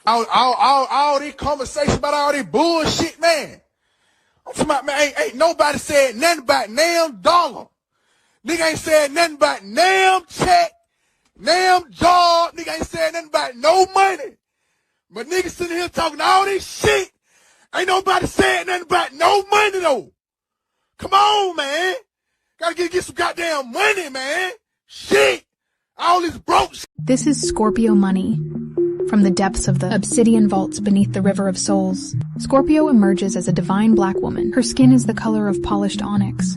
All this conversation about all this bullshit, man. I'm talking about, man, ain't nobody said nothing about damn dollar. Nigga ain't said nothing about damn check, damn job. Nigga ain't said nothing about no money. But niggas sitting here talking all this shit. Ain't nobody said nothing about no money, though. Come on, man. Gotta get some goddamn money, man. Shit. All this broke shit. This is Scorpio money. From the depths of the obsidian vaults beneath the river of souls, Scorpio emerges as a divine black woman. Her skin is the color of polished onyx.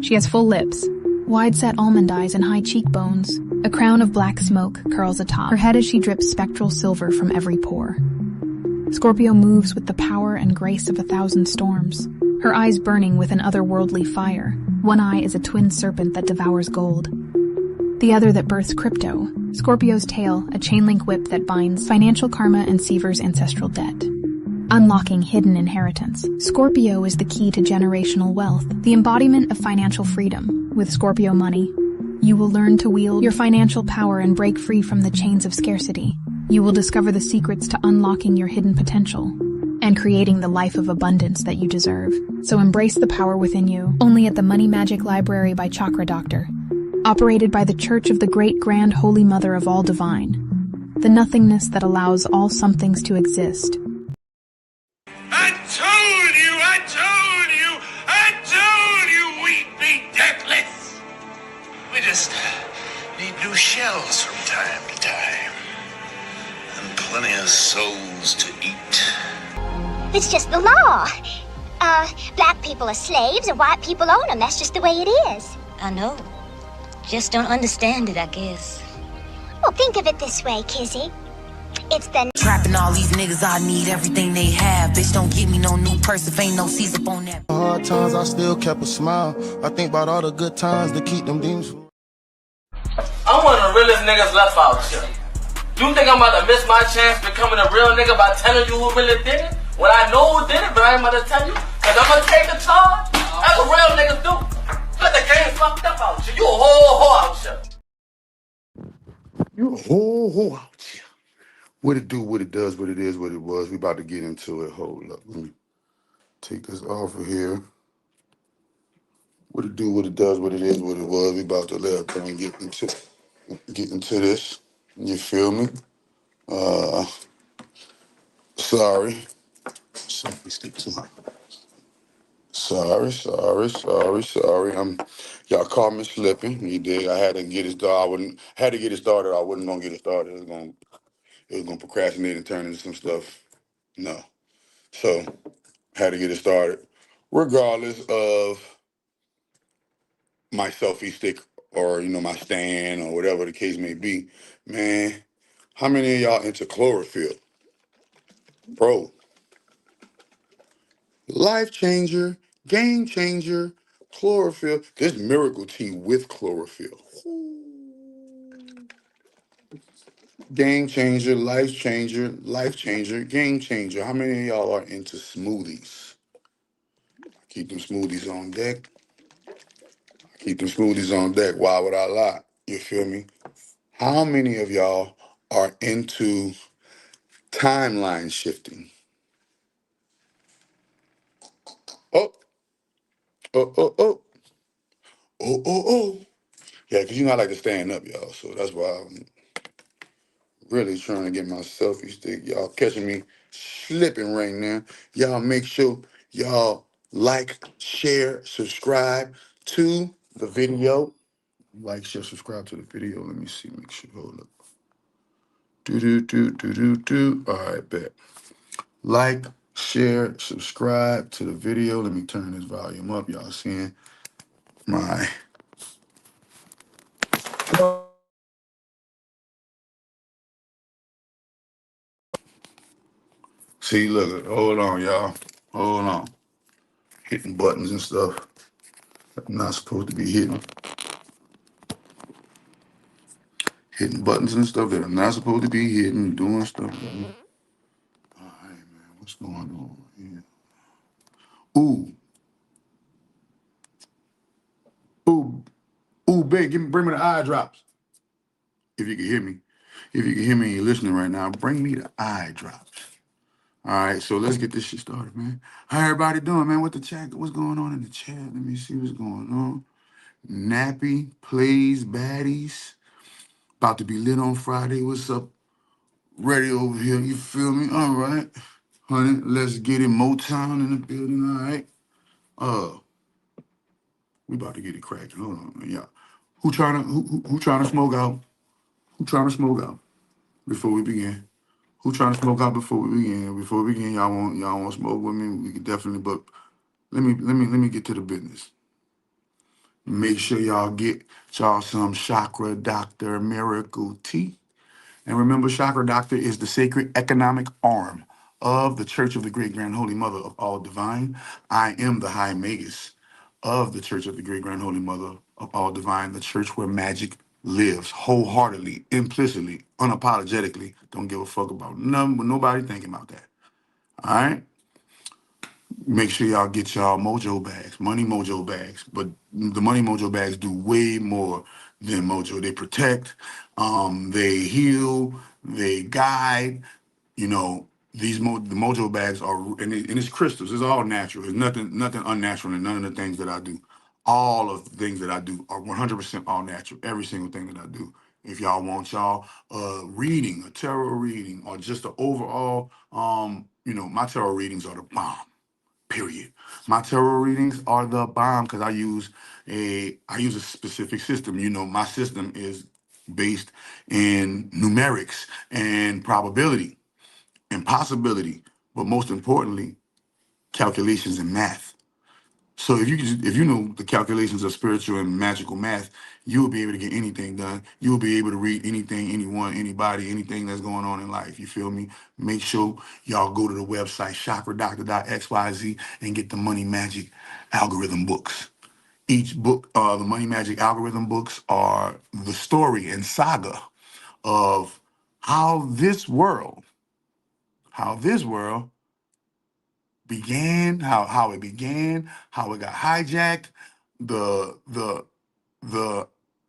She has full lips, wide-set almond eyes and high cheekbones. A crown of black smoke curls atop her head as she drips spectral silver from every pore. Scorpio moves with the power and grace of 1,000 storms, her eyes burning with an otherworldly fire. One eye is a twin serpent that devours gold, the other that births crypto. Scorpio's tail, a chain-link whip that binds financial karma and Seaver's ancestral debt. Unlocking hidden inheritance. Scorpio is the key to generational wealth, the embodiment of financial freedom. With Scorpio money, you will learn to wield your financial power and break free from the chains of scarcity. You will discover the secrets to unlocking your hidden potential and creating the life of abundance that you deserve. So embrace the power within you. Only at the Money Magic Library by Chakra Doctor. Operated by the Church of the Great Grand Holy Mother of All Divine, the nothingness that allows all somethings to exist. I told you we'd be deathless. We just need new shells from time to time. And plenty of souls to eat. It's just the law. Black people are slaves and white people own them. That's just the way it is. I know. Just don't understand it, I guess. Well, think of it this way, Kizzy. It's the... Trapping all these niggas, I need everything they have. Bitch, don't give me no new purse if ain't no C's up on that. Hard times, I still kept a smile. I think about all the good times to keep them demons. I'm one of the realest niggas left out here. You think I'm about to miss my chance becoming a real nigga by telling you who really did it? Well, I know who did it, but I ain't about to tell you. Cause I'm gonna take the charge. That's what real niggas do. But the game fucked up out here. You a whole whore out here. You a whole whore out here. What it do, what it does, what it is, what it was. We about to get into it. Hold up. Let me take this off of here. What it do, what it does, what it is, what it was. We about to let everything get into this. You feel me? Sorry. Something stick to my... Sorry. Y'all caught me slipping. You did. I had to get it started. I wasn't gonna get it started. It was gonna procrastinate and turn into some stuff. No. So had to get it started. Regardless of my selfie stick or my stand or whatever the case may be, man. How many of y'all into chlorophyll? Bro. Life changer, game changer, chlorophyll. This miracle tea with chlorophyll. Game changer, life changer, game changer. How many of y'all are into smoothies? Keep them smoothies on deck. Why would I lie? You feel me? How many of y'all are into timeline shifting? Oh. Yeah, because I like to stand up, y'all. So that's why I'm really trying to get my selfie stick. Y'all catching me slipping right now. Y'all make sure y'all like, share, subscribe to the video. Like, share, subscribe to the video. Let me see. Make sure. Hold up. Do. All right, bet. Like, share, subscribe to the video. Let me turn this volume up. Y'all seeing my... See, look, hold on, y'all. Hold on. Hitting buttons and stuff I'm not supposed to be hitting. Hitting buttons and stuff that I'm not supposed to be hitting, doing stuff. All right, man, what's going on here? Ooh, babe, bring me the eye drops. If you can hear me. If you can hear me and you're listening right now, bring me the eye drops. All right, so let's get this shit started, man. How everybody doing, man? What the chat? What's going on in the chat? Let me see what's going on. Nappy plays baddies. About to be lit on Friday. What's up? Ready over here. You feel me? All right, honey. Let's get it. Motown in the building. All right. We about to get it cracking. Hold on, man. Yeah. Who trying to smoke out? Who trying to smoke out before we begin? Who trying to smoke out before we begin? Before we begin, y'all want to smoke with me? We can definitely, but let me get to the business. Make sure y'all get y'all some Chakra Doctor Miracle Tea. And remember, Chakra Doctor is the sacred economic arm of the Church of the Great Grand Holy Mother of All Divine. I am the High Magus of the Church of the Great Grand Holy Mother of All Divine, the church where magic lives wholeheartedly, implicitly, unapologetically. Don't give a fuck about none, but nobody thinking about that. All right? Make sure y'all get y'all mojo bags, money mojo bags. But the money mojo bags do way more than mojo. They protect, they heal, they guide. You know, the mojo bags are, and it's crystals. It's all natural. There's nothing unnatural in none of the things that I do. All of the things that I do are 100% all natural. Every single thing that I do. If y'all want y'all reading, a tarot reading, or just an overall, my tarot readings are the bomb. Period. My tarot readings are the bomb because I use a specific system. You know, my system is based in numerics and probability and possibility, but most importantly, calculations and math. So if you know the calculations of spiritual and magical math, you will be able to get anything done. You will be able to read anything, anyone, anybody, anything that's going on in life. You feel me? Make sure y'all go to the website chakradoctor.xyz and get the Money Magic algorithm books. Each book, the Money Magic algorithm books are the story and saga of how this world began, how it began, how it got hijacked, the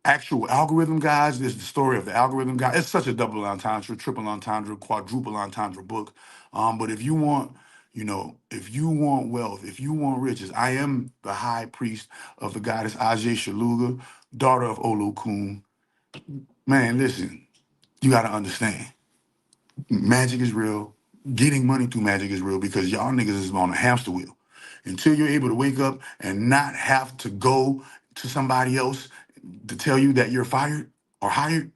actual algorithm guys. This is the story of the algorithm guy. It's such a double entendre, triple entendre, quadruple entendre book. But if you want, if you want wealth, if you want riches, I am the high priest of the goddess Ajay Shaluga, daughter of Olokun. Man, listen, you got to understand. Magic is real. Getting money through magic is real because y'all niggas is on a hamster wheel. Until you're able to wake up and not have to go to somebody else to tell you that you're fired or hired,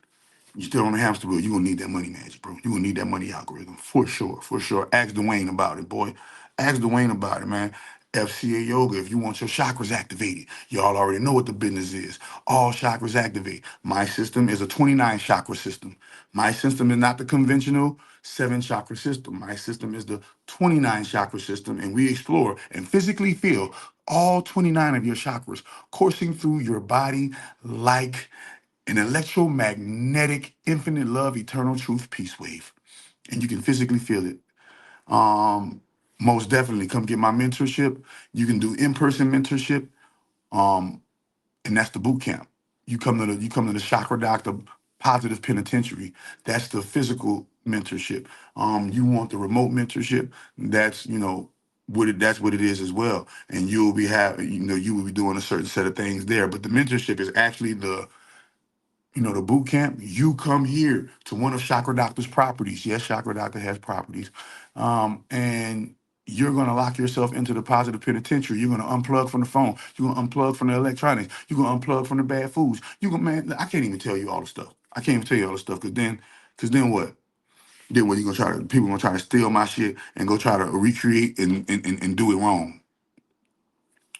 you still on the hamster wheel. You're gonna need that money magic, bro. You're gonna need that money algorithm for sure, for sure. Ask Dwayne about it, boy. Ask Dwayne about it, man. FCA Yoga, if you want your chakras activated, y'all already know what the business is. All chakras activate. My system is a 29 chakra system. My system is not the conventional 7 chakra system. My system is the 29 chakra system, and we explore and physically feel all 29 of your chakras coursing through your body like an electromagnetic, infinite love, eternal truth peace wave. And you can physically feel it. Most definitely come get my mentorship. You can do in-person mentorship. And that's the boot camp. You come to the Chakra Doctor Positive Penitentiary. That's the physical mentorship. You want the remote mentorship? That's what it is as well. And you will be doing a certain set of things there. But the mentorship is actually the boot camp. You come here to one of Chakra Doctor's properties. Yes, Chakra Doctor has properties. And you're going to lock yourself into the positive penitentiary. You're going to unplug from the phone. You're going to unplug from the electronics. You're going to unplug from the bad foods. Man, I can't even tell you all the stuff. I can't even tell you all the stuff because then what? Then what? People going to try to steal my shit and go try to recreate and do it wrong.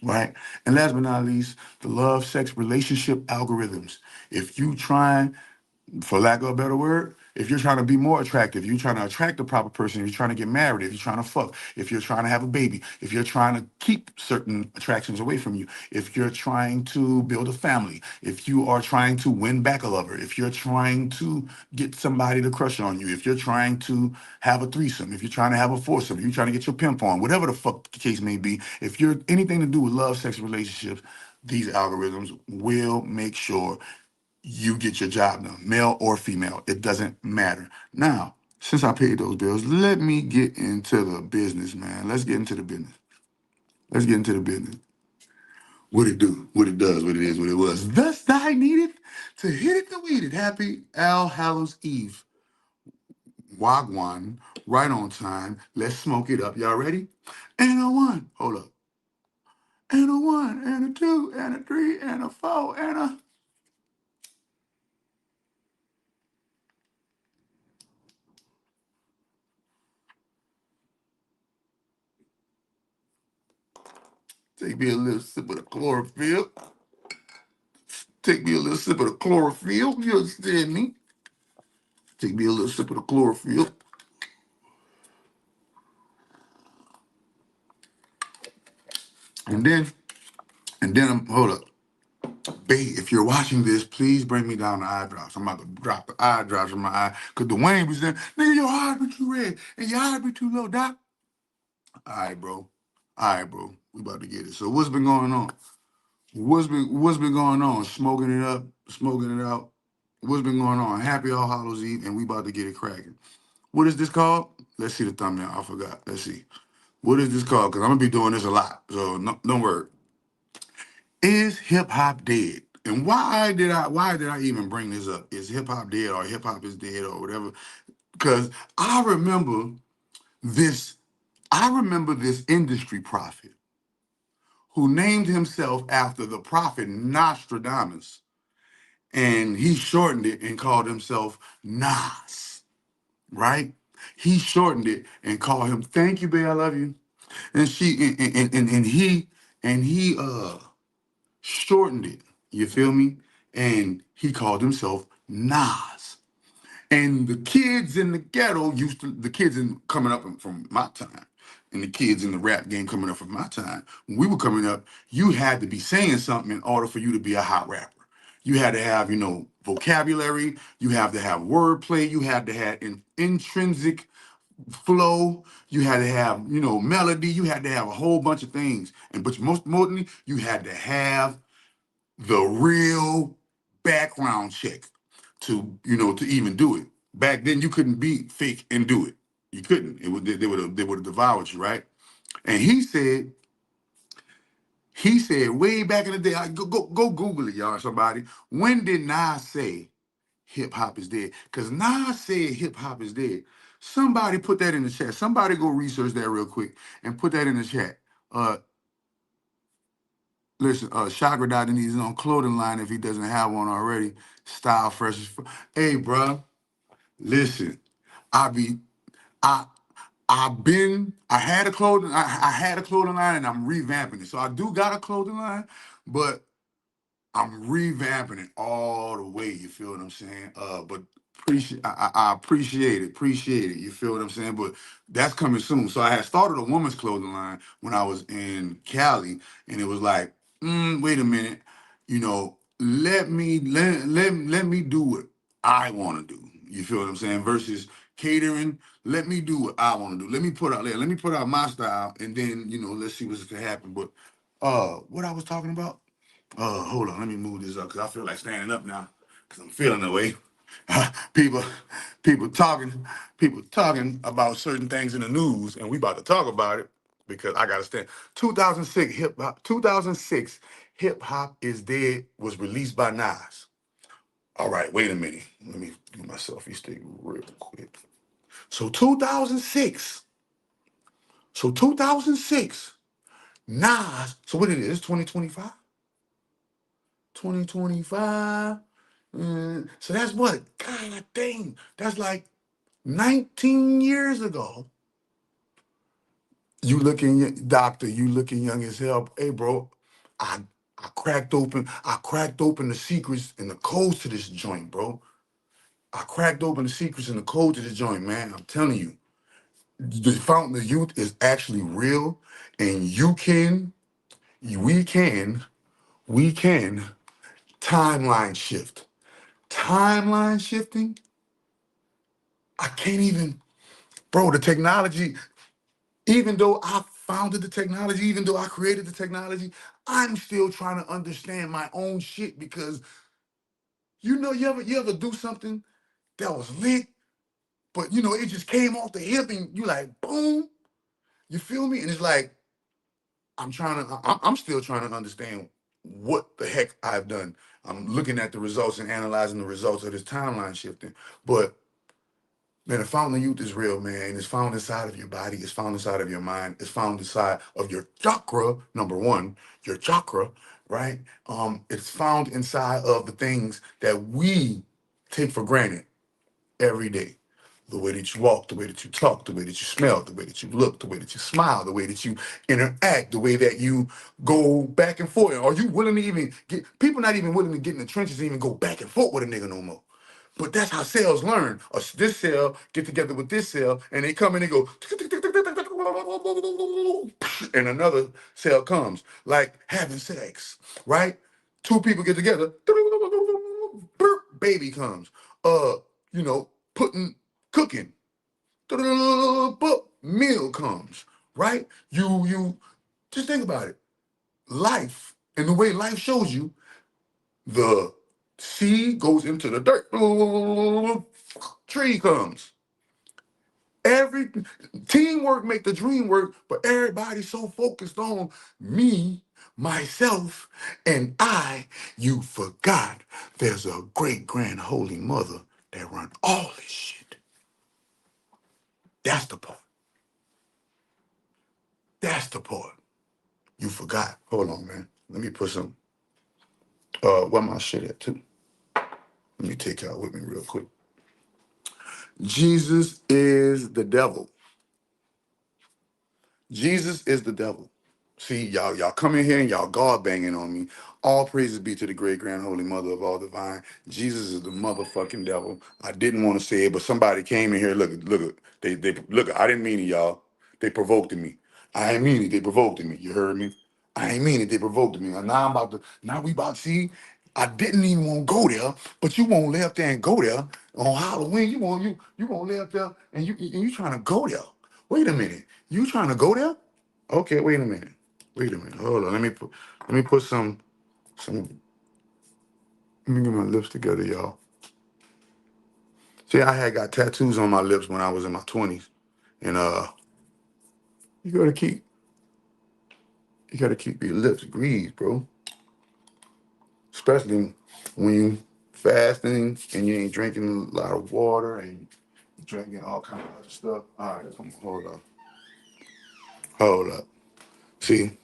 Right? And last but not least, the love, sex, relationship algorithms. If you try, for lack of a better word, if you're trying to be more attractive, you're trying to attract the proper person, if you're trying to get married, if you're trying to fuck, if you're trying to have a baby, if you're trying to keep certain attractions away from you, if you're trying to build a family, if you are trying to win back a lover, if you're trying to get somebody to crush on you, if you're trying to have a threesome, if you're trying to have a foursome, if you're trying to get your pimp on, whatever the fuck the case may be, if you're anything to do with love, sex, relationships, these algorithms will make sure you get your job done, male or female. It doesn't matter. Now, since I paid those bills, let me get into the business, man. Let's get into the business. Let's get into the business. What it do, what it does, what it is, what it was. Thus I needed to hit it to weed it. Happy All Hallows Eve. Wagwan, right on time. Let's smoke it up. Y'all ready? And a one, hold up. And a one, and a two, and a three, and a four, and a... Take me a little sip of the chlorophyll. Take me a little sip of the chlorophyll. You understand me? Take me a little sip of the chlorophyll. And then I'm, hold up. Babe, if you're watching this, please bring me down the eye drops. I'm about to drop the eye drops from my eye. Cause Dwayne was there, nigga, your eyes be too red and your eyes be too low, doc. All right, bro. All right, bro. We about to get it. So what's been going on? What's been going on? Smoking it up, smoking it out. What's been going on? Happy All Hallows Eve, and we about to get it cracking. What is this called? Let's see the thumbnail. I forgot. Let's see. What is this called? Because I'm gonna be doing this a lot. So no, don't worry. Is hip hop dead? And why did I even bring this up? Is hip hop dead or hip hop is dead or whatever? Because I remember this industry prophet who named himself after the prophet Nostradamus. And he shortened it and called himself Nas, right? He shortened it and called him, thank you, babe, I love you. And he shortened it, you feel me? And he called himself Nas. And the kids in the ghetto the kids coming up from my time, and the kids in the rap game coming up from my time, when we were coming up, you had to be saying something in order for you to be a hot rapper. You had to have, vocabulary, you have to have wordplay, you had to have an intrinsic flow, you had to have, melody, you had to have a whole bunch of things. But most importantly, you had to have the real background check to even do it. Back then you couldn't be fake and do it. You couldn't. They would have devoured you, right? And he said way back in the day, go Google it, y'all, somebody. When did Nas say hip hop is dead? Because Nas said hip hop is dead. Somebody put that in the chat. Somebody go research that real quick and put that in the chat. Listen, Chakra Doctor needs his own clothing line if he doesn't have one already. Style fresh as Hey, bro, listen. I be I I had a clothing I had a clothing line and I'm revamping it. So I do got a clothing line, but I'm revamping it all the way. You feel what I'm saying? But I appreciate it. You feel what I'm saying? But that's coming soon. So I had started a woman's clothing line when I was in Cali, and it was like, wait a minute, let me do what I want to do. You feel what I'm saying? Versus catering. Let me do what I want to do. Let me put out my style, and then let's see what's gonna happen. But what I was talking about. Hold on, let me move this up because I feel like standing up now because I'm feeling the way. people, people talking about certain things in the news, and we about to talk about it because I gotta stand. 2006 hip hop is dead was released by Nas. All right, wait a minute. Let me do my selfie stick real quick. So 2006. So 2006. Nas. So what it is? 2025. 2025. So that's what? God dang. That's like 19 years ago. Doctor, you looking young as hell. Hey, bro, I I cracked open the secrets and the codes to this joint, bro. I cracked open the secrets and the code to this joint, man. I'm telling you, the fountain of youth is actually real, and we can timeline shift. Timeline shifting, I can't even, bro, the technology, even though I founded the technology, even though I created the technology, I'm still trying to understand my own shit because You know, you ever do something that was lit, but you know, it just came off the hip and you like, boom, you feel me? And it's like, I'm still trying to understand what the heck I've done. I'm looking at the results and analyzing the results of this timeline shifting. But man, the fountain of youth is real, man. It's found inside of your body. It's found inside of your mind. It's found inside of your chakra, number one, your chakra, right? It's found inside of the things that we take for granted every day. The way that you walk, the way that you talk, the way that you smell, the way that you look, the way that you smile, the way that you interact, the way that you go back and forth. Are you willing to even get people not even willing to get in the trenches and even go back and forth with a nigga no more? But that's how cells learn. This cell get together with this cell, and they come and they go, and another cell comes, like having sex, right? Two people get together, baby comes. You know, cooking, meal comes, right? You just think about it. Life, and the way life shows you, the seed goes into the dirt, tree comes. Every teamwork make the dream work, but everybody's so focused on me, myself, and I, you forgot there's a great grand holy mother that run all this shit. That's the part. That's the part. You forgot. Hold on, man. Let me put some where my shit at too. Let me take y'all with me real quick. Jesus is the devil. Jesus is the devil. See, y'all come in here and y'all God banging on me. All praises be to the great grand holy mother of all divine. Jesus is the motherfucking devil. I didn't want to say it, but somebody came in here. Look, they look. I didn't mean it, y'all. They provoked me. I ain't mean it. They provoked me. You heard me? I ain't mean it. They provoked me. And now we about to see. I didn't even want to go there, but you won't lay up there and go there on Halloween. You won't lay up there and you trying to go there. Wait a minute. You trying to go there? Okay, wait a minute. Wait a minute. Hold on. Let me put some let me get my lips together, y'all. See, I had got tattoos on my lips when I was in my 20s. And you gotta keep your lips greased, bro. Especially when you fasting and you ain't drinking a lot of water and you drinking all kind of other stuff. All right, come on, hold up. Hold up. See,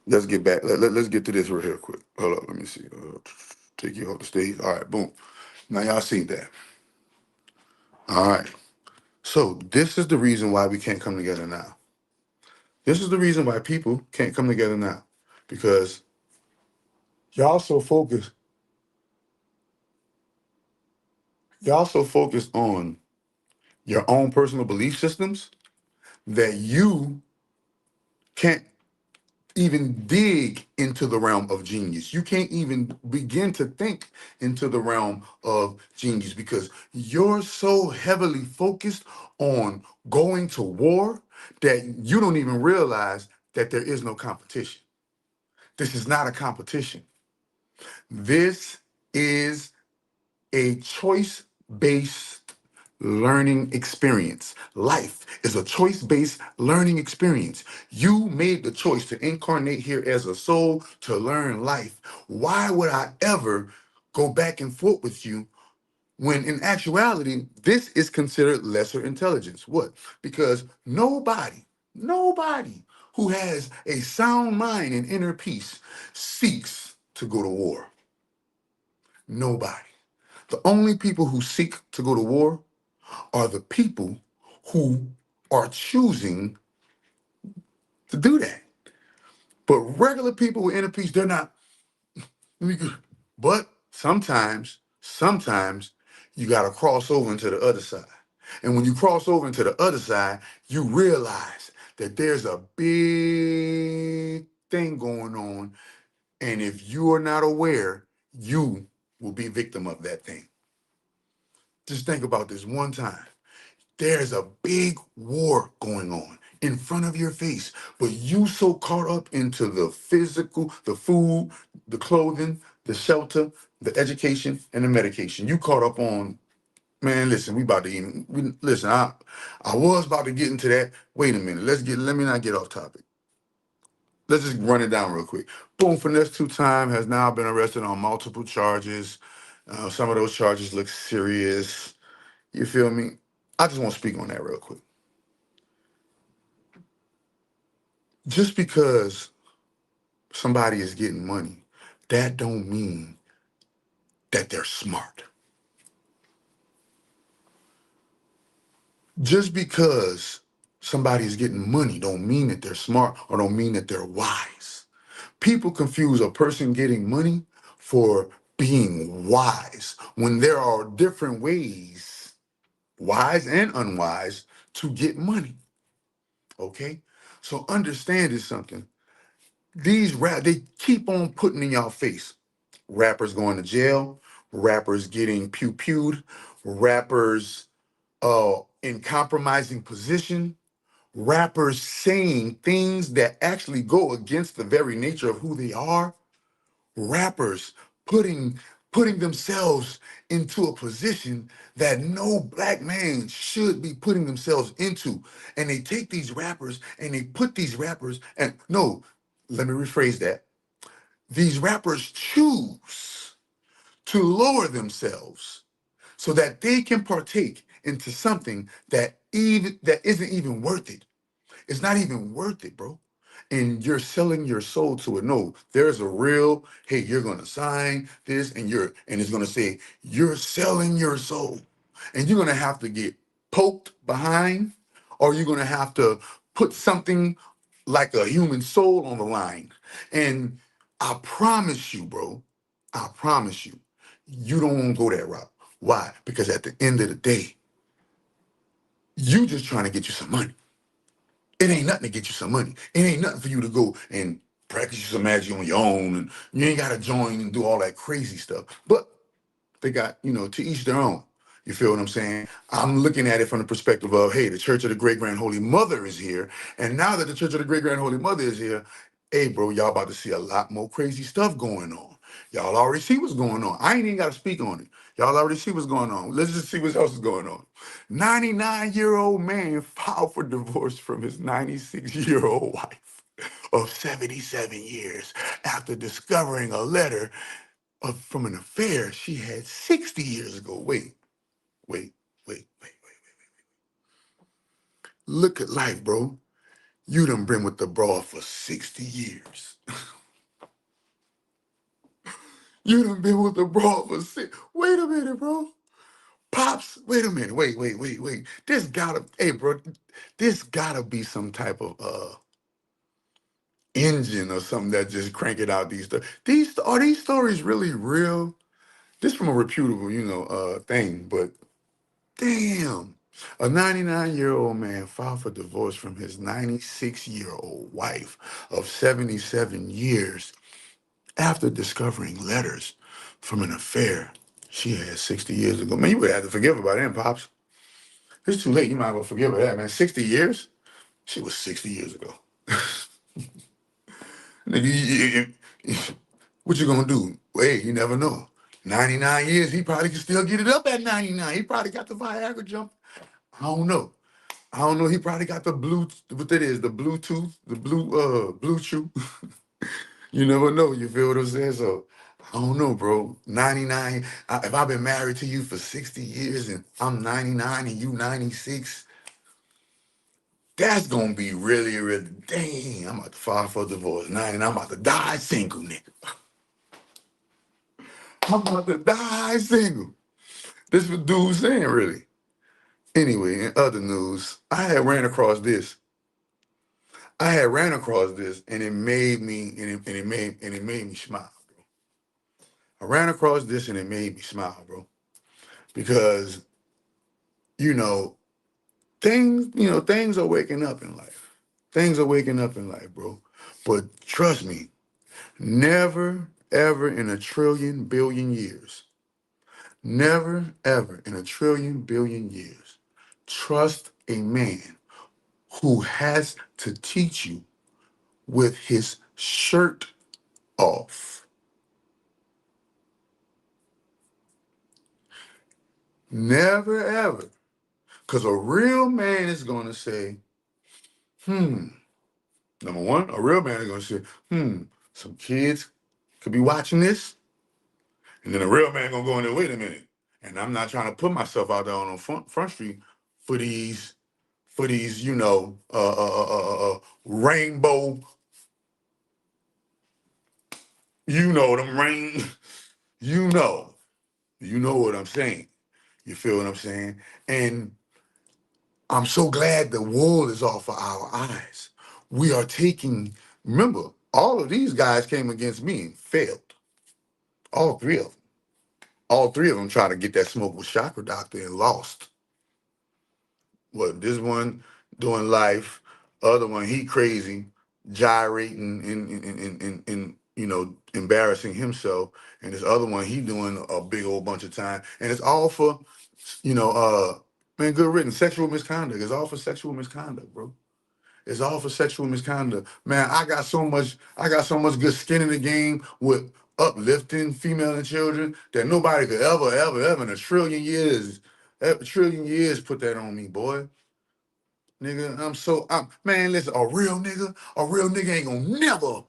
let's get back. Let's get to this right here quick. Hold up, let me see. Take you off the stage. All right, boom. Now y'all see that. All right. So this is the reason why we can't come together now. This is the reason why people can't come together now. Because y'all so focused. Y'all so focused on your own personal belief systems that you can't even dig into the realm of genius. You can't even begin to think into the realm of genius because you're so heavily focused on going to war that you don't even realize that there is no competition. This is not a competition. This is a choice-based learning experience. Life is a choice-based learning experience. You made the choice to incarnate here as a soul to learn life. Why would I ever go back and forth with you when in actuality, this is considered lesser intelligence? What? Because nobody who has a sound mind and inner peace seeks to go to war. Nobody. The only people who seek to go to war are the people who are choosing to do that. But regular people with inner peace, they're not. But sometimes you got to cross over into the other side. And when you cross over into the other side, you realize that there's a big thing going on. And if you are not aware, you will be victim of that thing. Just think about this one time. There's a big war going on. in front of your face. But you so caught up into the physical, the food, the clothing, the shelter, the education, and the medication. You caught up on, man, listen, we about to even, listen, I was about to get into that. Wait a minute. Let me not get off topic. Let's just run it down real quick. Boom, Finesse 2 Time has now been arrested on multiple charges. Some of those charges look serious. You feel me? I just want to speak on that real quick. Just because somebody is getting money, that don't mean that they're smart. Just because somebody is getting money don't mean that they're smart or don't mean that they're wise. People confuse a person getting money for being wise when there are different ways, wise and unwise, to get money. Okay? So understand is something. They keep on putting in y'all face. Rappers going to jail, rappers getting pew-pewed, rappers in compromising position, rappers saying things that actually go against the very nature of who they are, rappers putting themselves into a position that no black man should be putting themselves into. And they take these rappers and they put these rappers, and no, let me rephrase that. These rappers choose to lower themselves so that they can partake into something that isn't even worth it. It's not even worth it, bro. And you're selling your soul to it. No, there's a real, hey, you're gonna sign this, and it's gonna say you're selling your soul. And you're gonna have to get poked behind, or you're gonna have to put something like a human soul on the line. And I promise you, bro, I promise you, you don't want to go that route. Why? Because at the end of the day, you just trying to get you some money. It ain't nothing to get you some money. It ain't nothing for you to go and practice some magic on your own, and you ain't got to join and do all that crazy stuff. But they got, to each their own. You feel what I'm saying? I'm looking at it from the perspective of, hey, the Church of the Great Grand Holy Mother is here. And now that the Church of the Great Grand Holy Mother is here, hey, bro, y'all about to see a lot more crazy stuff going on. Y'all already see what's going on. I ain't even got to speak on it. Y'all already see what's going on. Let's just see what else is going on. 99-year-old man filed for divorce from his 96-year-old wife of 77 years after discovering a letter from an affair she had 60 years ago. Wait. Look at life, bro. You done been with the broad for 60 years. You done been with the broad for Wait a minute, bro. Pops, wait a minute. Wait. This gotta be some type of engine or something that just crank it out. Are these stories really real? This from a reputable, thing, but damn. A 99-year-old man filed for divorce from his 96-year-old wife of 77 years after discovering letters from an affair she had 60 years ago. Man, you would have to forgive her by then, Pops. It's too late. You might as well forgive her that, man. 60 years? She was 60 years ago. What you gonna do? Hey, you never know. 99 years, he probably can still get it up at 99. He probably got the Viagra jump. I don't know. He probably got the what that is, the Bluetooth, Bluetooth. You never know. You feel what I'm saying? So I don't know, bro. 99. If I've been married to you for 60 years and I'm 99 and you 96, that's gonna be really, really, dang, I'm about to file for divorce. 90, I'm about to die single, nigga. I'm about to die single. This is what dude's saying, really. Anyway, in other news, I had ran across this. And it made me, it made me smile, bro. I ran across this and it made me smile, bro. Because, you know, things are waking up in life. Things are waking up in life, bro. But trust me, never, ever in a trillion billion years, never, ever in a trillion billion years, trust a man who has to teach you with his shirt off. Never ever. Because a real man is going to say, number one, a real man is going to say, some kids could be watching this. And then a real man going to go in there, wait a minute. And I'm not trying to put myself out there on the front street for these, rainbow, them rain, you know what I'm saying. You feel what I'm saying? And I'm so glad the wool is off of our eyes. We are taking, remember, all of these guys came against me and failed. All three of them. All three of them tried to get that smoke with Chakra Doctor and lost. What, this one doing life, other one, he crazy, gyrating and embarrassing himself. And this other one, he doing a big old bunch of time. And it's all for, man, good written, sexual misconduct. It's all for sexual misconduct, bro. It's all for sexual misconduct. Man, I got so much good skin in the game with uplifting female and children that nobody could ever in a trillion years put that on me, boy. Nigga, man, listen, a real nigga ain't gonna never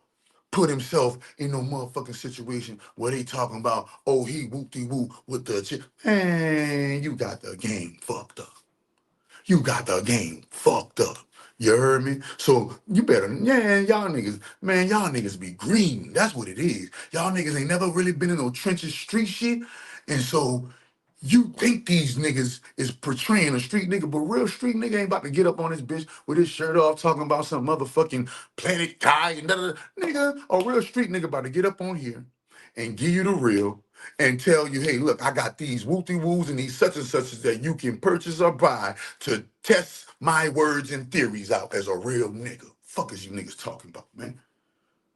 put himself in no motherfucking situation where they talking about, oh, he whoop-de-woo with the chick. Man, you got the game fucked up. You got the game fucked up. You heard me? So you better, y'all niggas be green. That's what it is. Y'all niggas ain't never really been in no trenches street shit. And so you think these niggas is portraying a street nigga, but real street nigga ain't about to get up on this bitch with his shirt off talking about some motherfucking planet guy and da-da-da. Nigga, a real street nigga about to get up on here and give you the real and tell you, hey, look, I got these wooty-woos and these such and suches that you can purchase or buy to test my words and theories out as a real nigga. Fuck is you niggas talking about, man?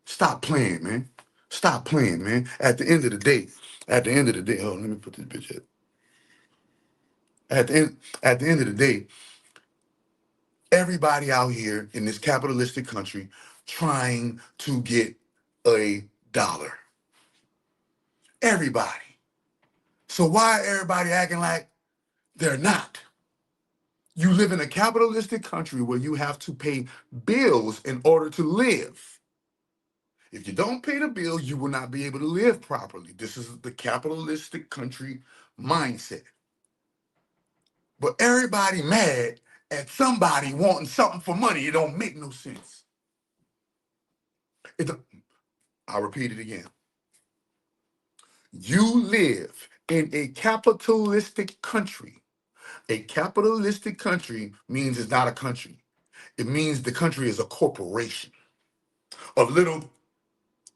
Stop playing, man. Stop playing, man. At the end of the day, hold on, let me put this bitch up. At the end of the day, everybody out here in this capitalistic country trying to get a dollar. Everybody. So why everybody acting like they're not? You live in a capitalistic country where you have to pay bills in order to live. If you don't pay the bill, you will not be able to live properly. This is the capitalistic country mindset. But everybody mad at somebody wanting something for money. It don't make no sense. I'll repeat it again. You live in a capitalistic country. A capitalistic country means it's not a country. It means the country is a corporation. A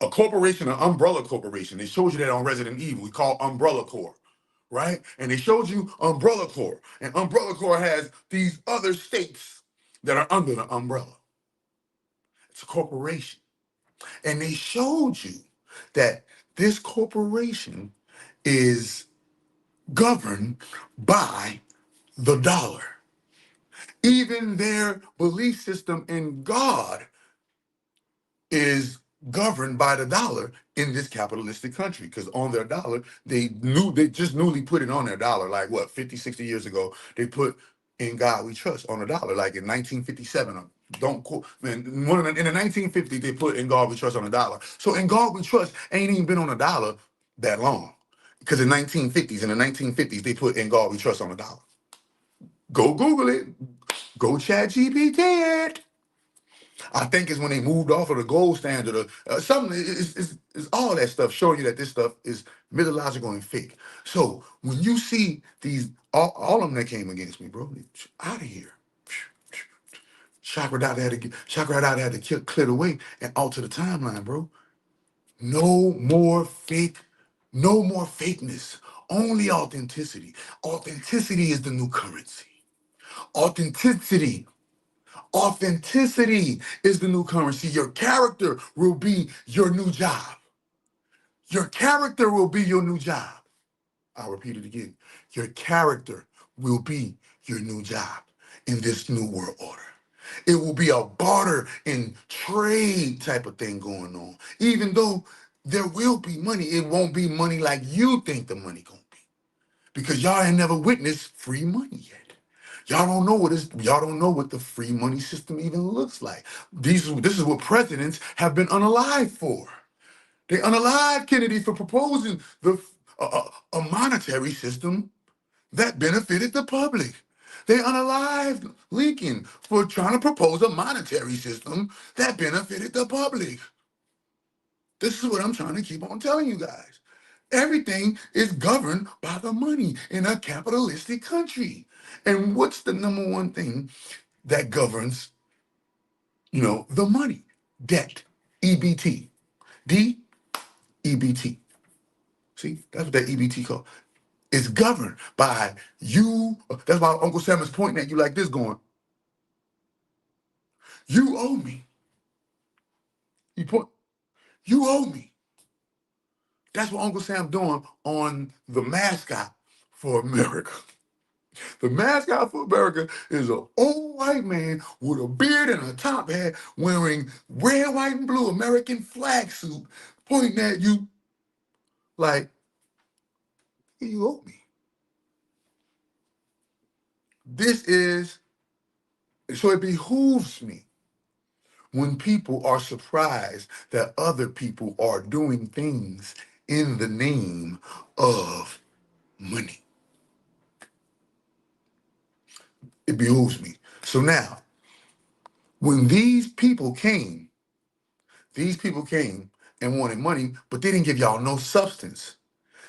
corporation, an umbrella corporation. They showed you that on Resident Evil. We call Umbrella Corps, right? And they showed you Umbrella Corps. And Umbrella Corps has these other states that are under the umbrella. It's a corporation. And they showed you that this corporation is governed by the dollar. Even their belief system in God is governed by the dollar in this capitalistic country, because on their dollar, they just newly put it on their dollar, like what, 50, 60 years ago, they put in God we trust on the dollar, like in 1957. Don't quote, man, in the 1950s, they put in God we trust on the dollar. So in God we trust ain't even been on a dollar that long, because in the 1950s, they put in God we trust on the dollar. Go Google it. Go chat GPT it. I think it's when they moved off of the gold standard or something. It's all that stuff showing you that this stuff is mythological and fake. So when you see these, all of them that came against me, bro, out of here. Chakra Doctor had to clear the way and alter the timeline, bro. No more fake, no more fakeness. Only authenticity. Authenticity is the new currency. Authenticity is the new currency. Your character will be your new job. Your character will be your new job. I'll repeat it again. Your character will be your new job in this new world order. It will be a barter and trade type of thing going on. Even though there will be money, it won't be money like you think the money gonna be. Because y'all ain't never witnessed free money yet. Y'all don't know y'all don't know what the free money system even looks like. This is what presidents have been unalive for. They unalived Kennedy for proposing a monetary system that benefited the public. They unalived Lincoln for trying to propose a monetary system that benefited the public. This is what I'm trying to keep on telling you guys. Everything is governed by the money in a capitalistic country. And what's the number one thing that governs, the money? Debt. EBT. D, EBT. See, that's what that EBT called. It's governed by you. That's why Uncle Sam is pointing at you like this, going, you owe me. You owe me. That's what Uncle Sam doing on the mascot for America. The mascot for America is an old white man with a beard and a top hat wearing red, white, and blue American flag suit, pointing at you like, you owe me. So it behooves me when people are surprised that other people are doing things in the name of money. It behooves me. So now, when these people came and wanted money, but they didn't give y'all no substance.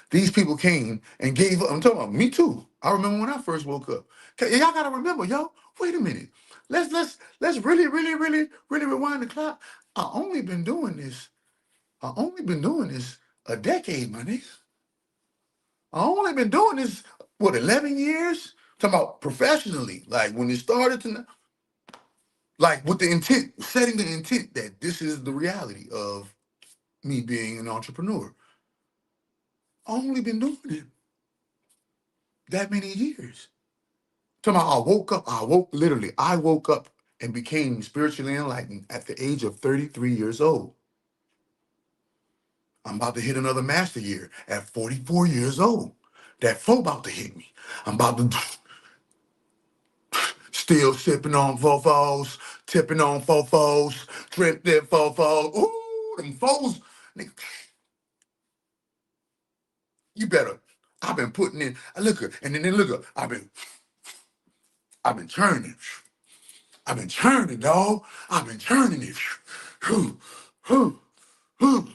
These people came and gave up. I'm talking about me too. I remember when I first woke up. Okay, y'all gotta remember, y'all. Wait a minute. Let's really, really, really, really rewind the clock. I only been doing this a decade, my nigga. I only been doing this 11 years? Talking about professionally, like when it started to, like with the intent, setting the intent that this is the reality of me being an entrepreneur. I only been doing it that many years. Talking about I woke up and became spiritually enlightened at the age of 33 years old. I'm about to hit another master year at 44 years old. That flow about to hit me. I'm about to still sipping on fofos, tipping on fofos, drip dip fofos. Ooh, them fofos. Nigga, you better. I've been putting in. Look at, and then look at. I've been churning. I've been churning, dog. I've been churning it. Whew, whew, whew.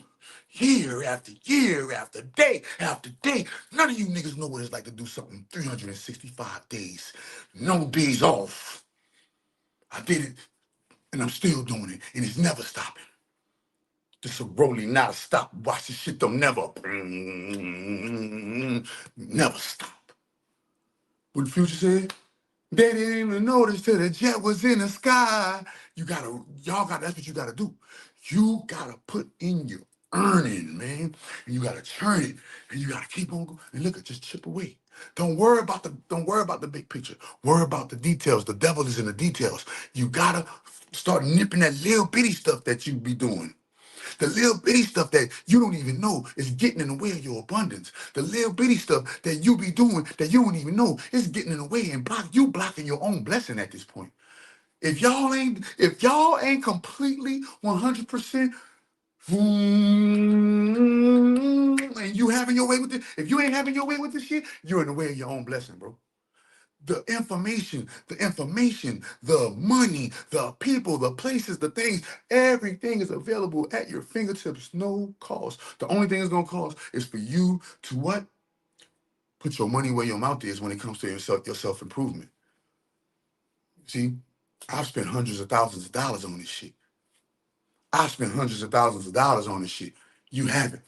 Year after year after day after day. None of you niggas know what it's like to do something 365 days. No days off. I did it, and I'm still doing it, and it's never stopping. This a rolling, not a stop. Watch this shit don't never stop. What the future said? They didn't even notice till the jet was in the sky. That's what you gotta do. You gotta put in your earning, man. And you gotta churn it. And you gotta keep on going. And look, just chip away. Don't worry about the big picture. Worry about the details. The devil is in the details. You gotta start nipping that little bitty stuff that you be doing. The little bitty stuff that you don't even know is getting in the way of your abundance. The little bitty stuff that you be doing that you don't even know is getting in the way and blocking your own blessing at this point. If y'all ain't completely 100% and you having your way with it, if you ain't having your way with this shit, you're in the way of your own blessing, bro. The information, the money, the people, the places, the things, everything is available at your fingertips, no cost. The only thing it's gonna cost is for you to what? Put your money where your mouth is when it comes to your self-improvement. See, I've spent hundreds of thousands of dollars on this shit. I've spent hundreds of thousands of dollars on this shit. You haven't.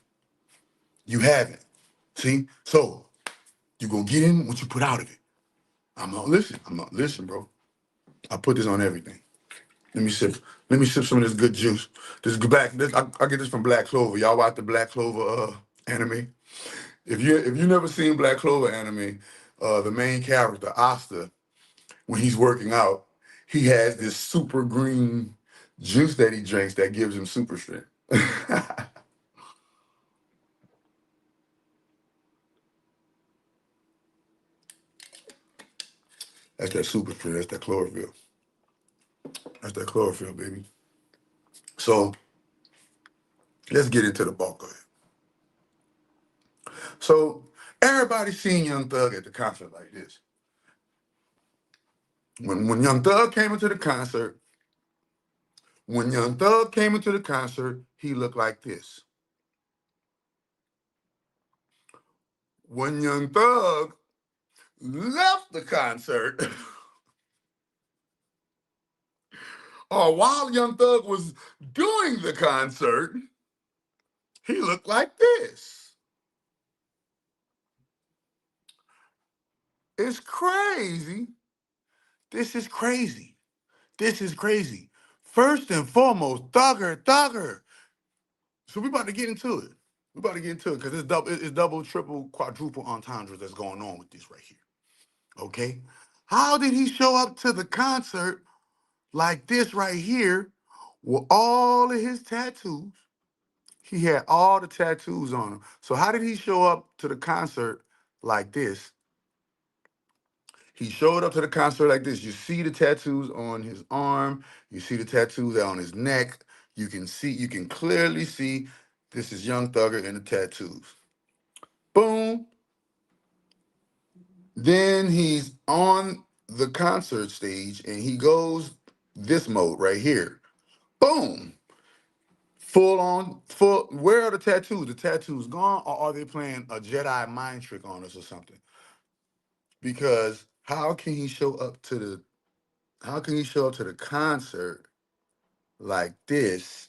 You haven't. See? So you're gonna get in what you put out of it. I'm not listen, bro. I put this on everything. Let me sip some of this good juice. I get this from Black Clover. Y'all watch the Black Clover anime? If you never seen Black Clover anime, the main character, Asta, when he's working out, he has this super green juice that he drinks that gives him super strength. That's that super strength. That's that chlorophyll. That's that chlorophyll, baby. So let's get into the bulk of it. So everybody seen Young Thug at the concert like this. When Young Thug came into the concert, he looked like this. When Young Thug left the concert, or while Young Thug was doing the concert, he looked like this. It's crazy. This is crazy. This is crazy. First and foremost, Thugger. So we about to get into it. We about to get into it because it's double, triple, quadruple entendres that's going on with this right here. Okay? How did he show up to the concert like this right here with all of his tattoos? He had all the tattoos on him. So how did he show up to the concert like this? He showed up to the concert like this. You see the tattoos on his arm. You see the tattoos on his neck. You can clearly see this is Young Thugger in the tattoos. Boom. Then he's on the concert stage and he goes this mode right here. Boom. Full. Where are the tattoos? The tattoos gone, or are they playing a Jedi mind trick on us or something? Because how can he show up to the concert like this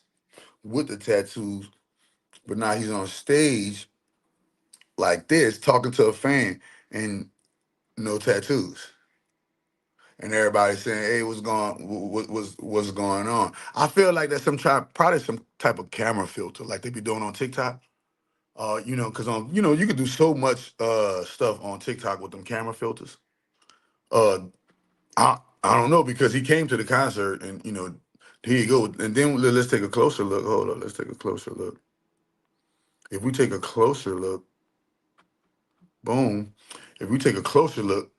with the tattoos, but now he's on stage like this talking to a fan and no tattoos? And everybody saying, "Hey, what's going on?" I feel like that's probably some type of camera filter, like they be doing on TikTok. Because you can do so much stuff on TikTok with them camera filters. Uh, I don't know because he came to the concert and here you go. And then let's take a closer look. Hold on, let's take a closer look. If we take a closer look, boom. If we take a closer look,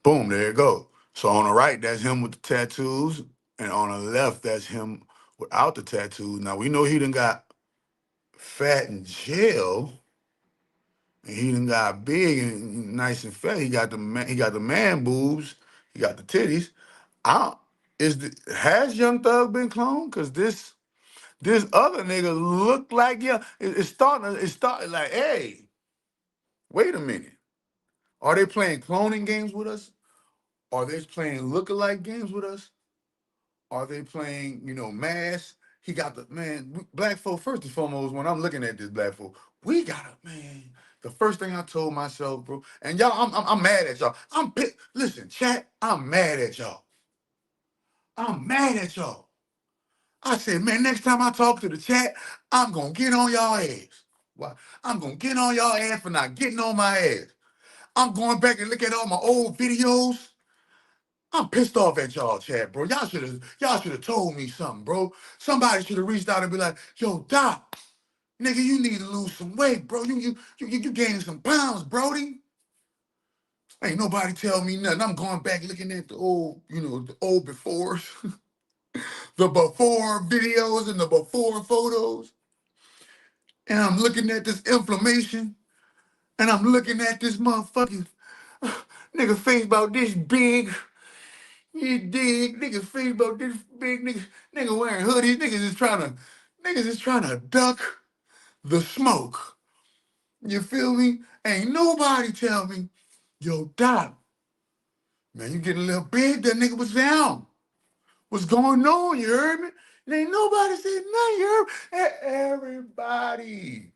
boom, there you go. So on the right, that's him with the tattoos, and on the left, that's him without the tattoos. Now we know he done got fat in jail, and he done got big and nice and fat. He got the man boobs, he got the titties. Has Young Thug been cloned? Cause this other nigga look like it's starting like, hey, wait a minute. Are they playing cloning games with us? Are they playing lookalike games with us? Are they playing, mass? He got black folk, first and foremost, when I'm looking at this black folk, we gotta, man. The first thing I told myself, bro, and y'all, I'm mad at y'all. Listen, chat, I'm mad at y'all. I'm mad at y'all. I said, man, next time I talk to the chat, I'm gonna get on y'all ass. Why? I'm gonna get on y'all ass for not getting on my ass. I'm going back and look at all my old videos. I'm pissed off at y'all, chat, bro. Y'all should have told me something, bro. Somebody should have reached out and be like, yo, Doc, nigga, you need to lose some weight, bro. You gaining some pounds, Brody. Ain't nobody tell me nothing. I'm going back looking at the old befores, the before videos and the before photos. And I'm looking at this inflammation, and I'm looking at this motherfucking nigga face about this big. You dig? Niggas face about this big nigga wearing hoodies. Niggas is trying to duck the smoke. You feel me? Ain't nobody tell me, yo, Doc, man, you getting a little big. That nigga was down. What's going on? You heard me? And ain't nobody said nothing. You heard me?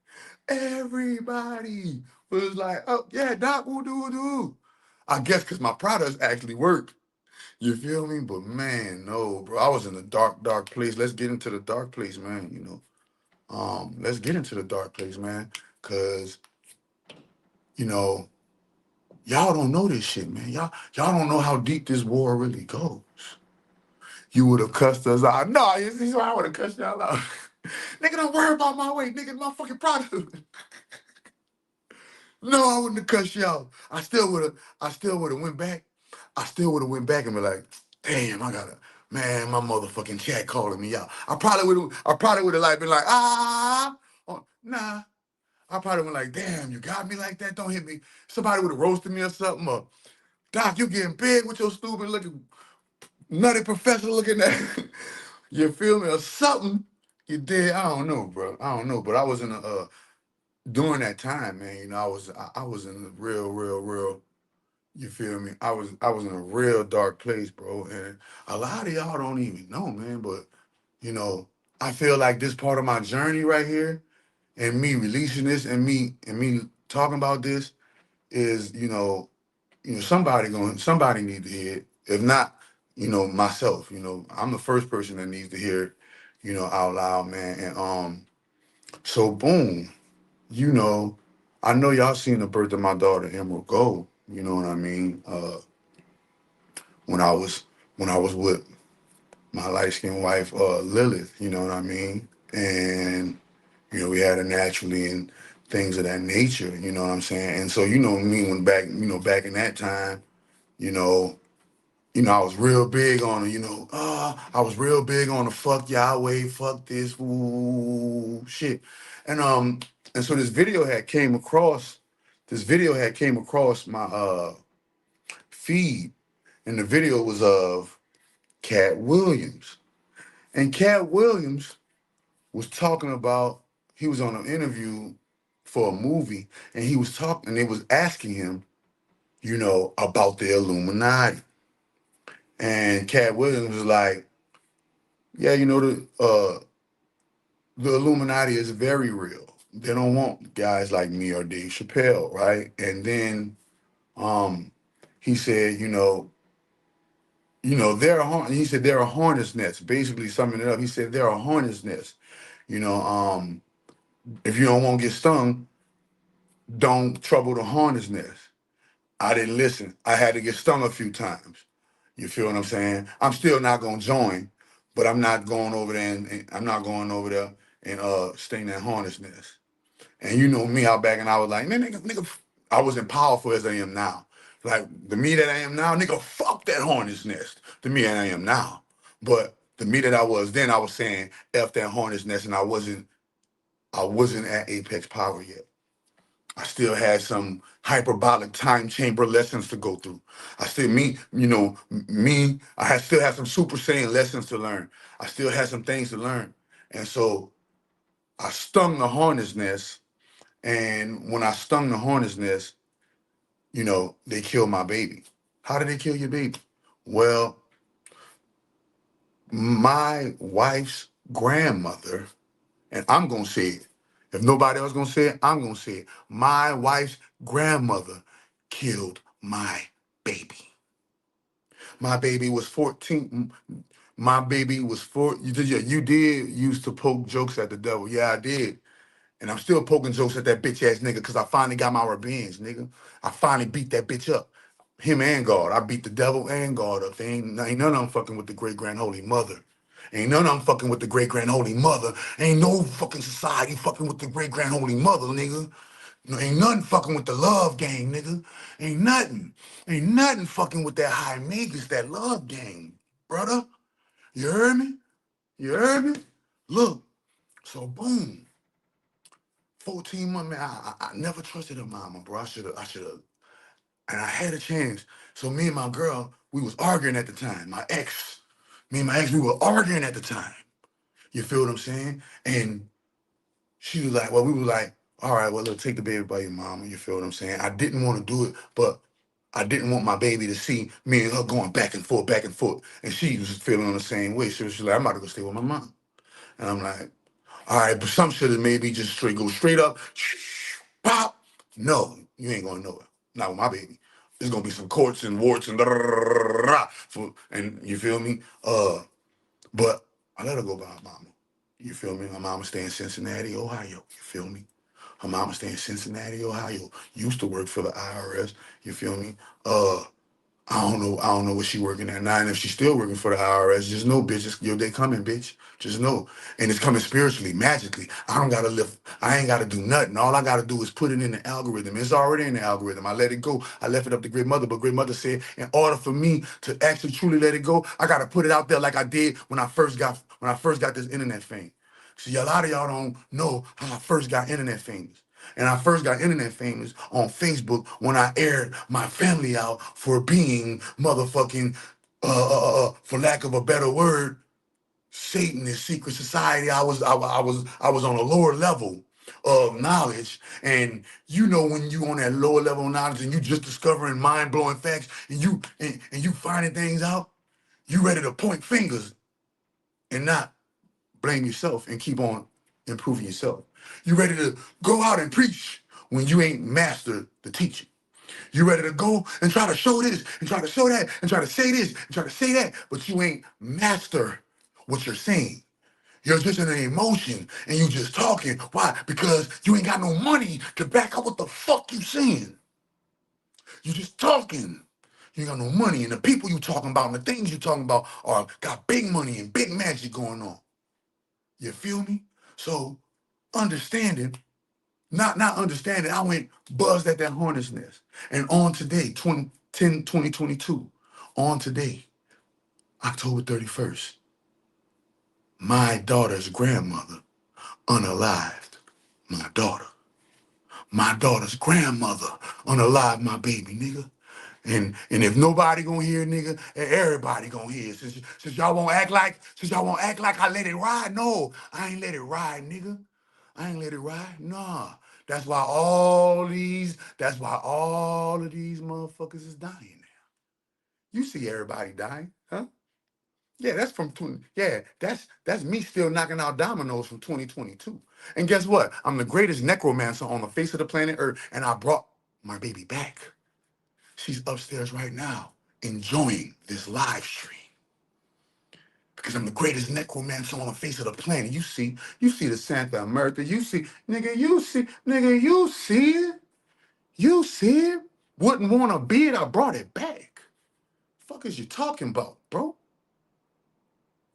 Everybody was like, oh yeah, Doc, we'll do. I guess because my products actually worked. You feel me? But man, no, bro. I was in a dark place. Let's get into the dark place, man. Let's get into the dark place, man. Cause, y'all don't know this shit, man. Y'all don't know how deep this war really goes. you would have cussed us out. No, you see, I would have cussed y'all out. Nigga, don't worry about my weight. Nigga, motherfucking product. No, I wouldn't have cussed y'all. I still would have went back. I still would have went back and be like, damn, man, my motherfucking chat calling me out. I probably would have like been like, oh, nah. I probably went like, damn, you got me like that? Don't hit me. Somebody would have roasted me or something. Or, Doc, you getting big with your stupid looking, nutty professor looking at. You feel me? Or something. You did. I don't know, bro. I don't know. But I was in a, during that time, man, you know, I was in a real, you feel me? I was in a real dark place, bro. And a lot of y'all don't even know, man. But, you know, I feel like this part of my journey right here and me releasing this and me talking about this is, somebody need to hear it. If not, myself, I'm the first person that needs to hear it, out loud, man. And so boom, I know y'all seen the birth of my daughter Emerald Gold, you know what I mean? When I was with my light-skinned wife, Lilith, you know what I mean? And we had her naturally and things of that nature, you know what I'm saying? And so, me when back in that time, you know, I was real big on it, I was real big on the fuck Yahweh, fuck this, ooh, shit. And so this video had came across my feed, and the video was of Cat Williams. And Cat Williams was talking about, he was on an interview for a movie, and they was asking him, about the Illuminati. And Cat Williams was like, yeah, the Illuminati is very real. They don't want guys like me or Dave Chappelle, right? And then he said, he said they're a hornet's nest. Basically summing it up, he said they're a hornet's nest. If you don't want to get stung, don't trouble the hornet's nest. I didn't listen. I had to get stung a few times. You feel what I'm saying? I'm still not gonna join, but I'm not going over there and I'm not going over there and sting that hornet's nest. And you know me, I was like, man, nigga, I wasn't powerful as I am now. Like the me that I am now, nigga, fuck that hornet's nest. The me that I am now. But the me that I was then, I was saying F that hornet's nest, and I wasn't at apex power yet. I still had some hyperbolic time chamber lessons to go through. I still still had some Super Saiyan lessons to learn. I still had some things to learn. And so I stung the hornet's nest. And when I stung the hornet's nest, they killed my baby. How did they kill your baby? Well, my wife's grandmother, and I'm going to say it. If nobody else going to say it, I'm going to say it. My wife's grandmother killed my baby. My baby was 14. My baby was 4. You did used to poke jokes at the devil. Yeah, I did. And I'm still poking jokes at that bitch ass nigga because I finally got my revenge, nigga. I finally beat that bitch up. Him and God. I beat the devil and God up. Ain't none of them fucking with the great grand holy mother. Ain't none of them fucking with the great grand holy mother. Ain't no fucking society fucking with the great grand holy mother, nigga. Ain't nothing fucking with the love game, nigga. Ain't nothing. Ain't nothing fucking with that high magus, that love game, brother. You heard me? You heard me? Look, so boom. 14 months, man, I never trusted her mama, bro. I should have, and I had a chance. So me and my girl, we was arguing at the time. Me and my ex, we were arguing at the time. You feel what I'm saying? And she was like, well, we were like, all right, well, look, take the baby by your mama. You feel what I'm saying? I didn't want to do it, but I didn't want my baby to see me and her going back and forth, back and forth. And she was feeling on the same way. She was like, I'm about to go stay with my mom. And I'm like, all right, but some should have maybe just go straight up, pop. No, you ain't going nowhere. Not with my baby. There's gonna be some courts and warts and and you feel me? But I let her go by her mama. You feel me? My mama stay in Cincinnati, Ohio. You feel me? Her mama stay in Cincinnati, Ohio. Used to work for the IRS. You feel me? I don't know what she working at now. And if she's still working for the IRS, just know, bitch, your day coming, bitch. Just know. And it's coming spiritually, magically. I don't gotta live, I ain't gotta do nothing. All I gotta do is put it in the algorithm. It's already in the algorithm. I let it go. I left it up to Great Mother, but Great Mother said, in order for me to actually truly let it go, I gotta put it out there like I did when I first got this internet fame. See, a lot of y'all don't know how I first got internet famous. And I first got internet famous on Facebook when I aired my family out for being motherfucking, for lack of a better word, Satanist secret society. I was on a lower level of knowledge, and you know when you on that lower level of knowledge and you just discovering mind blowing facts and you finding things out, you ready to point fingers and not blame yourself and keep on improving yourself. You ready to go out and preach when you ain't mastered the teaching. You ready to go and try to show this and try to show that and try to say this and try to say that, but you ain't master what you're saying. You're just in an emotion and you just talking. Why? Because you ain't got no money to back up what the fuck you saying. You just talking. You ain't got no money, and the people you talking about and the things you talking about are got big money and big magic going on. You feel me? So understanding, not understanding, I went buzzed at that hornet's nest. And on today, 2022, on today, October 31st, my daughter's grandmother unalived my daughter's grandmother unalive my baby, nigga. And if nobody gonna hear, nigga, everybody gonna hear. Since y'all won't act like I let it ride. No, I ain't let it ride, nigga. I ain't let it ride. Nah. That's why all of these motherfuckers is dying now. You see everybody dying, huh? Yeah, that's from 20. Yeah, that's me still knocking out dominoes from 2022. And guess what? I'm the greatest necromancer on the face of the planet Earth, and I brought my baby back. She's upstairs right now, enjoying this live stream. Because I'm the greatest necromancer on the face of the planet. You see the Santa America. You see it. You see it. Wouldn't want to be it. I brought it back. Fuck is you talking about, bro?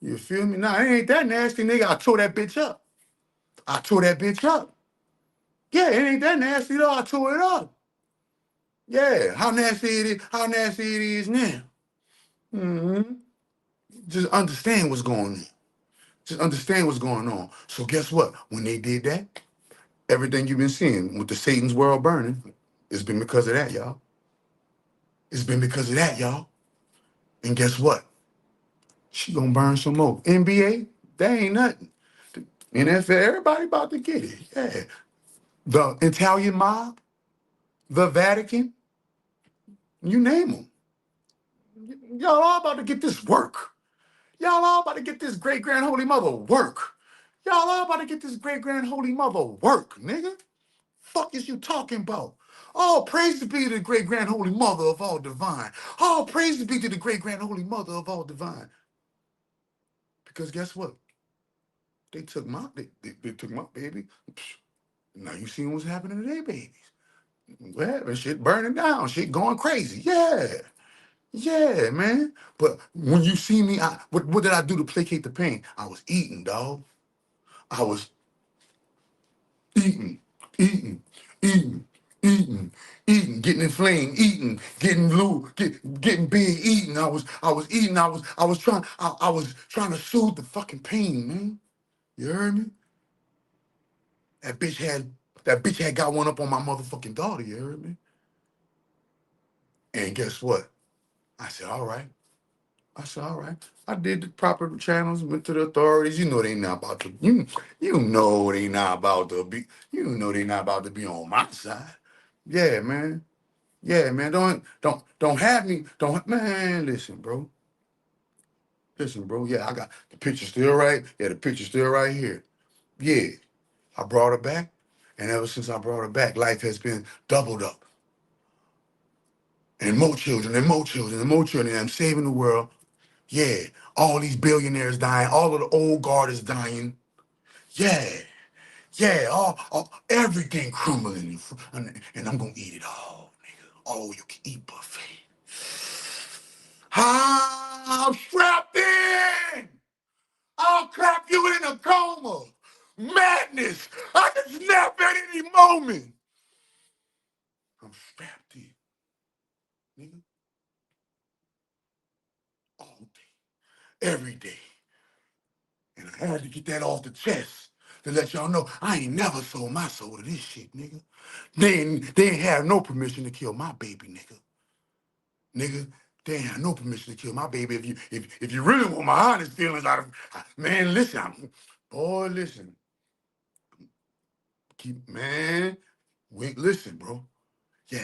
You feel me? Nah, it ain't that nasty, nigga. I tore that bitch up. Yeah, it ain't that nasty though. I tore it up. Yeah, how nasty it is? How nasty it is now? Mm-hmm. Just understand what's going on. Just understand what's going on. So guess what? When they did that, everything you've been seeing with the Satan's world burning, it's been because of that, y'all. It's been because of that, y'all. And guess what? She gonna burn some more. NBA, that ain't nothing. NFL, everybody about to get it. Yeah. The Italian mob, the Vatican, you name them. Y'all all about to get this work. Y'all all about to get this great grand holy mother work. Y'all all about to get this great grand holy mother work, nigga. Fuck is you talking about? All praise to be to the great grand holy mother of all divine. All praise to be to the great grand holy mother of all divine. Because guess what? They took they took my baby. Now you see what's happening to their babies. Well, shit burning down, shit going crazy. Yeah, man. But when you see me, what did I do to placate the pain? I was eating, dog. I was eating, eating, eating, eating, eating, getting inflamed, eating, getting blue, getting big, eating. I was eating. I was trying to soothe the fucking pain, man. You heard me? That bitch had got one up on my motherfucking daughter. You heard me? And guess what? I said, all right. All right. I did the proper channels, went to the authorities. You know they not about to you know they not about to be on my side. Yeah, man. Yeah, man. Don't have me. Don't man, listen, bro. Listen, bro. Yeah, I got the picture still right. Yeah, the picture still right here. Yeah. I brought her back. And ever since I brought her back, life has been doubled up. And more children and more children and more children. And I'm saving the world. Yeah, all these billionaires dying, all of the old guard is dying. Yeah, all everything crumbling, and I'm gonna eat it all, nigga. All you can eat buffet. I'm strapped in. I'll clap you in a coma. Madness. I can snap at any moment. I'm strapped in, nigga. All day, every day. And I had to get that off the chest to let y'all know I ain't never sold my soul to this shit, nigga. They ain't have no permission to kill my baby, nigga. Nigga, they ain't have no permission to kill my baby. If you really want my honest feelings out of man, listen, boy, listen. Listen, bro. Yeah.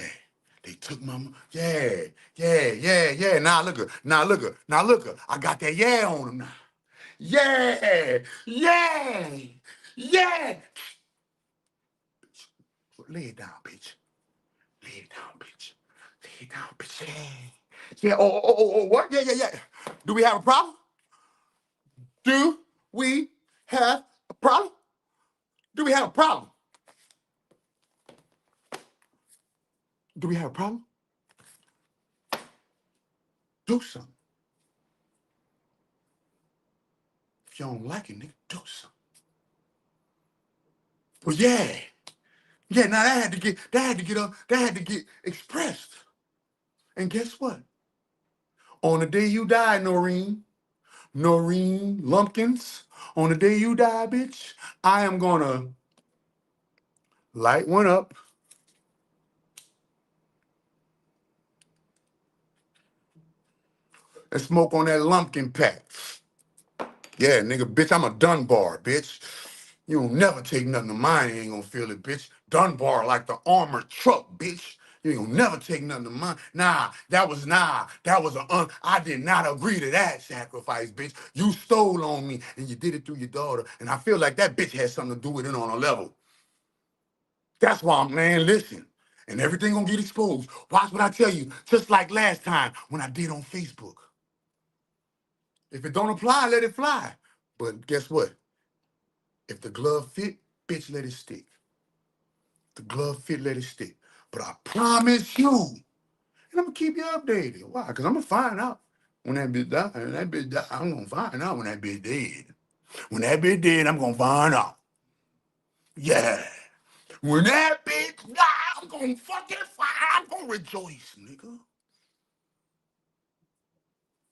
They took my yeah. Now look her. I got that yeah on them now. Yeah. Lay it down, bitch. Lay it down, bitch. Lay it down, bitch. Yeah. What? Yeah. Do we have a problem? Do we have a problem? Do we have a problem? Do we have a problem? Do something. If you don't like it, nigga, do something. Well, yeah. Yeah, now that had to get expressed. And guess what? On the day you die, Noreen Lumpkins, on the day you die, bitch, I am gonna light one up and smoke on that lumpkin pack. Yeah, nigga, bitch, I'm a Dunbar, bitch. You don't never take nothing of mine, you ain't gonna feel it, bitch. Dunbar like the armored truck, bitch. You ain't gonna never take nothing of mine. That was I did not agree to that sacrifice, bitch. You stole on me and you did it through your daughter. And I feel like that bitch had something to do with it on a level. That's why man, listen. And everything gonna get exposed. Watch what I tell you, just like last time when I did on Facebook. If it don't apply, let it fly. But guess what? If the glove fit, bitch, let it stick. The glove fit, let it stick. But I promise you, and I'm gonna keep you updated. Why? Because I'm gonna find out when that bitch die. And that bitch die, I'm gonna find out when that bitch dead. When that bitch dead, I'm gonna find out. Yeah. When that bitch die, I'm gonna fucking find. I'm gonna rejoice, nigga.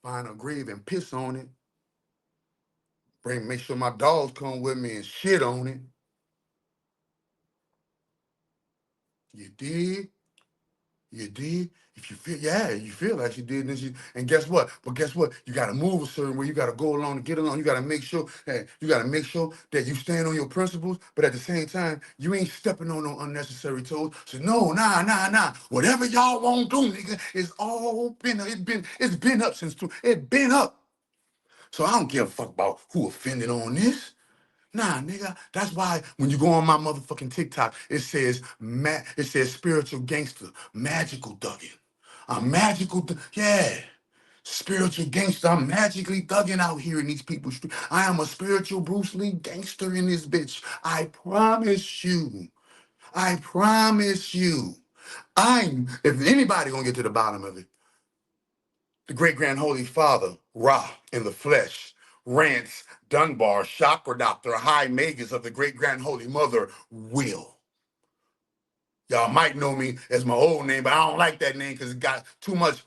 Find a grave and piss on it. Make sure my dogs come with me and shit on it. You did? You did? If you feel, yeah, you feel like you did, and guess what? But guess what? You gotta move a certain way. You gotta go along to get along. You gotta make sure that you stand on your principles, but at the same time, you ain't stepping on no unnecessary toes. So no, nah. Whatever y'all won't do, nigga, it's been up since it been up. So I don't give a fuck about who offended on this. Nah, nigga. That's why when you go on my motherfucking TikTok, it says spiritual gangster, magical thugging. I'm magical, yeah. Spiritual gangster. I'm magically thugging out here in these people's streets. I am a spiritual Bruce Lee gangster in this bitch. I promise you. I promise you. If anybody gonna get to the bottom of it, the great grand holy father, Ra in the flesh, Rance, Dunbar, Chakra Doctor, High Magus of the great grand holy mother, Will. Y'all might know me as my old name, but I don't like that name because it got too much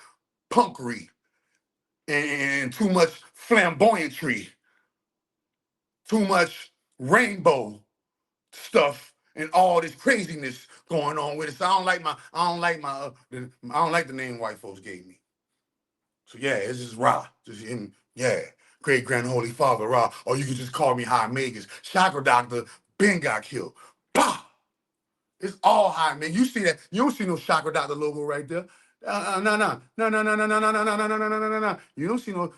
punkery and too much flamboyantry, too much rainbow stuff and all this craziness going on with it. So I don't like the name white folks gave me. So yeah, it's just Ra. Just him, yeah. Great Grand Holy Father Ra. Or you can just call me High Magus. Chakra Doctor, Ben got killed. Bah! It's all High Magus. You see that? You don't see no Chakra Doctor logo right there. No. You don't see no.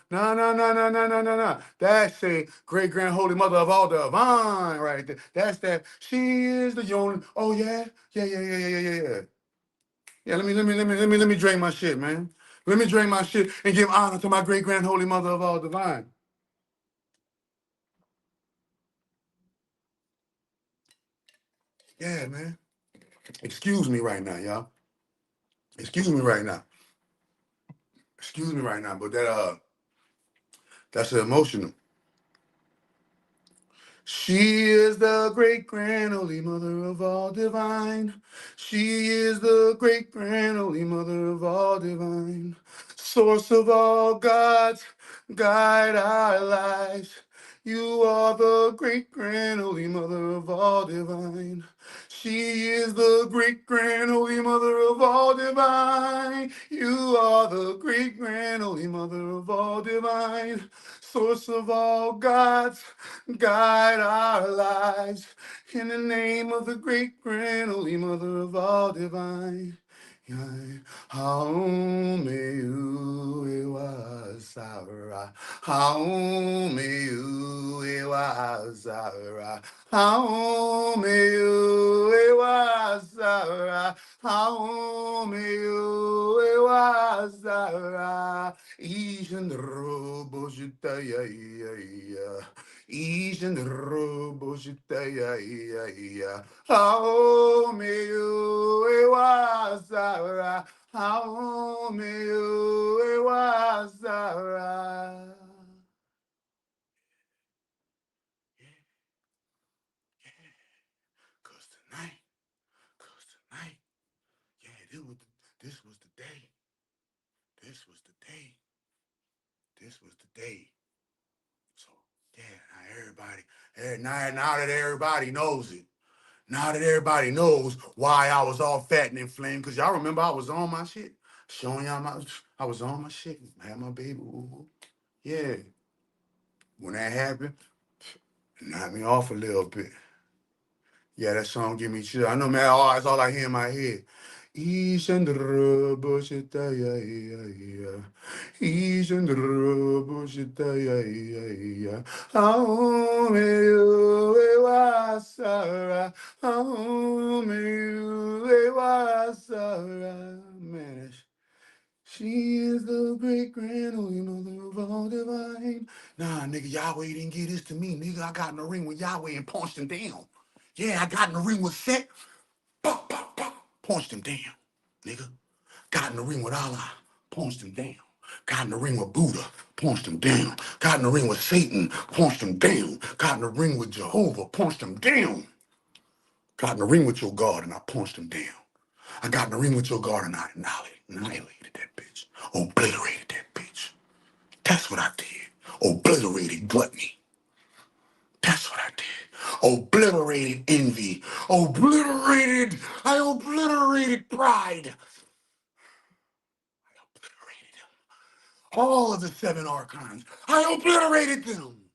That's say Great Grand Holy Mother of all divine right there. That's that. She is the only. Oh yeah. Yeah. Yeah, let me drink my shit, man. Let me drink my shit and give honor to my great grand holy mother of all divine. Yeah, man. Excuse me right now, y'all. Excuse me right now. excuse me right now, but that's emotional. She is the great grand holy mother of all divine. She is the great grand holy mother of all divine. Source of all gods, guide our lives. You are the great grand holy mother of all divine. She is the great grand holy mother of all divine. You are the great grand holy mother of all divine. Source of all gods, guide our lives. In the name of the great grand holy mother of all divine. Haumeu Sara, Haumeu Sara, Haumeu Sara, Haumeu Sara, Ishandro ya ya. Ishandro ya. How may you wasara? How may you wasara? Cause tonight, yeah, this was the day. This was the day. This was the day. So yeah, now that everybody knows it. Now that everybody knows why I was all fat and inflamed, because y'all remember I was on my shit. Showing y'all I was on my shit. I had my baby. Ooh. Yeah. When that happened, it knocked me off a little bit. Yeah, that song give me chill. I know, man, that's all I hear in my head. Ishandra bushita ya ya ya. Ishandra bushita ya ya ya. Aome ue wasara. Aome ue wasara. Man, she is the great grand holy mother of all divine. Nah, nigga, Yahweh didn't give this to me, nigga. I got in the ring with Yahweh and punched him down. Yeah, I got in the ring with Set. Pop, pop, pop. Punched him down, nigga. Got in the ring with Allah. Punched him down. Got in the ring with Buddha. Punched him down. Got in the ring with Satan. Punched him down. Got in the ring with Jehovah. Punched him down. Got in the ring with your God and I punched him down. I got in the ring with your God and I annihilated that bitch. Obliterated that bitch. That's what I did. Obliterated gluttony. That's what I did. Obliterated envy. I obliterated pride. I obliterated all of the 7 archons. I obliterated them.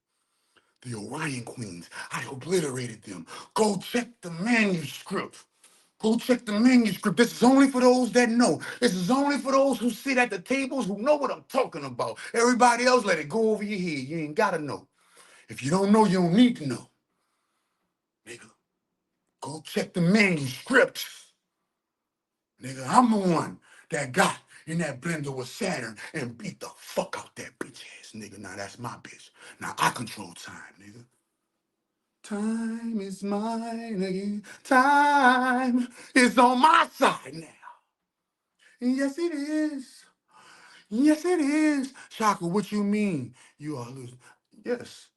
The Orion Queens. I obliterated them. Go check the manuscript. Go check the manuscript. This is only for those that know. This is only for those who sit at the tables who know what I'm talking about. Everybody else, let it go over your head. You ain't gotta know. If you don't know, you don't need to know. Nigga, go check the manuscripts. Nigga, I'm the one that got in that blender with Saturn and beat the fuck out that bitch ass nigga. Now that's my bitch. Now I control time, nigga. Time is mine again. Time is on my side now. Yes, it is. Yes, it is. Chakra, what you mean? You are losing. Yes.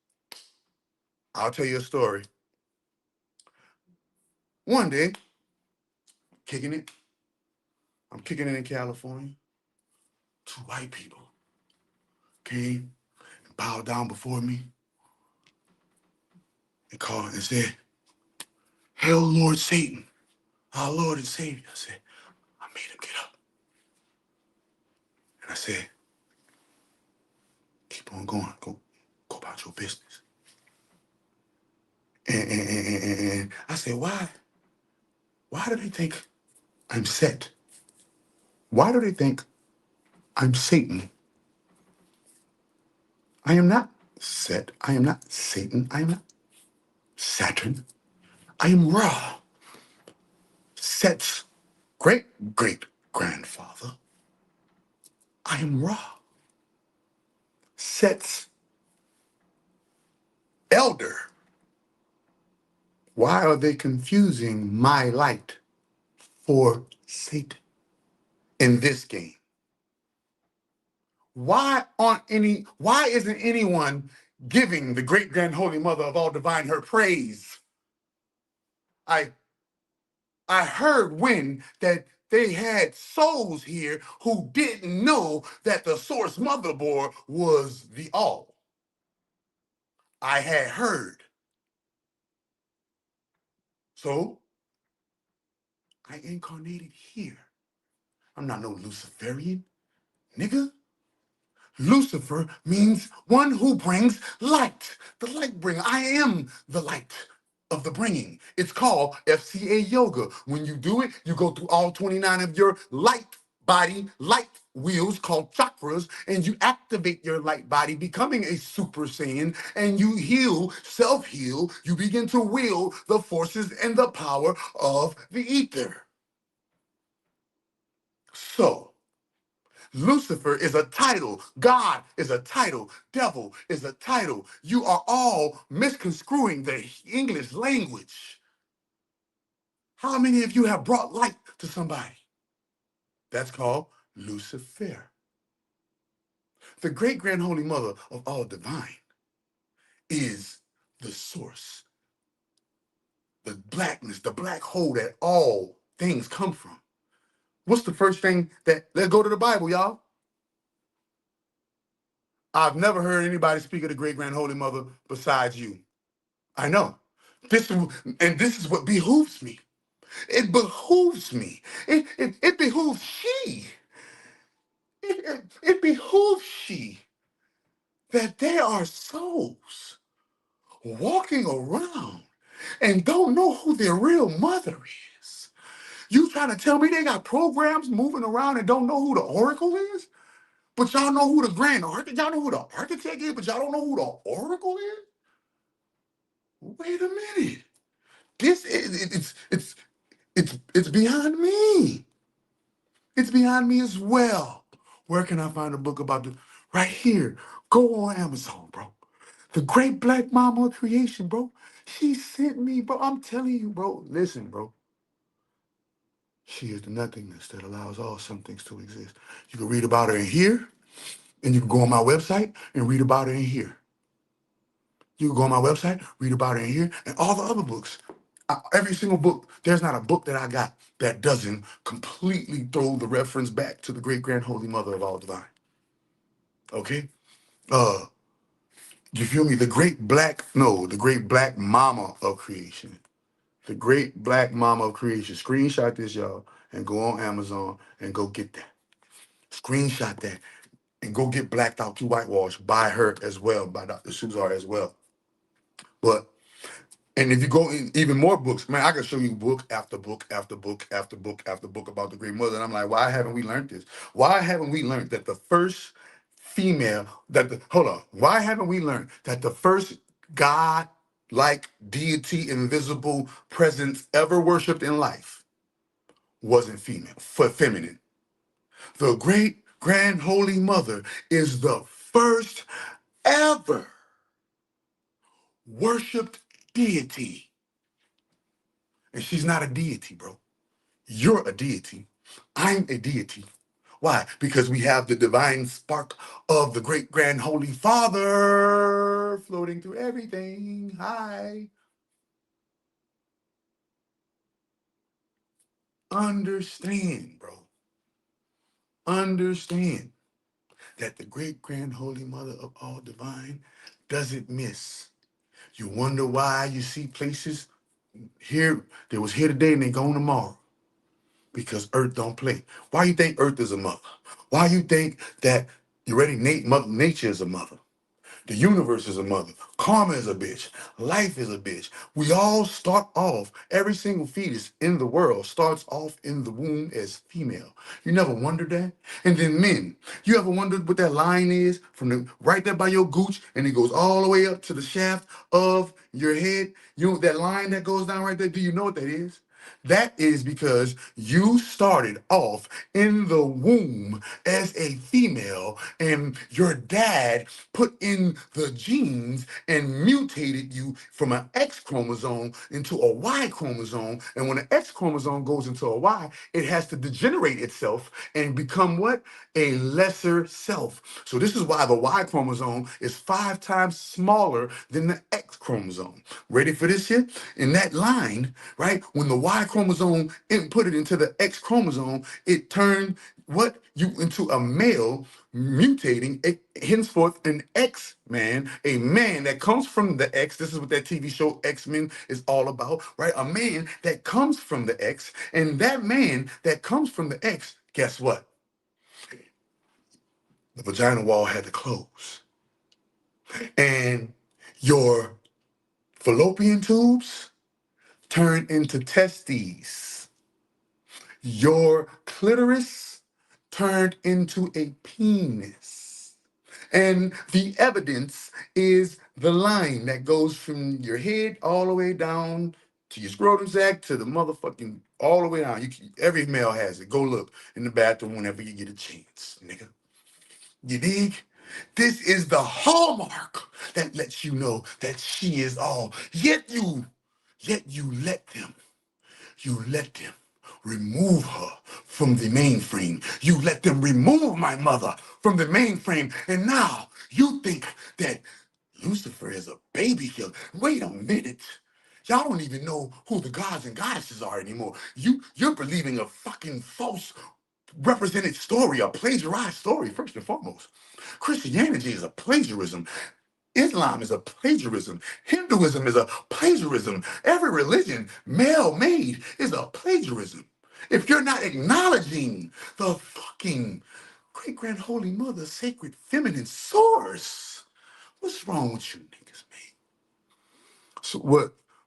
I'll tell you a story. One day, kicking it. I'm kicking it in California. 2 white people came and bowed down before me and called and said, "Hail, Lord Satan, our Lord and Savior." I said, I made him get up. And I said, keep on going. Go about your business. And I said, why? Why do they think I'm Set? Why do they think I'm Satan? I am not Set. I am not Satan. I am not Saturn. I am Ra, Set's great-great-grandfather. I am Ra, Set's elder. Why are they confusing my light for Satan in this game? why isn't anyone giving the great grand holy mother of all divine her praise? I heard when that they had souls here who didn't know that the source motherboard was the all. I had heard. So I incarnated here. I'm not no Luciferian, nigga. Lucifer means one who brings light, the light bringer. I am the light of the bringing. It's called FCA yoga. When you do it, you go through all 29 of your light body, light wheels called chakras, and you activate your light body, becoming a super saiyan, and you heal, self-heal. You begin to will the forces and the power of the ether. So, Lucifer is a title. God is a title. Devil is a title. You are all misconstruing the English language. How many of you have brought light to somebody? That's called Lucifer. The great grand holy mother of all divine is the source, the blackness, the black hole that all things come from. What's the first thing let's go to the Bible, y'all. I've never heard anybody speak of the great grand holy mother besides you. I know. This is what behooves me. It behooves me. It behooves she. It behooves she that there are souls walking around and don't know who their real mother is. You trying to tell me they got programs moving around and don't know who the oracle is? But y'all know who the grand architect, y'all know who the architect is, but y'all don't know who the oracle is? Wait a minute. It's beyond me. It's beyond me as well. Where can I find a book about this? Right here. Go on Amazon, bro. The Great Black Mama of Creation, bro. She sent me, bro. I'm telling you, bro. Listen, bro. She is the nothingness that allows all some things to exist. You can read about her in here, and you can go on my website and read about her in here. You can go on my website, read about it in here, and all the other books. Every single book, there's not a book that I got that doesn't completely throw the reference back to the great grand holy mother of all divine. Okay? You feel me? The great black mama of creation. The great black mama of creation. Screenshot this, y'all, and go on Amazon and go get that. Screenshot that and go get Blacked Out to Whitewash by her as well, by Dr. Suzar as well. And if you go in even more books, man, I can show you book after book after book after book after book about the Great Mother. And I'm like, why haven't we learned this? Why haven't we learned that the first why haven't we learned that the first God-like deity, invisible presence ever worshipped in life wasn't feminine? The great grand holy mother is the first ever worshipped deity. And she's not a deity, bro. You're a deity. I'm a deity. Why? Because we have the divine spark of the great grand holy father floating through everything. Hi. Understand, bro. Understand that the great grand holy mother of all divine doesn't miss. You wonder why you see places here, they was here today and they gone tomorrow. Because Earth don't play. Why you think Earth is a mother? Why you think that Mother Nature is a mother? The universe is a mother. Karma is a bitch. Life is a bitch. We all start off, every single fetus in the world starts off in the womb as female. You never wondered that? And then men, you ever wondered what that line is from right there by your gooch and it goes all the way up to the shaft of your head? You know that line that goes down right there? Do you know what that is? That is because you started off in the womb as a female, and your dad put in the genes and mutated you from an X chromosome into a Y chromosome. And when an X chromosome goes into a Y, it has to degenerate itself and become what? A lesser self. So this is why the Y chromosome is 5 times smaller than the X chromosome. Ready for this here? In that line, right? When the Y chromosome inputted into the X chromosome, it turned what? You into a male, mutating, henceforth an X-man, a man that comes from the X. This is what that TV show X-Men is all about, right? A man that comes from the X, and that man that comes from the X, guess what? The vagina wall had to close. And your fallopian tubes turned into testes. Your clitoris turned into a penis. And the evidence is the line that goes from your head all the way down to your scrotum sack to the motherfucking all the way down. Every male has it. Go look in the bathroom whenever you get a chance, nigga. You dig? This is the hallmark that lets you know that she is all. Yet you let them remove her from the mainframe. You let them remove my mother from the mainframe. And now you think that Lucifer is a baby killer. Wait a minute. Y'all don't even know who the gods and goddesses are anymore. You're believing a fucking false represented story, a plagiarized story, first and foremost. Christianity is a plagiarism. Islam is a plagiarism. Hinduism is a plagiarism. Every religion, male-made, is a plagiarism. If you're not acknowledging the fucking great-grand holy mother, sacred feminine source, what's wrong with you niggas, man?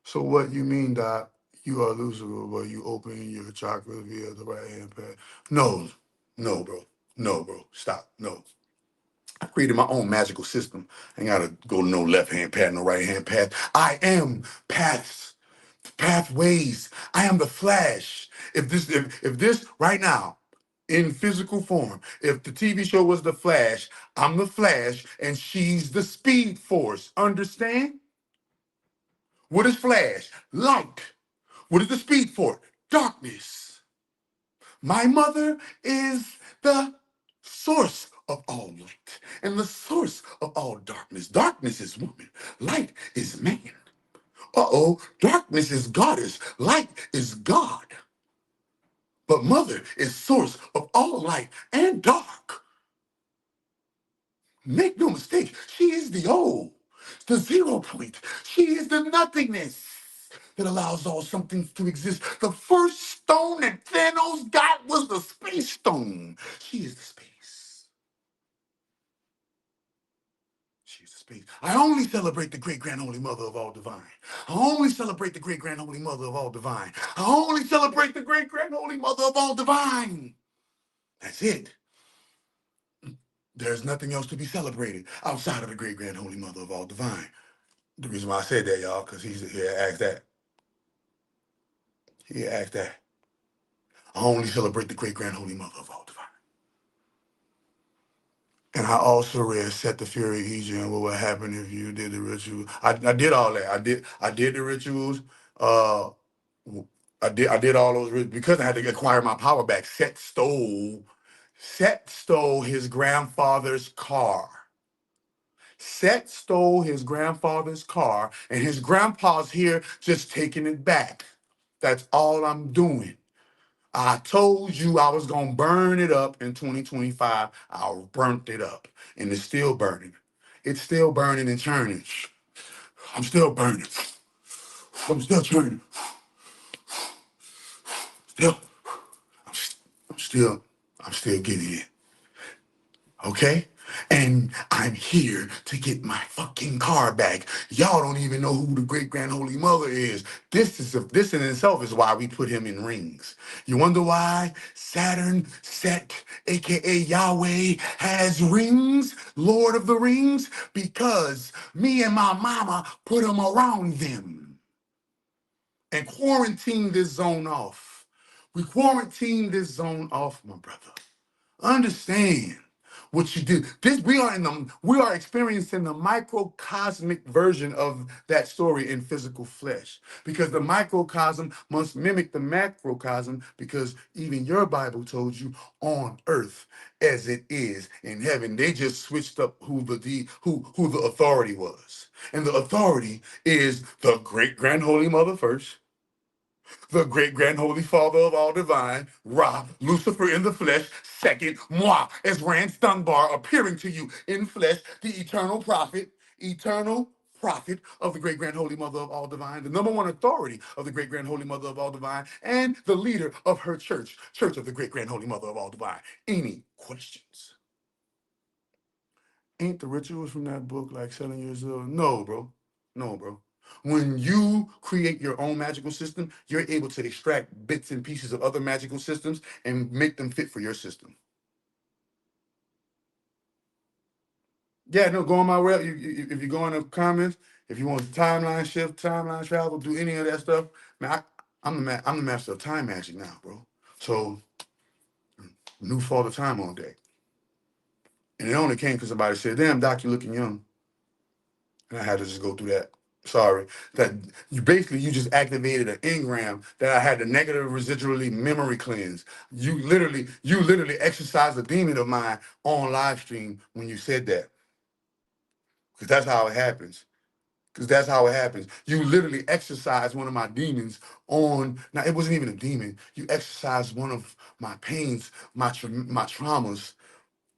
So what you mean, Doc? You are Lucifer, but you open your chakra via the right hand path. No, bro. No, bro. Stop. No. I created my own magical system. I ain't gotta go no left hand path, no right hand path. I am paths, pathways. I am the Flash. If this right now, in physical form, if the TV show was the Flash, I'm the Flash and she's the Speed Force. Understand? What is Flash? Light. What is the Speed Force? Darkness. My mother is the source of all light and the source of all darkness. Darkness is woman. Light is man. Darkness is goddess. Light is God. But mother is source of all light and dark. Make no mistake, she is the O, the 0 point. She is the nothingness that allows all something to exist. The first stone that Thanos got was the space stone. She is the space. She is the space. I only celebrate the great grand holy mother of all divine. I only celebrate the great grand holy mother of all divine. I only celebrate the great grand holy mother of all divine. That's it. There's nothing else to be celebrated outside of the great grand holy mother of all divine. The reason why I said that, y'all, because he's here asked that. He asked that. I only celebrate the great grand holy mother of all divine. And I also read Set the Fury Easy and what would happen if you did the ritual. I did all that. I did the rituals. I did all those because I had to acquire my power back. Set stole his grandfather's car. Set stole his grandfather's car, and his grandpa's here just taking it back. That's all I'm doing. I told you I was going to burn it up in 2025. I burnt it up, and it's still burning. It's still burning and churning. I'm still burning. I'm still churning. I'm still getting it. Okay? And I'm here to get my fucking car back. Y'all don't even know who the great grand holy mother is. This in itself is why we put him in rings. You wonder why Saturn, Set, aka Yahweh, has rings, Lord of the Rings? Because me and my mama put him around them. and quarantine this zone off. We quarantine this zone off, my brother. Understand what you do. This we are experiencing the microcosmic version of that story in physical flesh. Because the microcosm must mimic the macrocosm, because even your Bible told you on earth as it is in heaven. They just switched up who the authority was. And the authority is the great grand holy mother first, the great grand holy father of all divine, Ra, Lucifer in the flesh, second, moi, as Rand Dunbar, appearing to you in flesh, the eternal prophet of the great grand holy mother of all divine, the number one authority of the great grand holy mother of all divine, and the leader of her church of the great grand holy mother of all divine. Any questions? Ain't the rituals from that book like 7 years old? No, bro. No, bro. When you create your own magical system, you're able to extract bits and pieces of other magical systems and make them fit for your system. Yeah, no, go on my web. If you go in the comments, if you want timeline shift, timeline travel, do any of that stuff, man, I'm the master of time magic now, bro. So, new fall of time on deck. And it only came because somebody said, damn, Doc, you're looking young. And I had to just go through that. Sorry. That you just activated an engram that I had to negative residually memory cleanse. You literally exercised a demon of mine on live stream when you said that. Because that's how it happens. You literally exercised one of my demons on, now it wasn't even a demon. You exercised one of my pains, my traumas.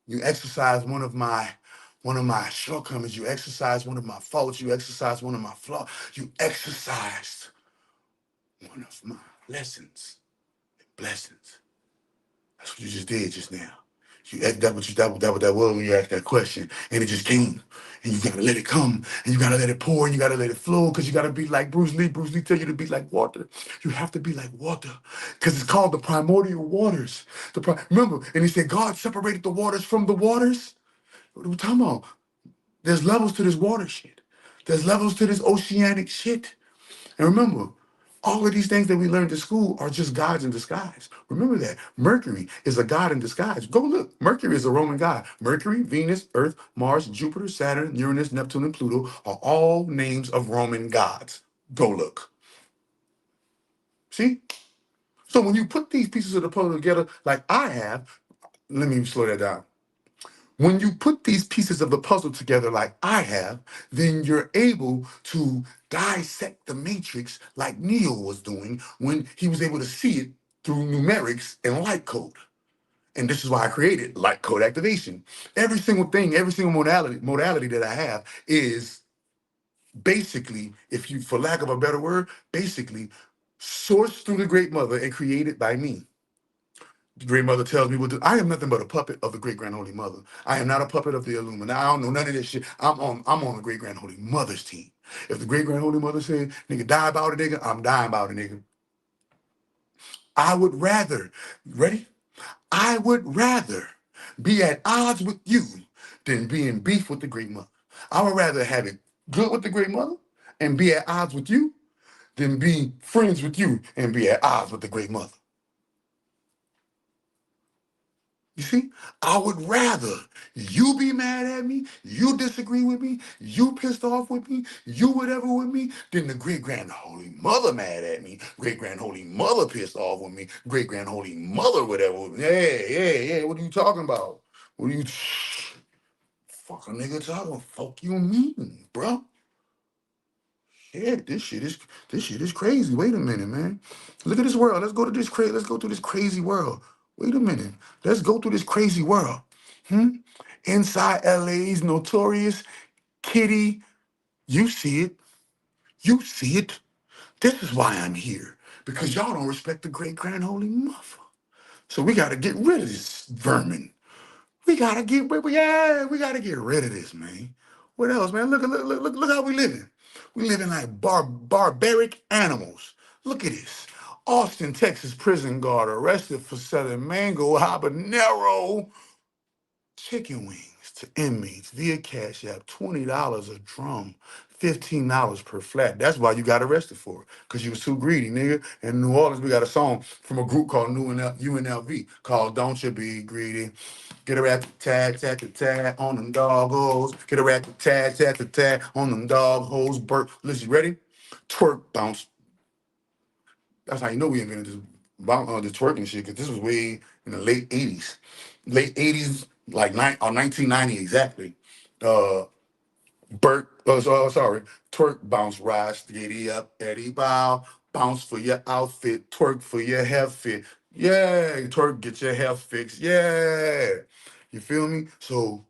You exercise one of my shortcomings. You exercise one of my faults. You exercise one of my flaws. You exercised one of my lessons and blessings. That's what you just did just now. That what that was when you asked that question, and it just came, and you gotta let it come, and you gotta let it pour, and you gotta let it flow, because you gotta be like Bruce Lee. Bruce Lee tell you to be like water. You have to be like water, because it's called the primordial waters. Remember, and he said God separated the waters from the waters. What are we talking about? There's levels to this water shit. There's levels to this oceanic shit. And remember, all of these things that we learned at school are just gods in disguise. Remember that. Mercury is a god in disguise. Go look. Mercury is a Roman god. Mercury, Venus, Earth, Mars, Jupiter, Saturn, Uranus, Neptune, and Pluto are all names of Roman gods. Go look. See? So when you put these pieces of the puzzle together, like I have, let me slow that down. When you put these pieces of the puzzle together like I have, then you're able to dissect the matrix like Neo was doing when he was able to see it through numerics and light code. And this is why I created light code activation. Every single thing, every single modality that I have is basically, for lack of a better word, basically sourced through the Great Mother and created by me. The Great Mother tells me what to do. I am nothing but a puppet of the Great Grand Holy Mother. I am not a puppet of the Illuminati. I don't know none of this shit. I'm on the Great Grand Holy Mother's team. If the Great Grand Holy Mother said, nigga, die about it, nigga, I'm dying about it, nigga. I would rather, ready? I would rather be at odds with you than be in beef with the Great Mother. I would rather have it good with the Great Mother and be at odds with you than be friends with you and be at odds with the Great Mother. You see, I would rather you be mad at me, you disagree with me, you pissed off with me, you whatever with me, than the great grand holy mother mad at me, great grand holy mother pissed off with me, great grand holy mother whatever with me. Yeah, what are you talking about? What are you fuck a nigga talking? Fuck you mean, bro? Shit, this shit is crazy. Wait a minute, man. Look at this world. Let's go through this crazy world. Wait a minute. Let's go through this crazy world. Inside LA's notorious kitty. You see it. You see it. This is why I'm here. Because y'all don't respect the great grand holy mother. So we gotta get rid of this vermin. We gotta get rid of this, man. What else, man? Look how we living. We living like barbaric animals. Look at this. Austin, Texas prison guard arrested for selling mango habanero chicken wings to inmates via Cash App, $20 a drum, $15 per flat. That's why you got arrested for it, because you was too greedy, nigga. In New Orleans, we got a song from a group called UNLV called Don't You Be Greedy. Get a rat tat tat tat tat on them doggos. Get a rat tat tat tat tat on them dog hoes. Burt, listen, you ready? Twerk, bounce. That's how you know we invented this twerking shit, because this was way in the late 80s. Late 80s, like 1990 exactly. Twerk, bounce, rise, giddy up, Eddie bow, bounce for your outfit, twerk for your hair fit. Yeah, twerk, get your hair fixed. Yeah. You feel me? So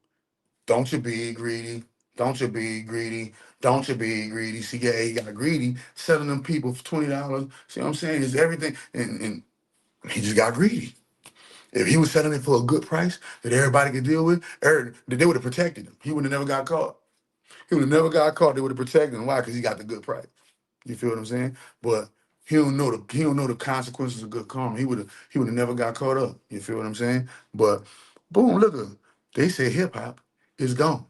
don't you be greedy. Don't you be greedy. Don't you be greedy. See, yeah, he got greedy, selling them people for $20. See what I'm saying? It's everything. And he just got greedy. If he was selling it for a good price that everybody could deal with, they would have protected him. He would have never got caught. He would have never got caught. They would have protected him. Why? Because he got the good price. You feel what I'm saying? But he don't know the consequences of good karma. He would have never got caught up. You feel what I'm saying? But boom, look at they say hip hop is gone.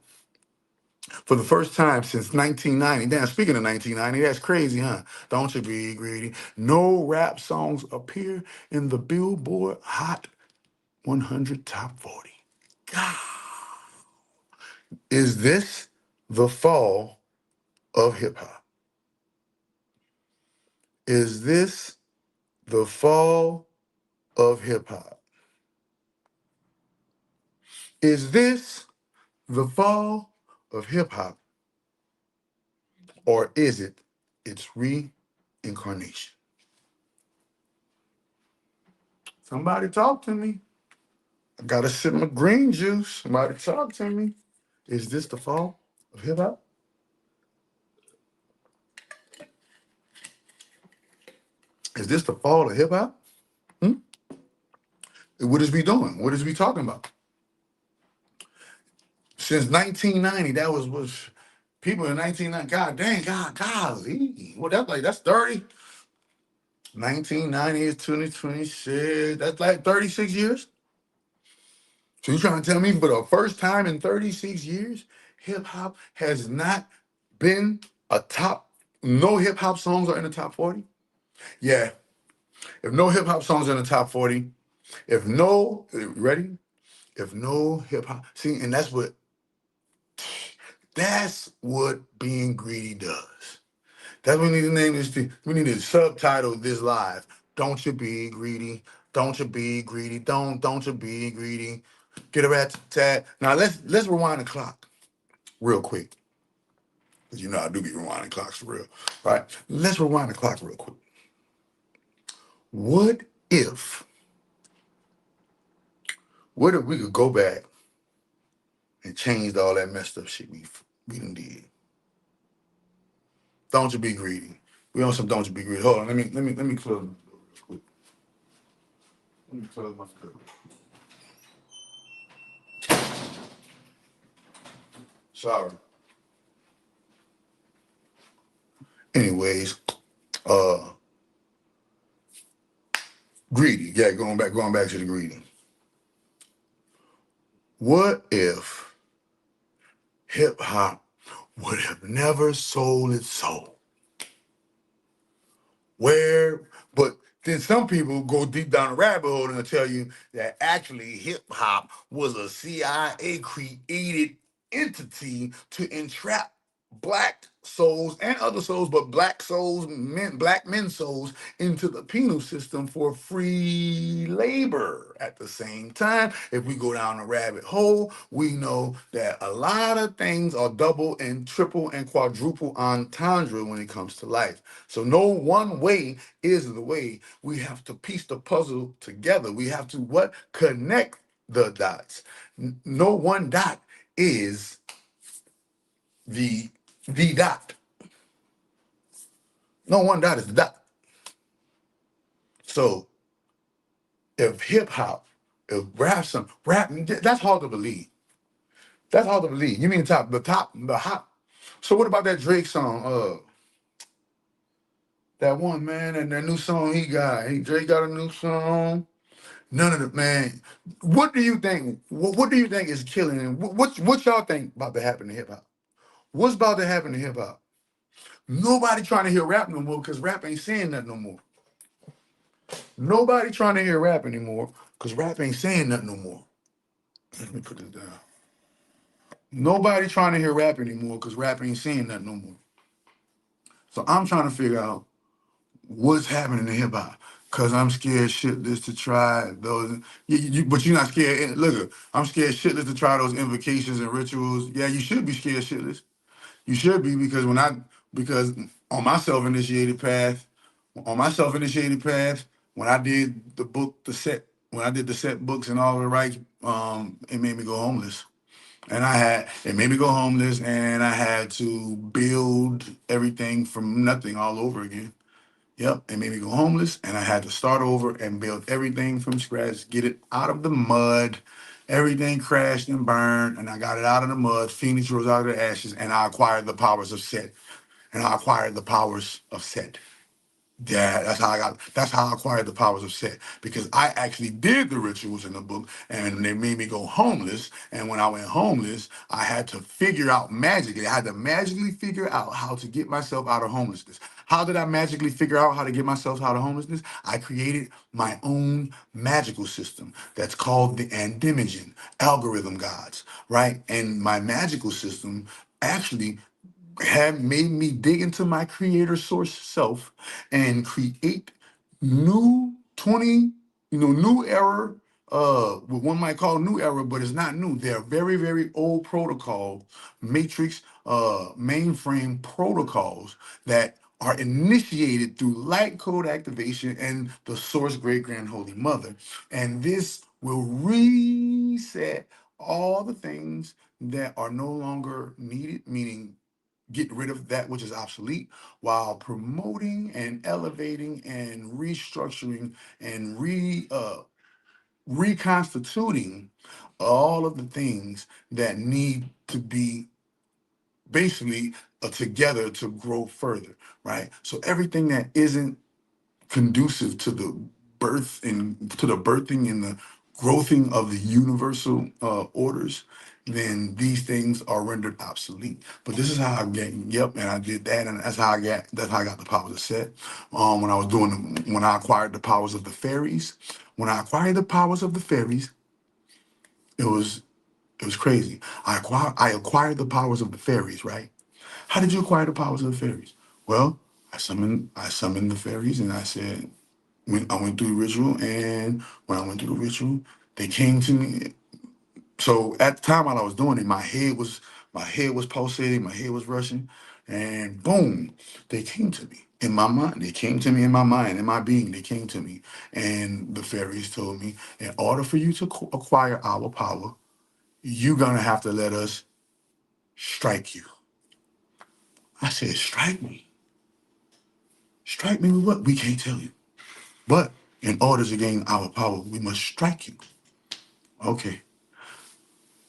For the first time since 1990. Damn, speaking of 1990, that's crazy, huh? Don't you be greedy. No rap songs appear in the Billboard Hot 100 Top 40. God. Is this the fall of hip hop? Is this the fall of hip hop? Is this the fall of hip hop? Or is it its reincarnation? Somebody talk to me. I gotta sip my green juice. Somebody talk to me. Is this the fall of hip hop? Is this the fall of hip hop? What is we doing? What is we talking about? Since 1990, that was people in 1990. God dang, golly. Well, that's 30. 1990 is 2026. That's like 36 years. So you trying to tell me for the first time in 36 years, hip hop has not been a top, no hip hop songs are in the top 40? Yeah. If no hip hop songs are in the top 40, if no, ready? If no hip hop, see, and that's what being greedy does. That's what we need to name this thing. We need to subtitle this live. Don't you be greedy. Don't you be greedy. Don't you be greedy. Get a rat tat. Now let's rewind the clock real quick. Because you know I do be rewinding clocks for real. Right? Let's rewind the clock real quick. What if we could go back and change all that messed up shit we done did? Don't you be greedy. We on some don't you be greedy. Hold on, let me close my door real quick. Let me close my door. Sorry. Anyways, greedy. Yeah, going back to the greedy. What if hip hop would have never sold its soul? But then some people go deep down the rabbit hole and they'll tell you that actually hip hop was a CIA created entity to entrap black souls and other souls, but black souls, black men's souls into the penal system for free labor. At the same time, if we go down the rabbit hole, we know that a lot of things are double and triple and quadruple entendre when it comes to life. So no one way is the way. We have to piece the puzzle together. We have to connect the dots. No one dot is the dot. No one dot is the dot. So if hip hop, if rap, that's hard to believe. That's hard to believe. You mean the hot. So what about that Drake song? That one man and that new song he got. Drake got a new song. None of the man. What do you think? What do you think is killing? And what y'all think about to happen to hip hop? What's about to happen to hip hop? Nobody trying to hear rap no more because rap ain't saying nothing no more. Nobody trying to hear rap anymore because rap ain't saying nothing no more. Let me put this down. Nobody trying to hear rap anymore because rap ain't saying nothing no more. So I'm trying to figure out what's happening to hip hop. Cause I'm scared shitless to try those. But you're not scared. Look, I'm scared shitless to try those invocations and rituals. Yeah, you should be scared shitless. You should be because because on my self-initiated path, when I did when I did the set books and all the rights, it made me go homeless. And it made me go homeless, and I had to build everything from nothing all over again. Yep, it made me go homeless, and I had to start over and build everything from scratch, get it out of the mud. Everything crashed and burned, and I got it out of the mud. Phoenix rose out of the ashes, and I acquired the powers of Set. And I acquired the powers of Set. Yeah, that's how I acquired the powers of Set, because I actually did the rituals in the book and they made me go homeless. And when I went homeless, I had to figure out magically. I had to magically figure out how to get myself out of homelessness. How did I magically figure out how to get myself out of homelessness? I created my own magical system that's called the Andimogen algorithm gods, right? And my magical system actually have made me dig into my creator source self and create new 20, new era, what one might call new era, but it's not new. They're very, very old protocol, matrix, mainframe protocols that are initiated through light code activation and the source great grand holy mother. And this will reset all the things that are no longer needed, meaning get rid of that which is obsolete, while promoting and elevating and restructuring and reconstituting all of the things that need to be basically together to grow further, right? So everything that isn't conducive to the birthing and the growthing of the universal orders, then these things are rendered obsolete. But this is how I get. Yep, and I did that, and that's how I got the powers of Set. When I acquired the powers of the fairies, it was crazy. I acquired the powers of the fairies, right? How did you acquire the powers of the fairies? Well, I summoned the fairies, and I went through the ritual, and when I went through the ritual, they came to me. So at the time while I was doing it, my head was pulsating, my head was rushing, and boom, they came to me in my mind. They came to me in my mind, in my being. They came to me, and the fairies told me, in order for you to acquire our power, you're gonna have to let us strike you. I said, strike me. Strike me with what? We can't tell you. But in order to gain our power, we must strike you. Okay.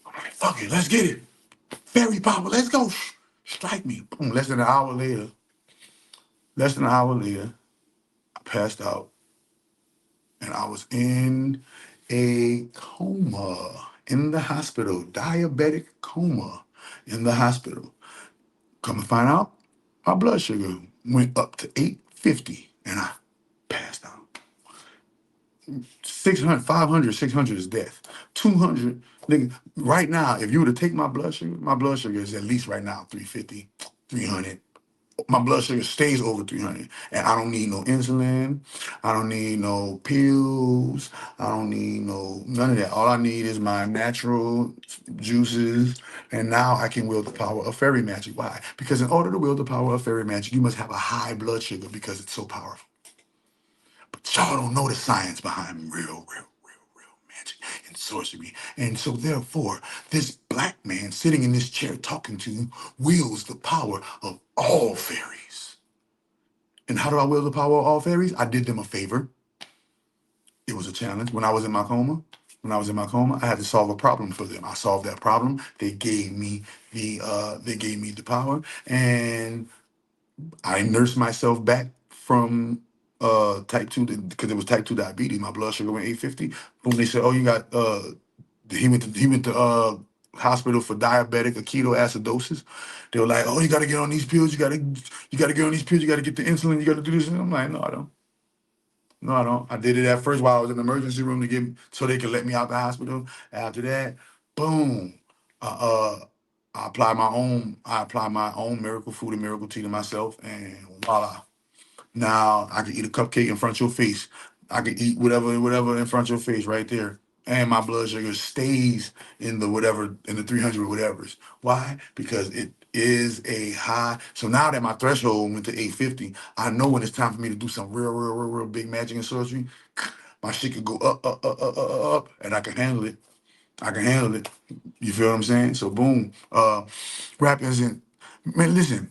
I'm like, fuck it, let's get it. Fairy power, let's go. Strike me. Boom. Less than an hour later, I passed out and I was in a coma in the hospital, diabetic coma in the hospital. Come to find out, my blood sugar went up to 850 and I passed out. 600, 500, 600 is death. 200, nigga, right now, if you were to take my blood sugar is at least right now 350, 300. My blood sugar stays over 300. And I don't need no insulin. I don't need no pills. I don't need none of that. All I need is my natural juices. And now I can wield the power of fairy magic. Why? Because in order to wield the power of fairy magic, you must have a high blood sugar because it's so powerful. But y'all don't know the science behind real magic and sorcery. And so therefore, this black man sitting in this chair talking to you wields the power of all fairies. And how do I wield the power of all fairies? I did them a favor. It was a challenge. When I was in my coma, I had to solve a problem for them. I solved that problem. They gave me the power, and I nursed myself back from type 2 because it was type 2 diabetes. My blood sugar went 850. Boom, they said, oh, you got he went to hospital for diabetic ketoacidosis. They were like, oh, you gotta get on these pills, you gotta get on these pills, you gotta get the insulin, you gotta do this. And I'm like, no, I don't. No, I don't. I did it at first while I was in the emergency room to get so they could let me out the hospital. After that, boom. Uh, uh I apply my own miracle food and miracle tea to myself, and voila. Now I can eat a cupcake in front of your face. I can eat whatever in front of your face right there. And my blood sugar stays in the whatever, in the 300 whatevers. Why? Because it is a high. So now that my threshold went to 850, I know when it's time for me to do some real big magic and sorcery, my shit can go up, and I can handle it. I can handle it. You feel what I'm saying? So boom. Rap isn't, man, listen,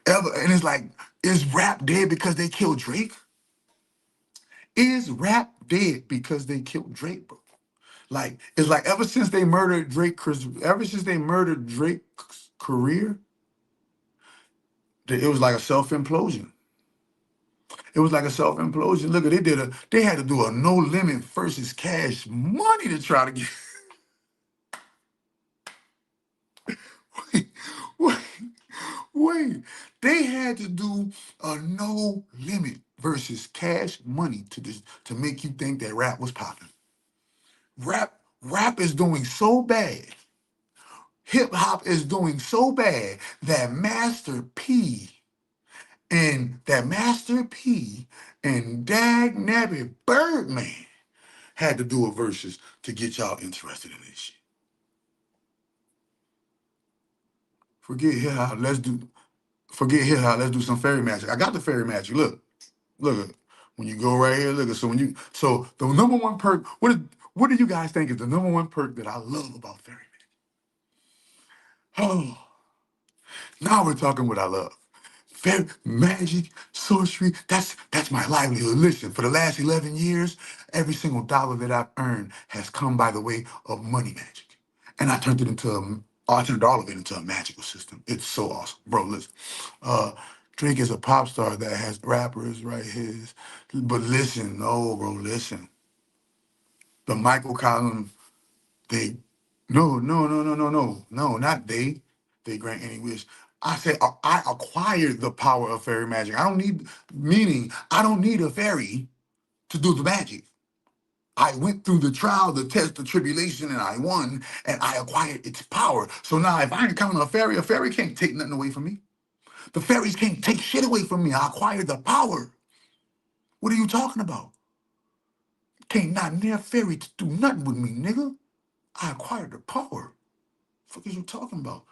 ever, and it's like, is rap dead because they killed Drake? Is rap dead because they killed Drake, bro? Like, it's like ever since they murdered Drake, ever since they murdered Drake's career, it was like a self-implosion. It was like a self-implosion. Look, they had to do a No Limit versus Cash Money to try to get. wait, wait, wait. They had to do a No Limit versus Cash Money to make you think that rap was popping. Rap is doing so bad. Hip hop is doing so bad that Master P and Dag Nabbit Birdman had to do a versus to get y'all interested in this shit. Forget hip hop. Let's do some fairy magic. I got the fairy magic. Look. When you go right here, look. So the number one perk. What do you guys think is the number one perk that I love about fairy magic? Oh, now we're talking what I love. Fairy magic, sorcery, that's my livelihood. Listen, for the last 11 years, every single dollar that I've earned has come by the way of money magic. And I turned all of it into a magical system. It's so awesome. Bro, listen. Drake is a pop star that has rappers, right? But listen, no, bro, listen. The Michael Collins, they, no, not they. They grant any wish. I said I acquired the power of fairy magic. Meaning I don't need a fairy to do the magic. I went through the trial, the test, the tribulation, and I won, and I acquired its power. So now if I encounter a fairy can't take nothing away from me. The fairies can't take shit away from me. I acquired the power. What are you talking about? Can't not near fairy to do nothing with me, nigga. I acquired the power. What is you talking about?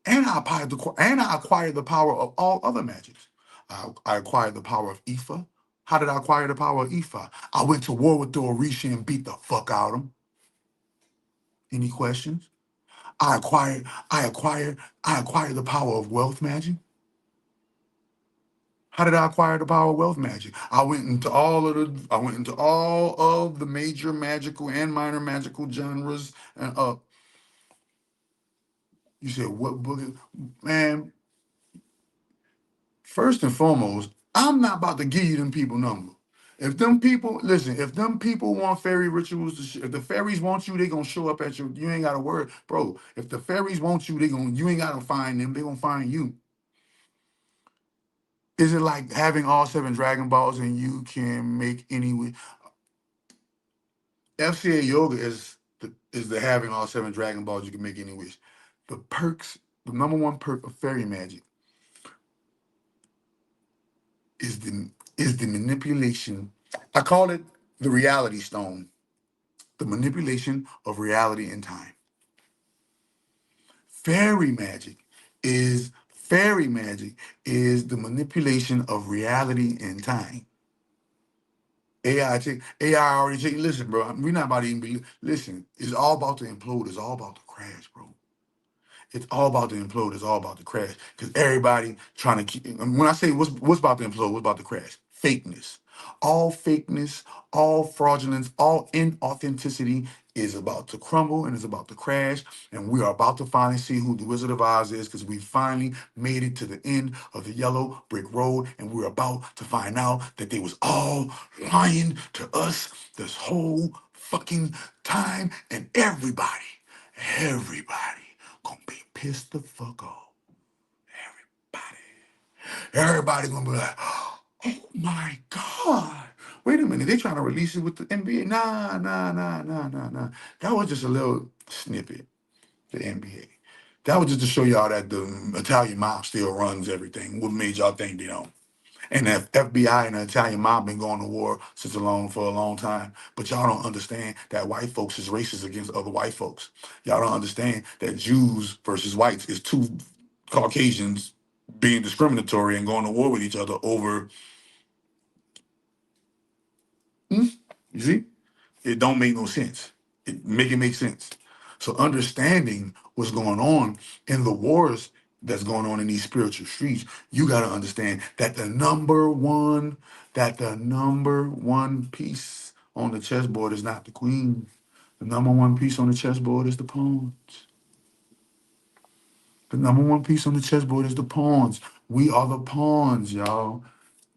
And I acquired the power of all other magics. I acquired the power of Ifa. How did I acquire the power of Ifa? I went to war with the Orisha and beat the fuck out of them. Any questions? I acquired the power of wealth magic. How did I acquire the power of wealth magic? I went into all of the major magical and minor magical genres. And you said what book? Man, first and foremost, I'm not about to give you them people number. If them people want fairy rituals, if the fairies want you, they gonna show up at you ain't gotta worry, bro. If the fairies want you, you ain't gotta find them, they gonna find you. Is it like having all 7 Dragon Balls and you can make any FCA yoga is the having all 7 Dragon Balls you can make any wish. The number one perk of fairy magic is the manipulation. I call it the reality stone, the manipulation of reality and time. Fairy magic is the manipulation of reality and time. AI already check. Listen, bro, we're not about to even be. Listen, it's all about to implode. It's all about to crash, bro. It's all about to implode. It's all about to crash. Because everybody trying to keep. When I say what's about to implode, what's about to crash? Fakeness, all fraudulence, all inauthenticity is about to crumble and is about to crash, and we are about to finally see who the Wizard of Oz is, because we finally made it to the end of the yellow brick road, and we're about to find out that they was all lying to us this whole fucking time, and everybody gonna be pissed the fuck off. Everybody gonna be like, oh my God. Wait a minute, they trying to release it with the NBA. Nah. That was just a little snippet, the NBA. That was just to show y'all that the Italian mob still runs everything. What made y'all think they don't? And the FBI and the Italian mob been going to war for a long time. But y'all don't understand that white folks is racist against other white folks. Y'all don't understand that Jews versus whites is two Caucasians being discriminatory and going to war with each other over. You see? It don't make no sense. It make sense. So understanding what's going on in the wars that's going on in these spiritual streets, you got to understand that the number one piece on the chessboard is not the queen. The number one piece on the chessboard is the pawns. The number one piece on the chessboard is the pawns. We are the pawns, y'all.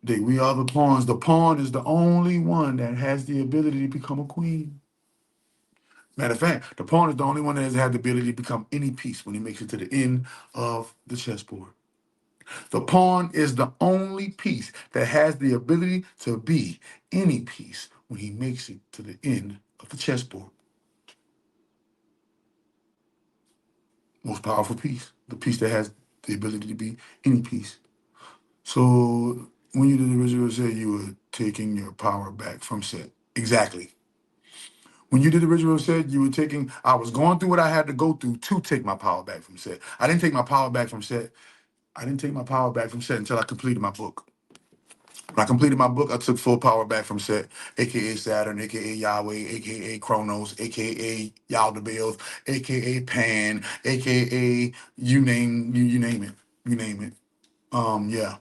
We are the pawns. The pawn is the only one that has the ability to become a queen. Matter of fact, the pawn is the only one that has had the ability to become any piece when he makes it to the end of the chessboard. The pawn is the only piece that has the ability to be any piece when he makes it to the end of the chessboard. Most powerful piece, the piece that has the ability to be any piece. So when you did the ritual, said you were taking your power back from Set. Exactly. When you did the ritual, said you were taking, I was going through what I had to go through to take my power back from Set. I didn't take my power back from Set. I didn't take my power back from Set until I completed my book. When I completed my book, I took full power back from Set, aka Saturn, aka Yahweh, aka Chronos, aka Yaldabaoth, aka Pan, aka you name it. You name it. Yeah.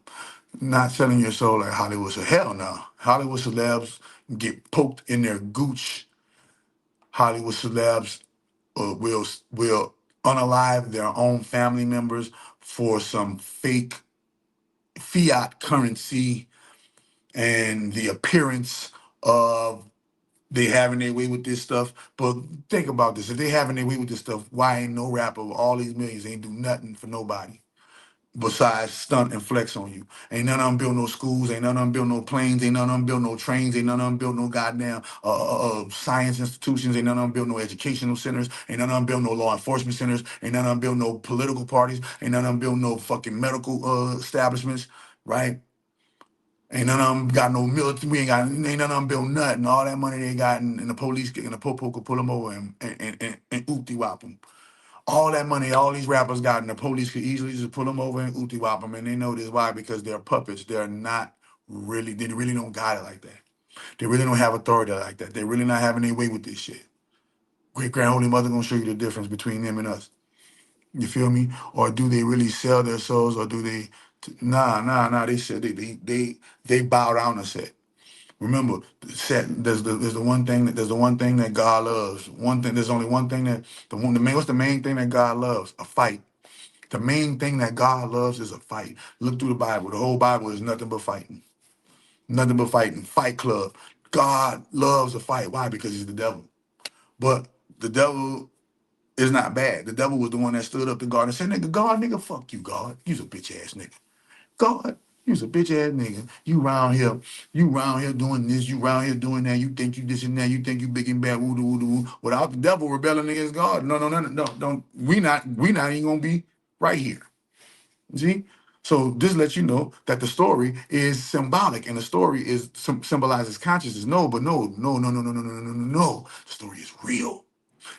Not selling your soul like Hollywood. So hell no. Hollywood celebs get poked in their gooch. Hollywood celebs will unalive their own family members for some fake fiat currency and the appearance of they having their way with this stuff. But think about this. If they having their way with this stuff, why ain't no rapper with all these millions ain't do nothing for nobody besides stunt and flex on you? Ain't none of them build no schools, ain't none of them build no planes, ain't none of them build no trains, ain't none of them build no goddamn science institutions, ain't none of them build no educational centers, ain't none of them build no law enforcement centers, ain't none of them build no political parties, ain't none of them build no fucking medical establishments, right? Ain't none of them got no military. Ain't none of them built nothing. All that money they got, and the police and the popo could pull them over and oopty wop them. All that money, all these rappers got, and the police could easily just pull them over and oopty wop them. And they know this why? Because they're puppets. They're not really. They really don't got it like that. They really don't have authority like that. They really not having their way with this shit. Great grand holy mother gonna show you the difference between them and us. You feel me? Or do they really sell their souls, or do they? Nah. They said they bow down to Set. Remember, Set. There's the one thing that God loves. One thing. There's only one thing that the main. What's the main thing that God loves? A fight. The main thing that God loves is a fight. Look through the Bible. The whole Bible is nothing but fighting. Nothing but fighting. Fight club. God loves a fight. Why? Because he's the devil. But the devil is not bad. The devil was the one that stood up to God and said, nigga, God, nigga, fuck you, God. You's a bitch ass nigga. God, you's a bitch ass nigga. You round here doing this, you round here doing that, you think you this and that, you think you big and bad, woo doo woo doo. Without the devil rebelling against God. No, don't. We not even gonna be right here. See? So this lets you know that the story is symbolic, and the story is symbolizes consciousness. No. The story is real.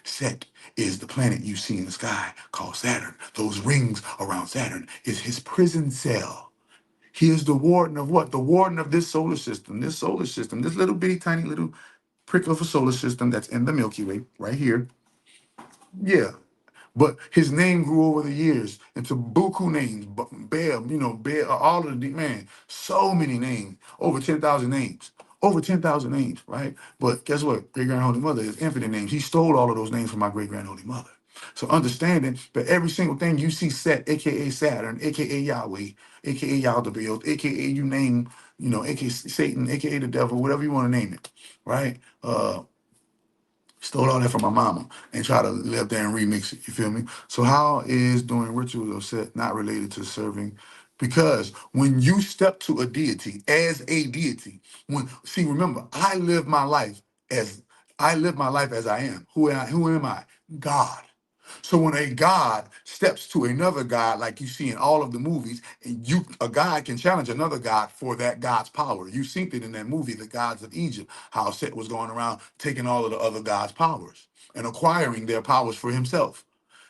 Set is the planet you see in the sky called Saturn. Those rings around Saturn is his prison cell. He is the warden of what? The warden of this solar system. This solar system, this little bitty tiny little prick of a solar system that's in the Milky Way, right here. Yeah. But his name grew over the years into buku names, Bear, all of the, man, so many names, over 10,000 names, over 10,000 names, right? But guess what? Great Grand Holy Mother is infinite names. He stole all of those names from my Great Grand Holy Mother. So understanding that every single thing you see Set, aka Saturn, aka Yahweh, aka Yaldabaoth, aka you name, aka Satan, aka the devil, whatever you want to name it, right? Stole all that from my mama and try to live there and remix it. You feel me? So how is doing rituals of set not related to serving? Because when you step to a deity as a deity, remember, I live my life as I am. Who am I? God. So when a god steps to another god, like you see in all of the movies, and a god can challenge another god for that god's power. You seen it in that movie, The Gods of Egypt, how Set was going around taking all of the other gods' powers and acquiring their powers for himself.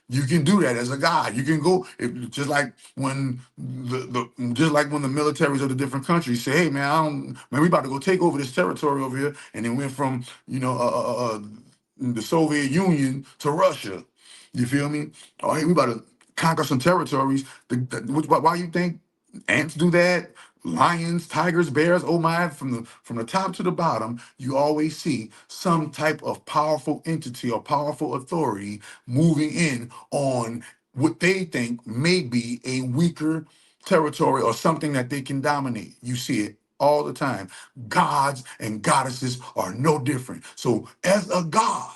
You can do that as a god. You can go just like when the militaries of the different countries say, "Hey man, we about to go take over this territory over here," and then went from the Soviet Union to Russia. You feel me? Oh, hey, we about to conquer some territories. Why you think ants do that? Lions, tigers, bears, oh my, from the top to the bottom, you always see some type of powerful entity or powerful authority moving in on what they think may be a weaker territory or something that they can dominate. You see it all the time. Gods and goddesses are no different. So as a god,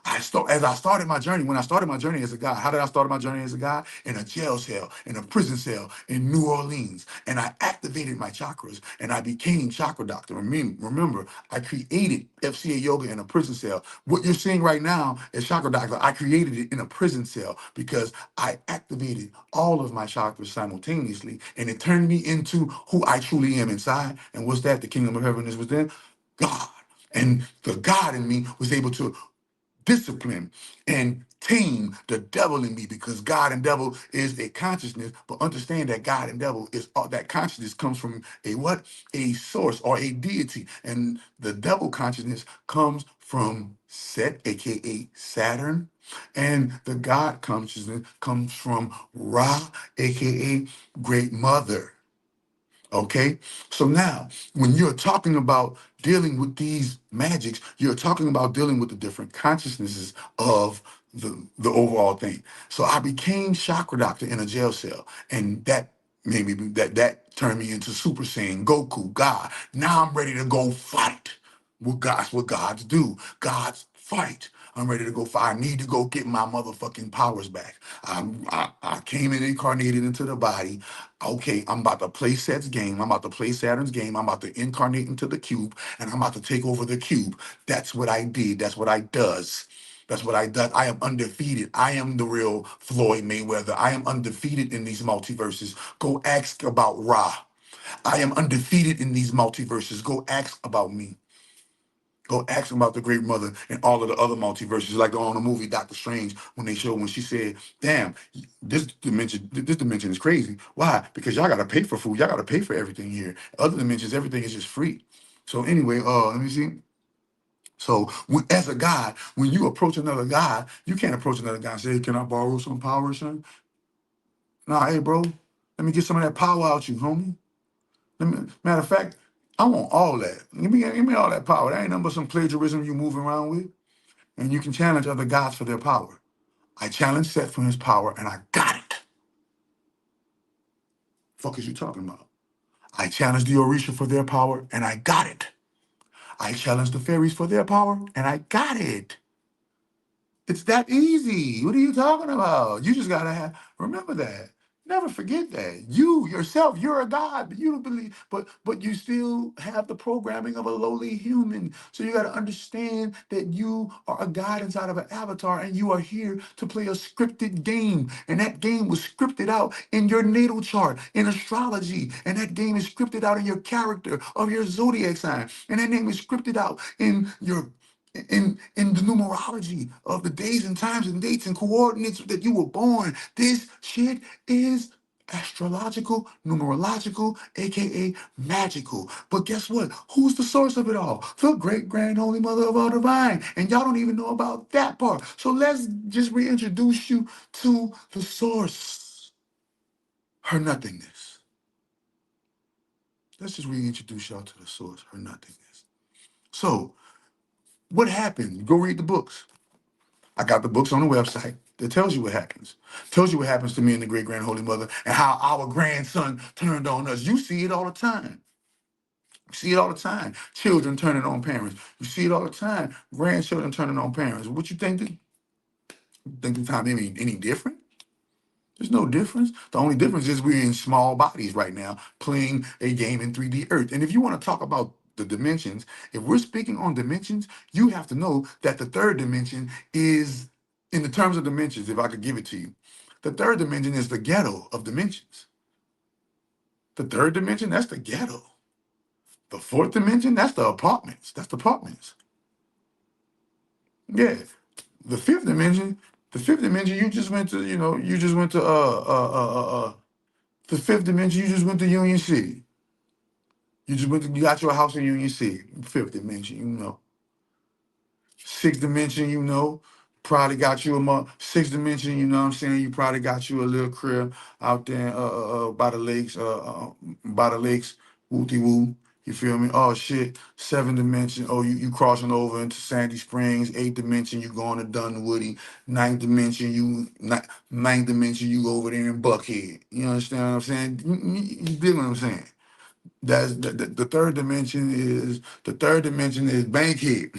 as I started my journey, when I started my journey as a God, how did I start my journey as a God? In a jail cell, in a prison cell in New Orleans. And I activated my chakras and I became Chakra Doctor. Remember, I created FCA yoga in a prison cell. What you're seeing right now is Chakra Doctor. I created it in a prison cell because I activated all of my chakras simultaneously and it turned me into who I truly am inside. And what's that? The kingdom of heaven is within God. And the God in me was able to discipline and tame the devil in me because God and devil is a consciousness, but understand that God and devil is all that consciousness comes from a what? A source or a deity. And the devil consciousness comes from Set, aka Saturn, and the God consciousness comes from Ra, aka Great Mother. Okay, so now when you're talking about dealing with these magics, you're talking about dealing with the different consciousnesses of the overall thing. So I became Chakra Doctor in a jail cell, and that made me that turned me into Super Saiyan Goku God. Now I'm ready to go fight. What gods do. Gods fight. I'm ready to go fight. I need to go get my motherfucking powers back. I came in incarnated into the body. Okay, I'm about to play Set's game. I'm about to play Saturn's game. I'm about to incarnate into the cube, and I'm about to take over the cube. That's what I did. That's what I does. That's what I done. I am undefeated. I am the real Floyd Mayweather. I am undefeated in these multiverses. Go ask about Ra. I am undefeated in these multiverses. Go ask about me. Go ask about the Great Mother and all of the other multiverses, like on the movie Doctor Strange, when she said, "Damn, this dimension is crazy." Why? Because y'all gotta pay for food. Y'all gotta pay for everything here. Other dimensions, everything is just free. So anyway, let me see. So as a God, when you approach another God, you can't approach another God and say, "Hey, can I borrow some power, son?" Nah, hey, bro, let me get some of that power out you, homie. Matter of fact, I want all that. Give me all that power. That ain't nothing but some plagiarism you move around with. And you can challenge other gods for their power. I challenged Seth for his power, and I got it. Fuck is you talking about? I challenged the Orisha for their power, and I got it. I challenged the fairies for their power, and I got it. It's that easy. What are you talking about? You just gotta remember that. Never forget that. You yourself, you're a god, but you don't believe, but you still have the programming of a lowly human. So you gotta understand that you are a god inside of an avatar, and you are here to play a scripted game. And that game was scripted out in your natal chart, in astrology, and that game is scripted out in your character of your zodiac sign, and that name is scripted out in the numerology of the days and times and dates and coordinates that you were born. This shit is astrological, numerological, aka magical. But guess what? Who's the source of it all? The great grand holy mother of all divine. And y'all don't even know about that part. So let's just reintroduce you to the source, her nothingness. Let's just reintroduce y'all to the source, her nothingness. So what happened? Go read the books. I got the books on the website that tells you what happens. Tells you what happens to me and the great grand holy mother and how our grandson turned on us. You see it all the time. You see it all the time. Children turning on parents. You see it all the time. Grandchildren turning on parents. What you think? Think the time any different? There's no difference. The only difference is we're in small bodies right now playing a game in 3D Earth. And if you want to talk about the dimensions, if we're speaking on dimensions, you have to know that the third dimension is, in the terms of dimensions, if I could give it to you, the third dimension is the ghetto of dimensions. The third dimension, that's the ghetto. The fourth dimension, that's the apartments. That's the apartments. Yeah. The fifth dimension, you just went to, you just went to the fifth dimension, you just went to Union City. You got your house in Union City. Fifth dimension, Sixth dimension, probably got you sixth dimension, you know what I'm saying? You probably got you a little crib out there by the lakes, wooty woo. You feel me? Oh shit. Seventh dimension. Oh, you crossing over into Sandy Springs. Eighth dimension, you going to Dunwoody. Ninth dimension, you go over there in Buckhead. You understand what I'm saying? You dig what I'm saying? That's the third dimension is Bankhead.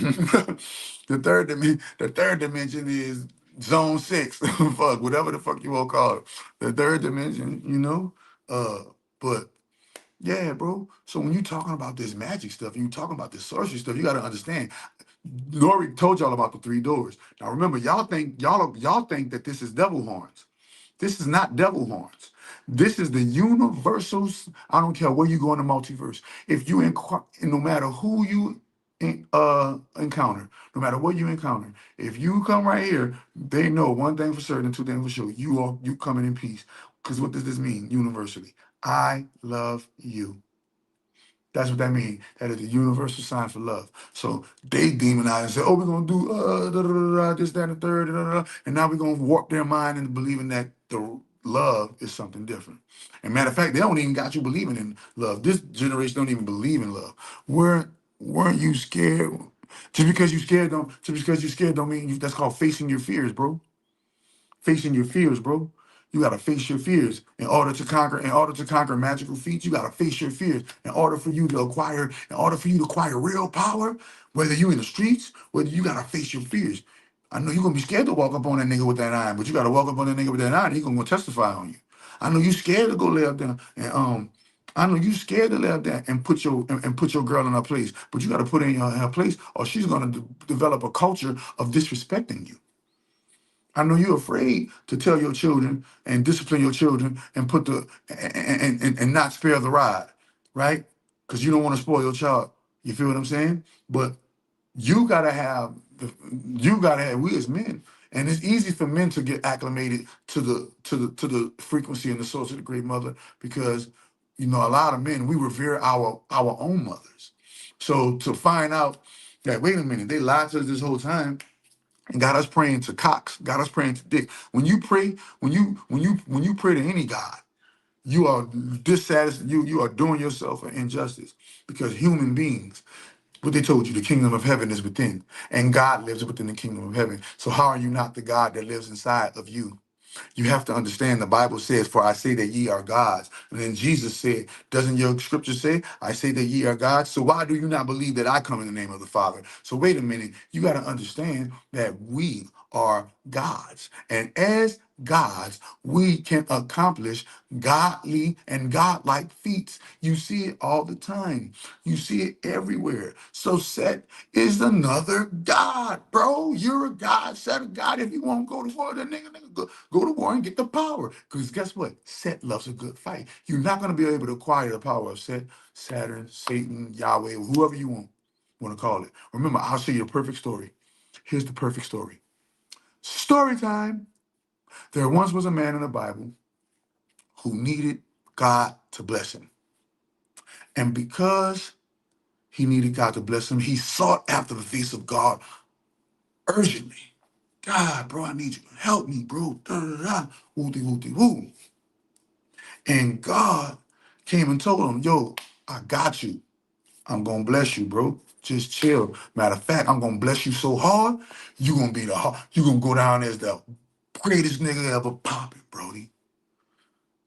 The third dimension is zone 6. Fuck, whatever the fuck you want to call it. The third dimension, but yeah, bro. So when you talking about this magic stuff, you talking about this sorcery stuff, you gotta understand. Lori told y'all about the 3 doors. Now remember, y'all think that this is devil horns. This is not devil horns. This is the universal. I don't care where you go in the multiverse. If you no matter who you encounter, no matter what you encounter, if you come right here, they know one thing for certain, two things for sure. You coming in peace. Because what does this mean universally? I love you. That's what that means. That is the universal sign for love. So they demonize and say, oh, we're going to do this, that, and the third, and now we're going to warp their mind into believing that the love is something different. And matter of fact, they don't even got you believing in love. This generation don't even believe in love. Weren't you scared? Just because you're scared don't mean that's called facing your fears, bro. Facing your fears, bro. You gotta face your fears in order to conquer magical feats. You gotta face your fears in order for you to acquire real power. Whether you in the streets, whether you gotta face your fears. I know you're gonna be scared to walk up on that nigga with that iron, but you gotta walk up on that nigga with that iron. He's gonna go testify on you. I know you scared to go lay up there and I know you scared to lay up there and put your girl in her place, but you gotta put her in her place, or she's gonna develop a culture of disrespecting you. I know you're afraid to tell your children and discipline your children and put and not spare the rod, right? Because you don't want to spoil your child. You feel what I'm saying? But you gotta have we as men, and it's easy for men to get acclimated to the frequency and the source of the great mother because a lot of men we revere our own mothers. So to find out that wait a minute, they lied to us this whole time and got us praying to cocks, got us praying to dick. When you pray, when you pray to any god, you are dissatisfied. You are doing yourself an injustice because human beings, what they told you, the kingdom of heaven is within, and God lives within the kingdom of heaven. So how are you not the God that lives inside of you? You have to understand the Bible says, for I say that ye are gods. And then Jesus said, doesn't your scripture say, I say that ye are gods? So why do you not believe that I come in the name of the Father? So wait a minute. You got to understand that we are gods. And as gods, we can accomplish godly and godlike feats. You see it all the time. You see it everywhere. So Set is another god, bro. You're a god. Set a god. If you want to go to war, then nigga, go to war and get the power. Because guess what? Set loves a good fight. You're not going to be able to acquire the power of Set, Saturn, Satan, Yahweh, whoever you want to call it. Remember, I'll show you a perfect story. Here's the perfect story. Story time. There once was a man in the Bible who needed God to bless him. And because he needed God to bless him, he sought after the face of God urgently. God, bro, I need you to help me, bro. Da, da, da. Wooty, wooty, woo. And God came and told him, yo, I got you. I'm going to bless you, bro. Just chill. Matter of fact, I'm gonna bless you so hard, you gonna be you gonna go down as the greatest nigga ever popping, Brody.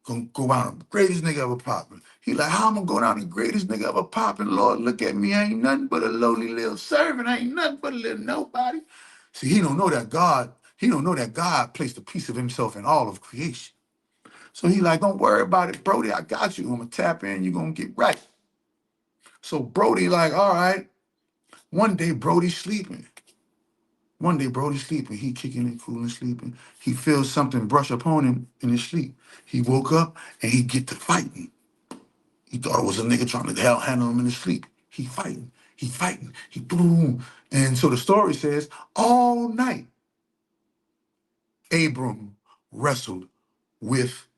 Gonna go out the greatest nigga ever popping. He like, how I'm gonna go down the greatest nigga ever popping? Lord, look at me. I ain't nothing but a lowly little servant. I ain't nothing but a little nobody. See, he don't know that God placed a piece of himself in all of creation. So he like, don't worry about it, Brody. I got you. I'm gonna tap in. You're gonna get right. So Brody like, all right. One day Brody's sleeping. He kicking and cool and sleeping. He feels something brush upon him in his sleep. He woke up and he get to fighting. He thought it was a nigga trying to handle him in his sleep. He fighting, he boom. And so the story says, all night, Abram wrestled with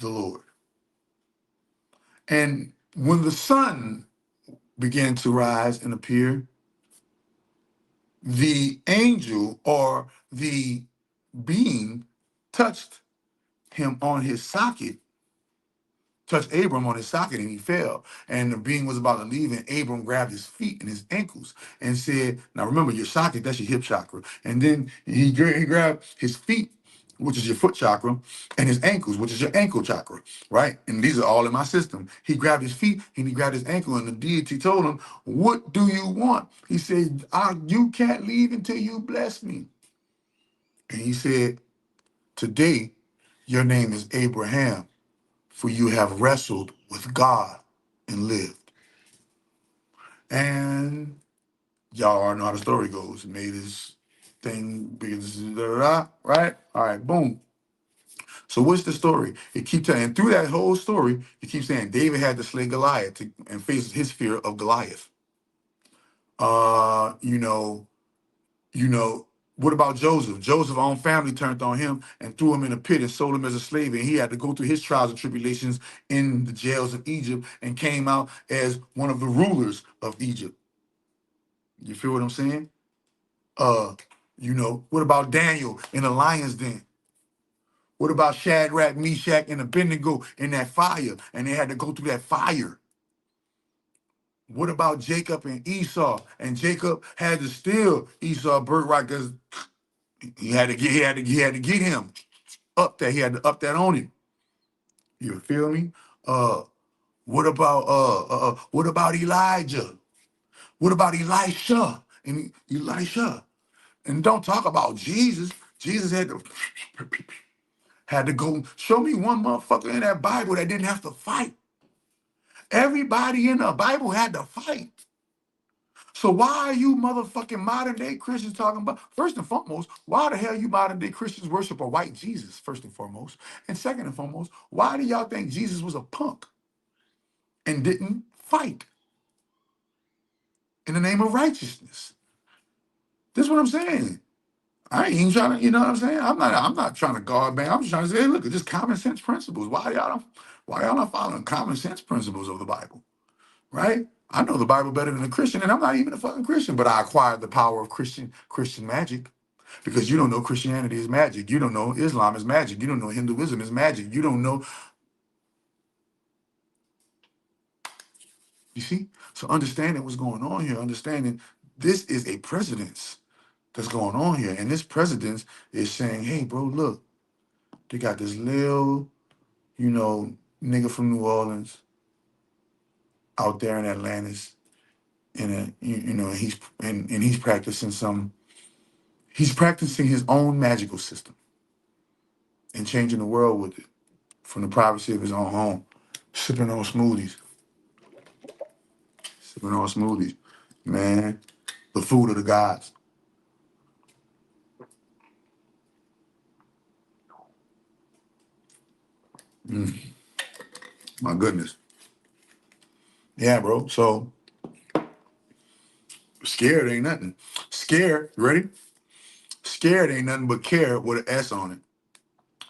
the Lord. And when the sun began to rise and appear, the angel or the being touched him on his socket, touched Abram on his socket, and he fell. And the being was about to leave, and Abram grabbed his feet and his ankles and said, now remember, your socket, that's your hip chakra. And then he grabbed his feet, which is your foot chakra, and his ankles, which is your ankle chakra, right? And these are all in my system. He grabbed his feet and he grabbed his ankle, and the deity told him, what do you want? He said, you can't leave until you bless me. And he said, today, your name is Abraham, for you have wrestled with God and lived. And y'all already know how the story goes. He made his thing bigger, right? All right, boom. So what's the story? It keeps telling, and through that whole story, it keeps saying David had to slay Goliath and face his fear of Goliath. You know, what about Joseph? Joseph's own family turned on him and threw him in a pit and sold him as a slave. And he had to go through his trials and tribulations in the jails of Egypt and came out as one of the rulers of Egypt. You feel what I'm saying? What about Daniel in the lion's den? What about Shadrach, Meshach, and Abednego in that fire? And they had to go through that fire. What about Jacob and Esau? And Jacob had to steal Esau's birthright because he had to get him up there. He had to up that on him. You feel me? What about Elijah? What about Elisha? And Elisha. And don't talk about Jesus. Jesus had to go show me one motherfucker in that Bible that didn't have to fight. Everybody in the Bible had to fight. So why are you motherfucking modern day Christians talking about, first and foremost, why the hell you modern day Christians worship a white Jesus, first and foremost? And second and foremost, why do y'all think Jesus was a punk and didn't fight in the name of righteousness? This is what I'm saying. I ain't even trying to, you know what I'm saying? I'm not trying to guard man. I'm just trying to say, hey, look, it's just common sense principles. Why y'all not following common sense principles of the Bible? Right? I know the Bible better than a Christian, and I'm not even a fucking Christian, but I acquired the power of Christian magic. Because you don't know Christianity is magic. You don't know Islam is magic. You don't know Hinduism is magic. You don't know. You see? So understanding what's going on here, understanding this is a precedence that's going on here. And this precedence is saying, hey, bro, look, they got this little, nigga from New Orleans out there in Atlantis. And he's practicing his own magical system and changing the world with it from the privacy of his own home, sipping on smoothies. Man, the food of the gods. My goodness. Yeah, bro. So scared ain't nothing. Scared, you ready? Scared ain't nothing but care with an S on it.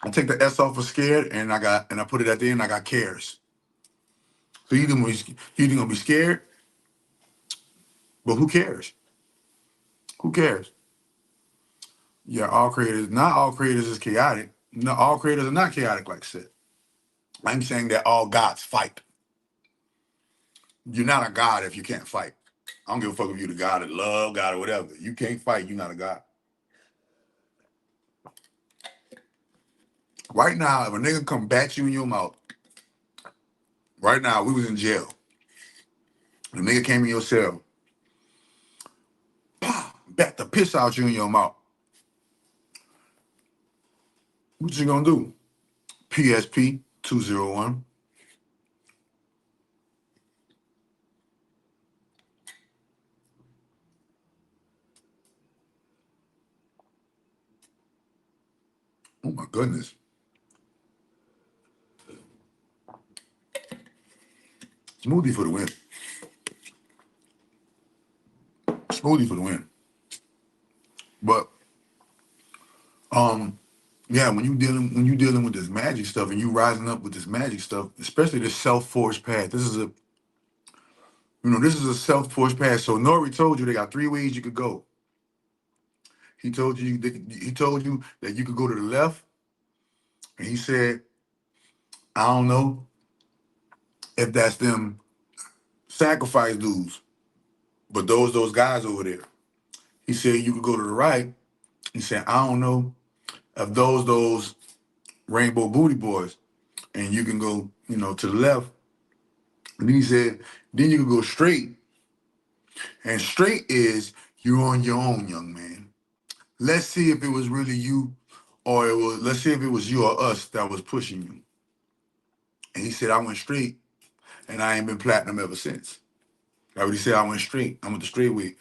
I take the S off of scared and I put it at the end, I got cares. So you either gonna be scared, but who cares? Who cares? Yeah, not all creators is chaotic. No, all creators are not chaotic, like I said. I'm saying that all gods fight. You're not a god if you can't fight. I don't give a fuck if you the God of love, God or whatever. You can't fight, you not a God. Right now, if a nigga come bat you in your mouth, right now, we was in jail. The nigga came in your cell, bat the piss out you in your mouth. What you gonna do? PSP 201. Oh my goodness. Smoothie for the win. Smoothie for the win. But yeah, when you dealing with this magic stuff and you rising up with this magic stuff, especially this self-forged path. This is a self-forged path. So Nori told you they got 3 ways you could go. He told you that you could go to the left, and he said, I don't know if that's them sacrifice dudes, but those guys over there. He said you could go to the right. He said, I don't know if those rainbow booty boys, and you can go, to the left. And then he said, then you can go straight. And straight is you're on your own, young man. Let's see if it was really you, or let's see if it was you or us that was pushing you. And he said, I went straight, and I ain't been platinum ever since. That's what he said. I went straight. I went the straight way.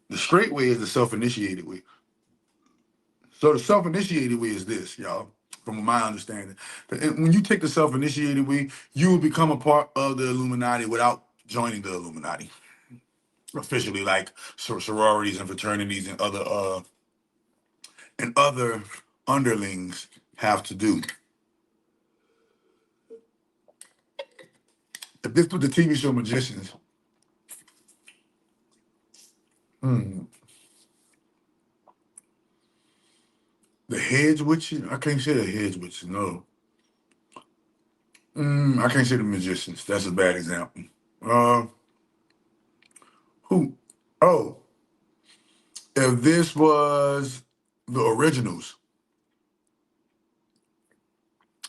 The straight way is the self-initiated way. So the self-initiated way is this, y'all, from my understanding. When you take the self-initiated way, you will become a part of the Illuminati without joining the Illuminati. Officially, like sororities and fraternities and other underlings have to do. If this was the TV show Magicians, the heads witches, I can't say the heads witches, no. I can't say the Magicians. That's a bad example. Who? Oh, if this was the originals,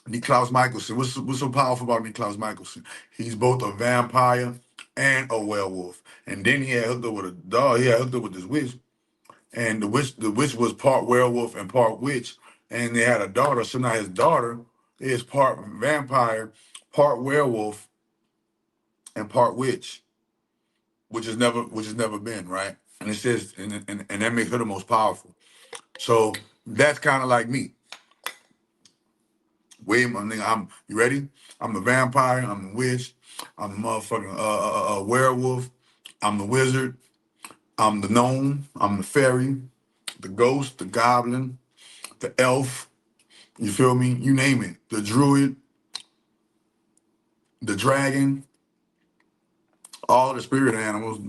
Niklaus Michelson. What's so powerful about Niklaus Michelson? He's both a vampire and a werewolf. And then he had hooked up with a dog. He had hooked up with this witch. And the witch was part werewolf and part witch. And they had a daughter. So now his daughter is part vampire, part werewolf, and part witch, which has never been, right? And it says, and that makes her the most powerful. So that's kind of like me. Wait, my nigga, you ready? I'm the vampire, I'm the witch, I'm the motherfucking werewolf, I'm the wizard, I'm the gnome, I'm the fairy, the ghost, the goblin, the elf, you feel me? You name it. The druid, the dragon, all the spirit animals.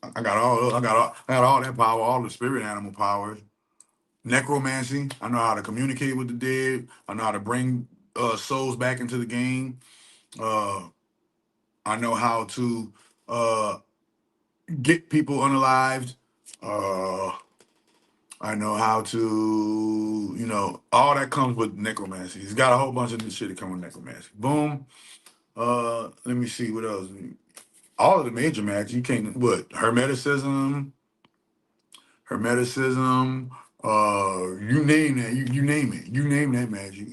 I got all that power, all the spirit animal powers. Necromancy, I know how to communicate with the dead, I know how to bring souls back into the game. I know how to get people unalived. I know how to, all that comes with necromancy. He's got a whole bunch of this shit that come with necromancy. Boom. Let me see what else. All of the major magic. You can't. What? Hermeticism. You name that. You name it. You name that magic.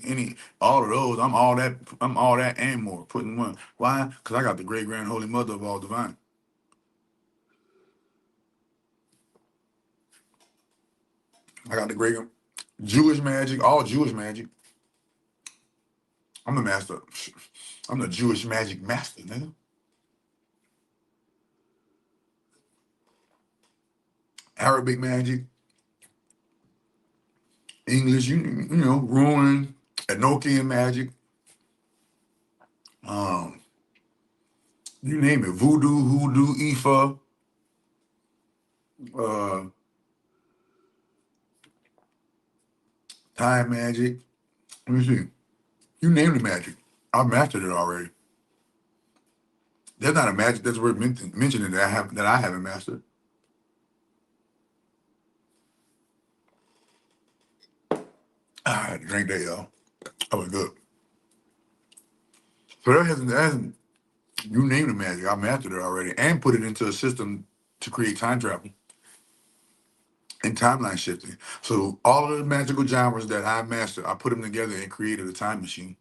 All of those. I'm all that. I'm all that and more. Put in one. Why? Because I got the great grand holy mother of all divine. I got the great Jewish magic, all Jewish magic. I'm the master. I'm the Jewish magic master, nigga. Arabic magic, English, Ruin, Enochian magic. You name it. Voodoo, hoodoo, Ifa, time magic. Let me see. You name the magic. I've mastered it already. There's not a magic that's worth mentioning that I haven't mastered. I had to drink that, y'all. That was good. So that hasn't you named the magic. I mastered it already and put it into a system to create time travel and timeline shifting. So all of the magical genres that I mastered, I put them together and created a time machine.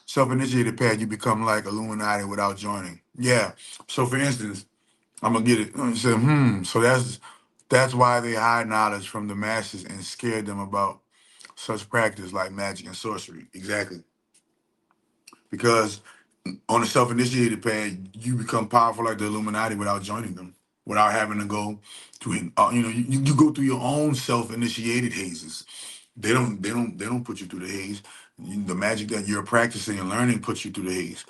Self-initiated path, you become like Illuminati without joining. Yeah. So for instance, I'm gonna get it. So that's why they hide knowledge from the masses and scare them about such practice like magic and sorcery. Exactly. Because on the self-initiated path, you become powerful like the Illuminati without joining them, without having to go to you go through your own self-initiated hazes. They don't put you through the haze. The magic that you're practicing and learning puts you through the haze.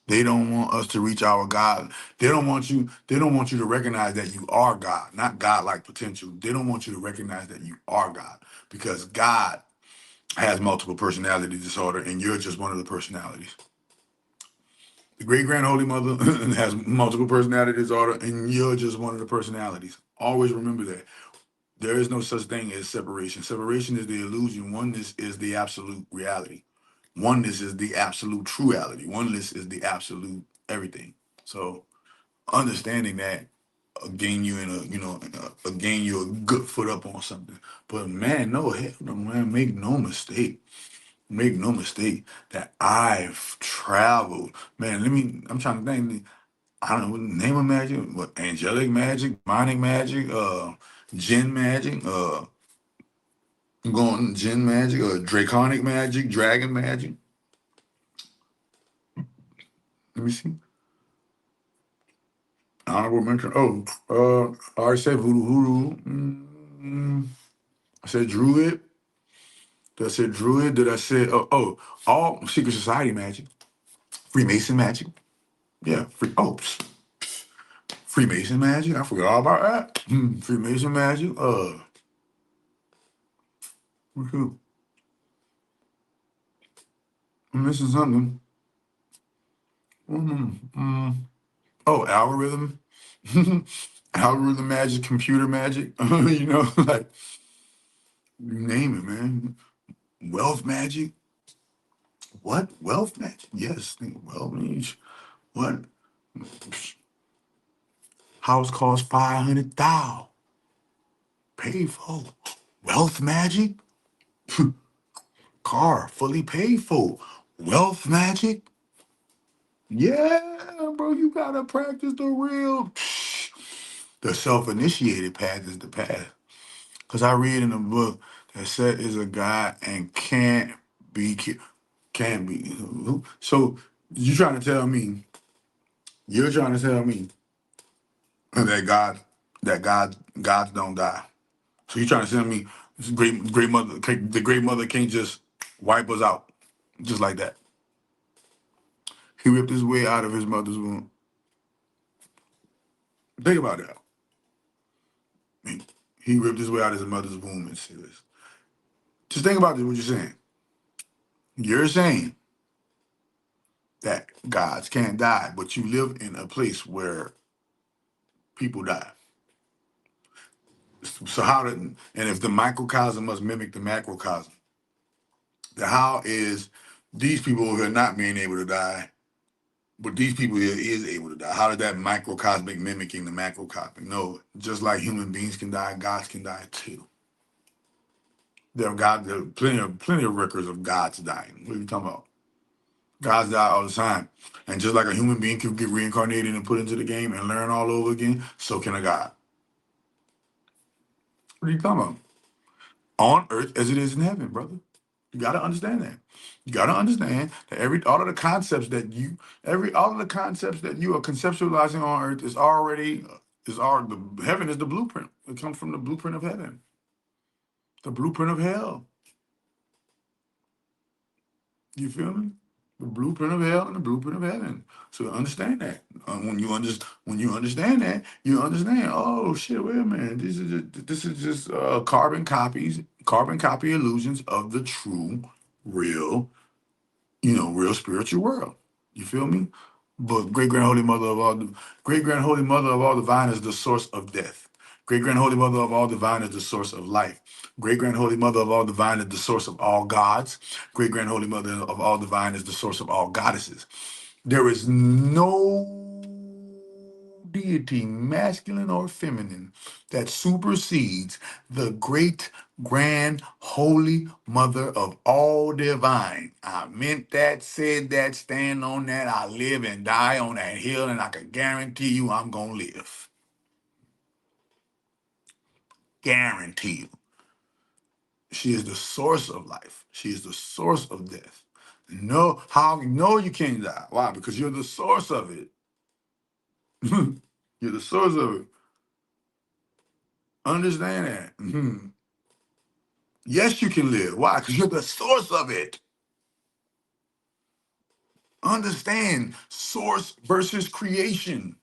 They don't want us to reach our God. They don't want you to recognize that you are God, not God-like potential. They don't want you to recognize that you are God, because God has multiple personality disorder and you're just one of the personalities. The great grand holy mother has multiple personality disorder and you're just one of the personalities. Always remember that. There is no such thing as separation. Separation is the illusion. Oneness is the absolute reality. Oneness is the absolute true reality. Oneness is the absolute everything. So understanding that gain you gain you a good foot up on something. But man, no, hell no, man, make no mistake. Make no mistake that I've traveled. Man, I'm trying to think. I don't know, name of magic, what, angelic magic, demonic magic, jinn magic, I'm going jinn magic, draconic magic, dragon magic. Let me see. Honorable mention. I already said voodoo. I said druid. Did I say druid? Did I say all secret society magic, Freemason magic? Yeah, Freemason magic. I forgot all about that. Freemason magic. Who? I'm missing something. Algorithm. Algorithm magic, computer magic. Like you name it, man. Wealth magic. What? Wealth magic? Yes. Wealth magic. What? House costs 500,000. Paid for. Wealth magic? Car fully paid for. Wealth magic? Yeah, bro, you gotta practice the real. The self-initiated path is the path. Cause I read in a book that Set is a God and be ki- can't be. So you're trying to tell me that gods don't die. So you trying to tell me this the great mother can't just wipe us out just like that. He ripped his way out of his mother's womb. Think about that. He ripped his way out of his mother's womb and said this. Just think about this, what you're saying. You're saying that gods can't die, but you live in a place where people die. So and if the microcosm must mimic the macrocosm, the how is these people who are not being able to die, but these people here is able to die. How did that microcosmic mimicking the macrocosmic? No, just like human beings can die, gods can die too. There are plenty of records of gods dying. What are you talking about? Gods die all the time. And just like a human being can get reincarnated and put into the game and learn all over again, so can a god. What are you talking about? On earth as it is in heaven, brother. You gotta understand that. You gotta understand that all of the concepts that you are conceptualizing on earth heaven is the blueprint. It comes from the blueprint of heaven. The blueprint of hell. You feel me? The blueprint of hell and the blueprint of heaven. So understand that. When you understand that, you understand. Oh shit! Wait a minute. This is just carbon copy illusions of the true, real real spiritual world. You feel me? But great grand holy mother of all divine is the source of death. Great grand holy mother of all divine is the source of life. Great grand holy mother of all divine is the source of all gods. Great grand holy mother of all divine is the source of all goddesses. There is no deity, masculine or feminine, that supersedes the great grand holy mother of all divine. I meant that, said that, stand on that. I live and die on that hill, and I can guarantee you I'm gonna live. Guarantee you. She is the source of life. She is the source of death. No, you can't die. Why? Because you're the source of it. You're the source of it. Understand that. Yes, you can live. Why? Because you're the source of it. Understand source versus creation.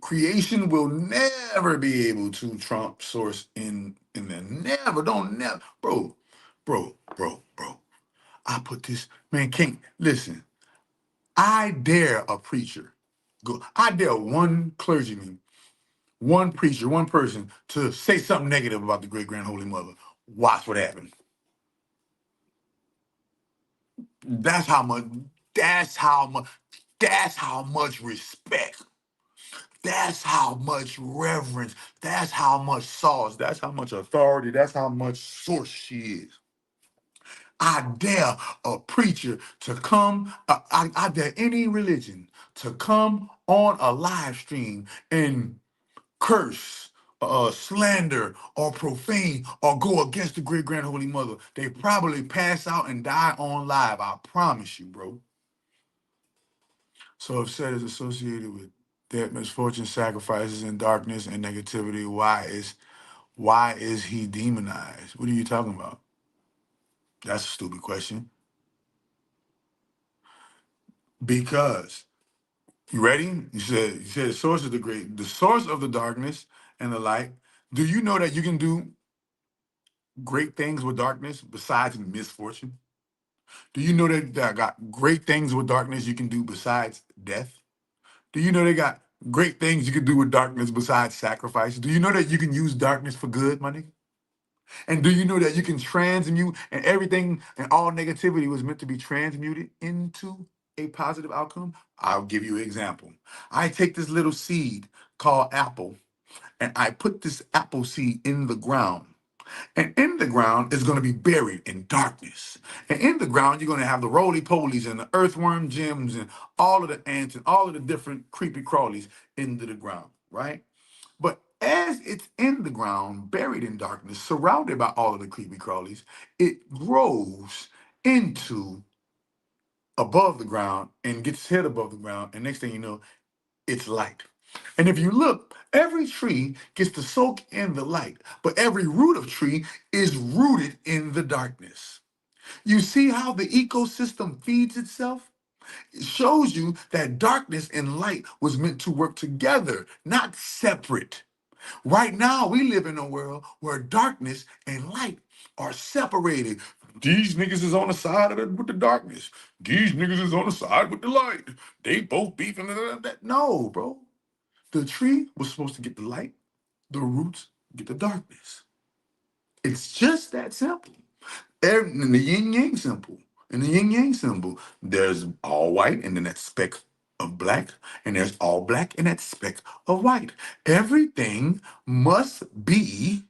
Creation will never be able to trump source in there. Never. Bro. I put this, man, can't, listen. I dare a preacher, I dare one clergyman, one preacher, one person to say something negative about the great grand holy mother. Watch what happens. That's how much, that's how much, that's how much respect. That's how much reverence. That's how much sauce. That's how much authority. That's how much source she is. I dare a preacher to come, I dare any religion to come on a live stream and curse, slander, or profane, or go against the great grand holy mother. They probably pass out and die on live. I promise you, bro. So if said is associated with death, misfortune, sacrifices, and darkness and negativity, why is he demonized? What are you talking about? That's a stupid question. Because you ready? You said the source of the source of the darkness and the light. Do you know that you can do great things with darkness besides misfortune? Do you know that I got great things with darkness you can do besides death? Do you know they got great things you can do with darkness besides sacrifice? Do you know that you can use darkness for good, my nigga? And do you know that you can transmute and everything and all negativity was meant to be transmuted into a positive outcome? I'll give you an example. I take this little seed called apple and I put this apple seed in the ground. And in the ground is going to be buried in darkness. And in the ground, you're going to have the roly-polies and the earthworm gems and all of the ants and all of the different creepy crawlies into the ground, right? But as it's in the ground, buried in darkness, surrounded by all of the creepy crawlies, it grows into above the ground and gets hit above the ground. And next thing you know, it's light. And if you look, every tree gets to soak in the light, but every root of tree is rooted in the darkness. You see how the ecosystem feeds itself? It shows you that darkness and light was meant to work together, not separate. Right now, we live in a world where darkness and light are separated. These niggas is on the side of with the darkness. These niggas is on the side with the light. They both beefing. No, bro. The tree was supposed to get the light. The roots get the darkness. It's just that simple. In the yin yang symbol, there's all white and then that speck of black, and there's all black and that speck of white. Everything must be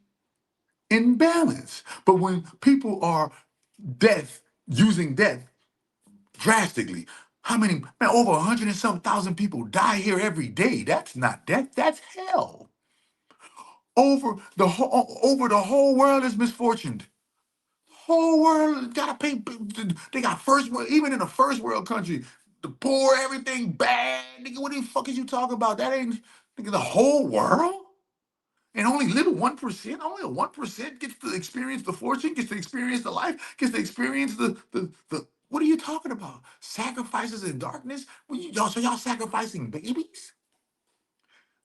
in balance. But when people are using death drastically, how many, man, over 100 and some thousand people die here every day. That's not death, that's hell. Over the whole world is misfortuned. Whole world gotta pay. They got first world, even in a first world country, the poor, everything bad. Nigga, what the fuck is you talking about? That ain't, nigga, the whole world. And only little 1%, only a 1% gets to experience the fortune, gets to experience the life, gets to experience the. What are you talking about? Sacrifices in darkness? So y'all sacrificing babies?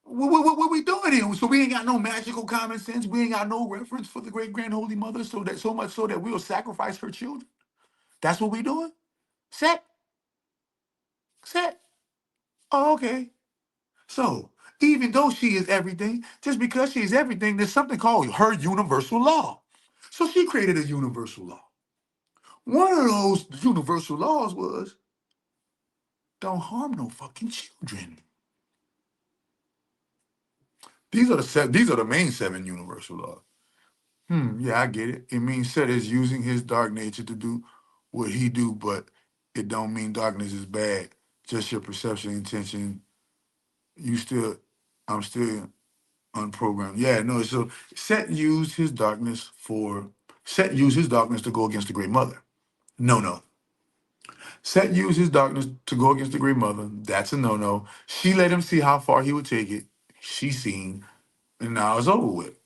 What we doing here? So we ain't got no magical common sense. We ain't got no reference for the great grand holy mother. So much so that we'll sacrifice her children. That's what we doing? Set? Set? Oh, okay. So, even though she is everything, just because she is everything, there's something called her universal law. So she created a universal law. One of those universal laws was don't harm no fucking children. These are the main 7 universal laws. Yeah, I get it. It means Set is using his dark nature to do what he do, but it don't mean darkness is bad. Just your perception, intention. You still, I'm still unprogrammed. Yeah, no. So Set used his darkness to go against the Great Mother. No. Set used his darkness to go against the Great Mother. That's a no. She let him see how far he would take it. She seen, and now it's over with.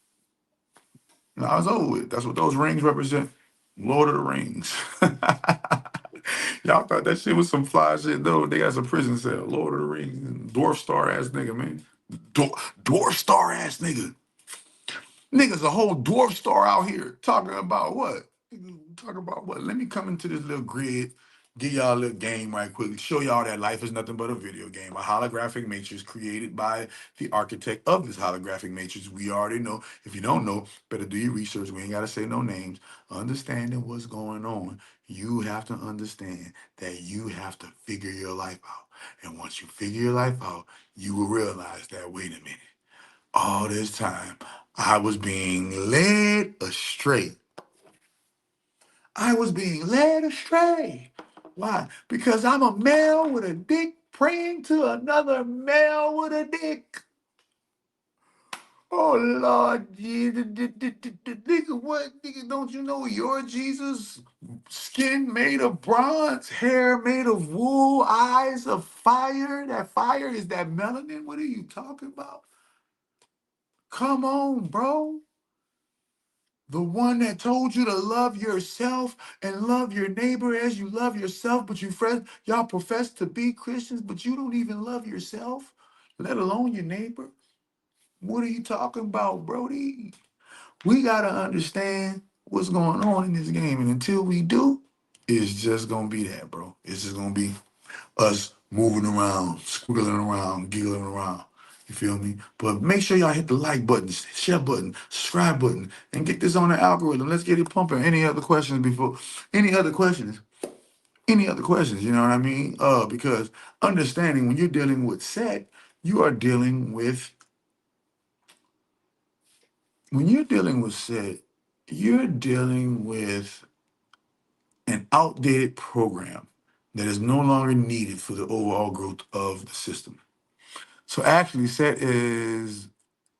Now it's over with. That's what those rings represent. Lord of the Rings. Y'all thought that shit was some fly shit, though. They got some prison cell. Lord of the Rings. Dwarf star ass nigga, man. Dwarf star ass nigga. Niggas a whole dwarf star out here talking about what? Talking about what? Let me come into this little grid, give y'all a little game right quickly, show y'all that life is nothing but a video game, a holographic matrix created by the architect of this holographic matrix. We already know. If you don't know, better do your research. We ain't got to say no names. Understanding what's going on, you have to understand that you have to figure your life out. And once you figure your life out, you will realize that, wait a minute, all this time, I was being led astray. I was being led astray. Why? Because I'm a male with a dick praying to another male with a dick. Oh Lord, Jesus, nigga, what? Nigga, don't you know your Jesus? Skin made of bronze, hair made of wool, eyes of fire. That fire is that melanin. What are you talking about? Come on, bro. The one that told you to love yourself and love your neighbor as you love yourself, but y'all profess to be Christians, but you don't even love yourself, let alone your neighbor. What are you talking about, Brody? We gotta understand what's going on in this game, and until we do, it's just gonna be that, bro. It's just gonna be us moving around, squiggling around, giggling around. You feel me? But make sure y'all hit the like button, share button, subscribe button, and get this on the algorithm. Let's get it pumping. Any other questions before? Any other questions? Any other questions? You know what I mean? Because understanding when you're dealing with Set, you are dealing with when you're dealing with Set, you're dealing with an outdated program that is no longer needed for the overall growth of the system. So actually, Set is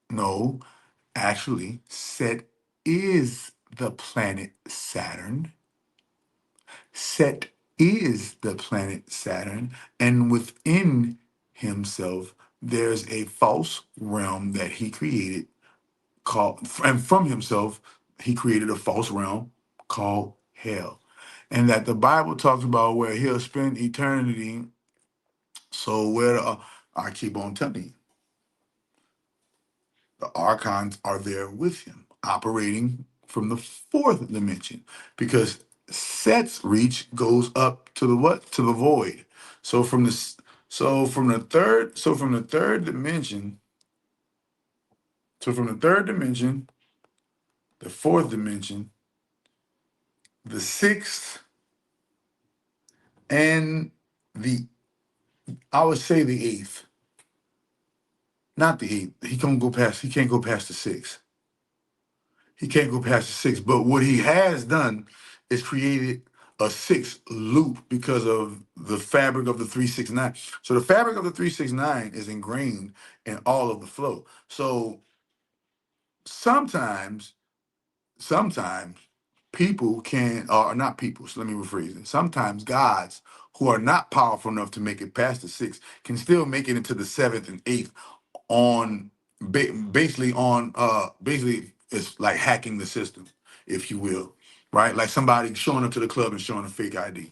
the planet Saturn. Set is the planet Saturn, and within himself, there's a false realm that he created and from himself, he created a false realm called hell. And that the Bible talks about where he'll spend eternity. So I keep on telling you, the archons are there with him, operating from the 4th dimension, because Set's reach goes up to the what? To the void. So from the third dimension, the 4th dimension, the 6th, and the I would say the 8th. Not the 8th. He can't go past the 6th. He can't go past the 6th. But what he has done is created a 6th loop because of the fabric of the 369. So the fabric of the 369 is ingrained in all of the flow. So sometimes people can, or not people, so let me rephrase it. Sometimes gods who are not powerful enough to make it past the 6th can still make it into the 7th and 8th on basically it's like hacking the system, if you will, right? Like somebody showing up to the club and showing a fake ID.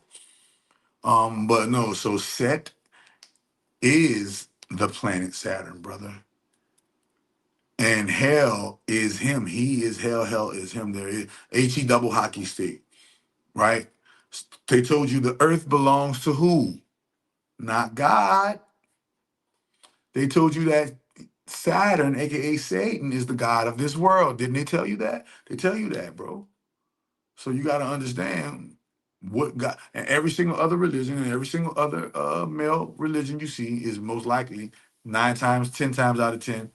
But no, so Set is the planet Saturn, brother. And hell is him. He is hell. Hell is him. There is HE double hockey stick, right? They told you the earth belongs to who? Not God. They told you that Saturn, aka Satan, is the god of this world. Didn't they tell you that? They tell you that, bro. So you got to understand what God, and every single other religion and every single other male religion you see is most likely 9 times, 10 times out of 10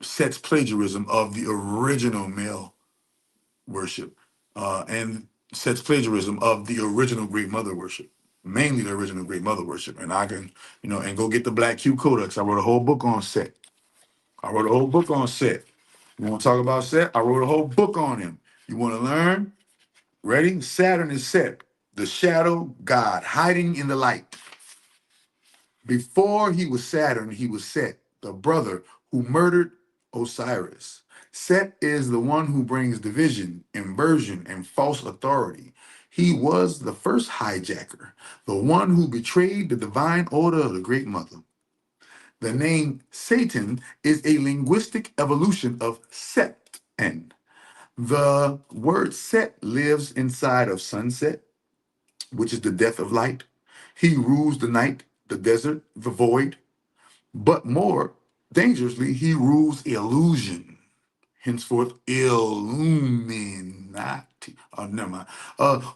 sets plagiarism of the original male worship, and sets plagiarism of the original Great Mother worship, mainly the original Great Mother worship. And I can, and go get the Black Q Codex. I wrote a whole book on Set. I wrote a whole book on Set. You want to talk about Set? I wrote a whole book on him. You want to learn? Ready? Saturn is Set, the shadow god hiding in the light. Before he was Saturn, he was Set, the brother who murdered Osiris. Set is the one who brings division, inversion, and false authority. He was the first hijacker, the one who betrayed the divine order of the Great Mother. The name Satan is a linguistic evolution of Set-en. The word Set lives inside of sunset, which is the death of light. He rules the night, the desert, the void. But more dangerously, he rules illusion. Henceforth, Illuminati. Oh, never mind.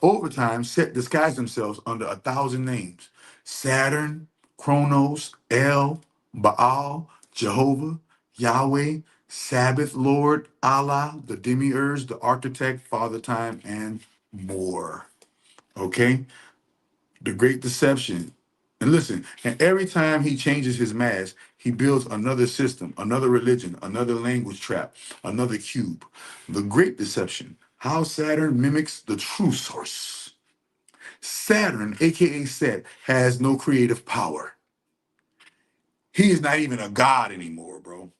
Over time, Set disguised themselves under 1,000 names: Saturn, Kronos, El, Baal, Jehovah, Yahweh, Sabbath, Lord, Allah, the demiurge, the architect, Father Time, and more. Okay? The Great Deception. And listen, and every time he changes his mask, he builds another system, another religion, another language trap, another cube. The Great Deception, how Saturn mimics the true source. Saturn, aka Set, has no creative power. He is not even a god anymore, bro.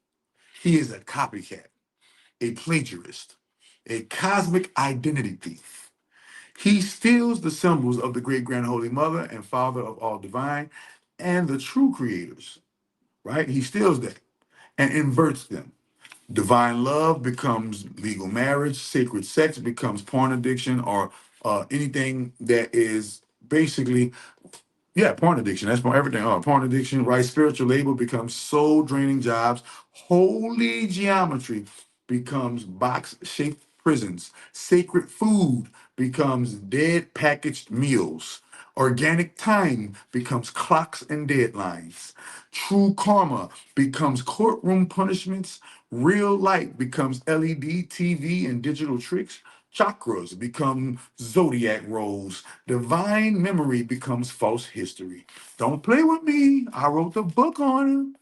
He is a copycat, a plagiarist, a cosmic identity thief. He steals the symbols of the great grand holy mother and father of all divine and the true creators, right? He steals that and inverts them. Divine love becomes legal marriage, sacred sex becomes porn addiction, or anything that is basically, yeah, porn addiction. That's for everything. Porn addiction, right? Spiritual labor becomes soul draining jobs. Holy geometry becomes box shaped prisons. Sacred food becomes dead packaged meals. Organic time becomes clocks and deadlines. True karma becomes courtroom punishments. Real light becomes LED, TV, and digital tricks. Chakras become zodiac roles. Divine memory becomes false history. Don't play with me. I wrote the book on him.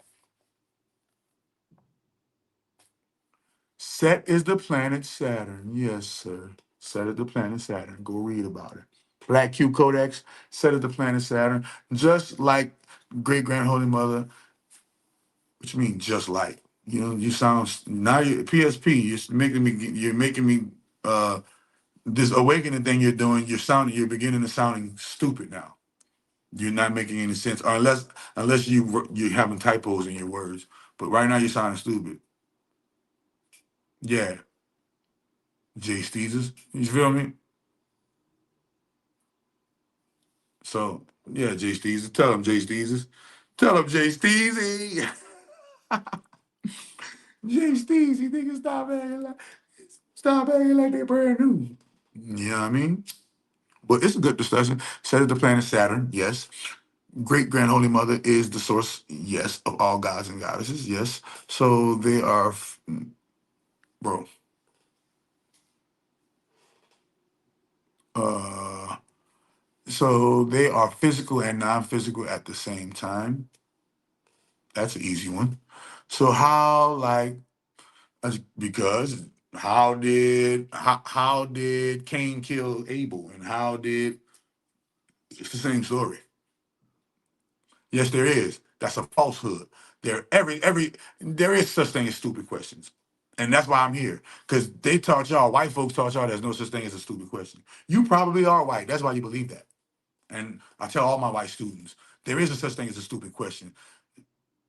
Set is the planet Saturn. Yes, sir. Set is the planet Saturn. Go read about it. Black Q Codex, Set is the planet Saturn. Just like Great Grand Holy Mother. What you mean, just like? You sound now. You PSP. You're making me. This awakening thing you're doing. You're beginning to sounding stupid now. You're not making any sense, or unless you're having typos in your words. But right now you're sounding stupid. Yeah, Jay Steezers. You feel me? So yeah, Jay Steezers. Tell him Jay Steezers. Tell him Jay Steezy. Jay Steezy, nigga, stop acting like they brand new. You know what I mean? But it's a good discussion. Set of the planet Saturn, yes. Great Grand Holy Mother is the source, yes, of all gods and goddesses, yes. So they are, bro. Uh, so they are physical and non-physical at the same time. That's an easy one. So how, like, because how did Cain kill Abel, and how did it's the same story. Yes, there is. That's a falsehood. There is such thing as stupid questions. And that's why I'm here. Because they taught y'all, white folks taught y'all there's no such thing as a stupid question. You probably are white. That's why you believe that. And I tell all my white students, there is a such thing as a stupid question.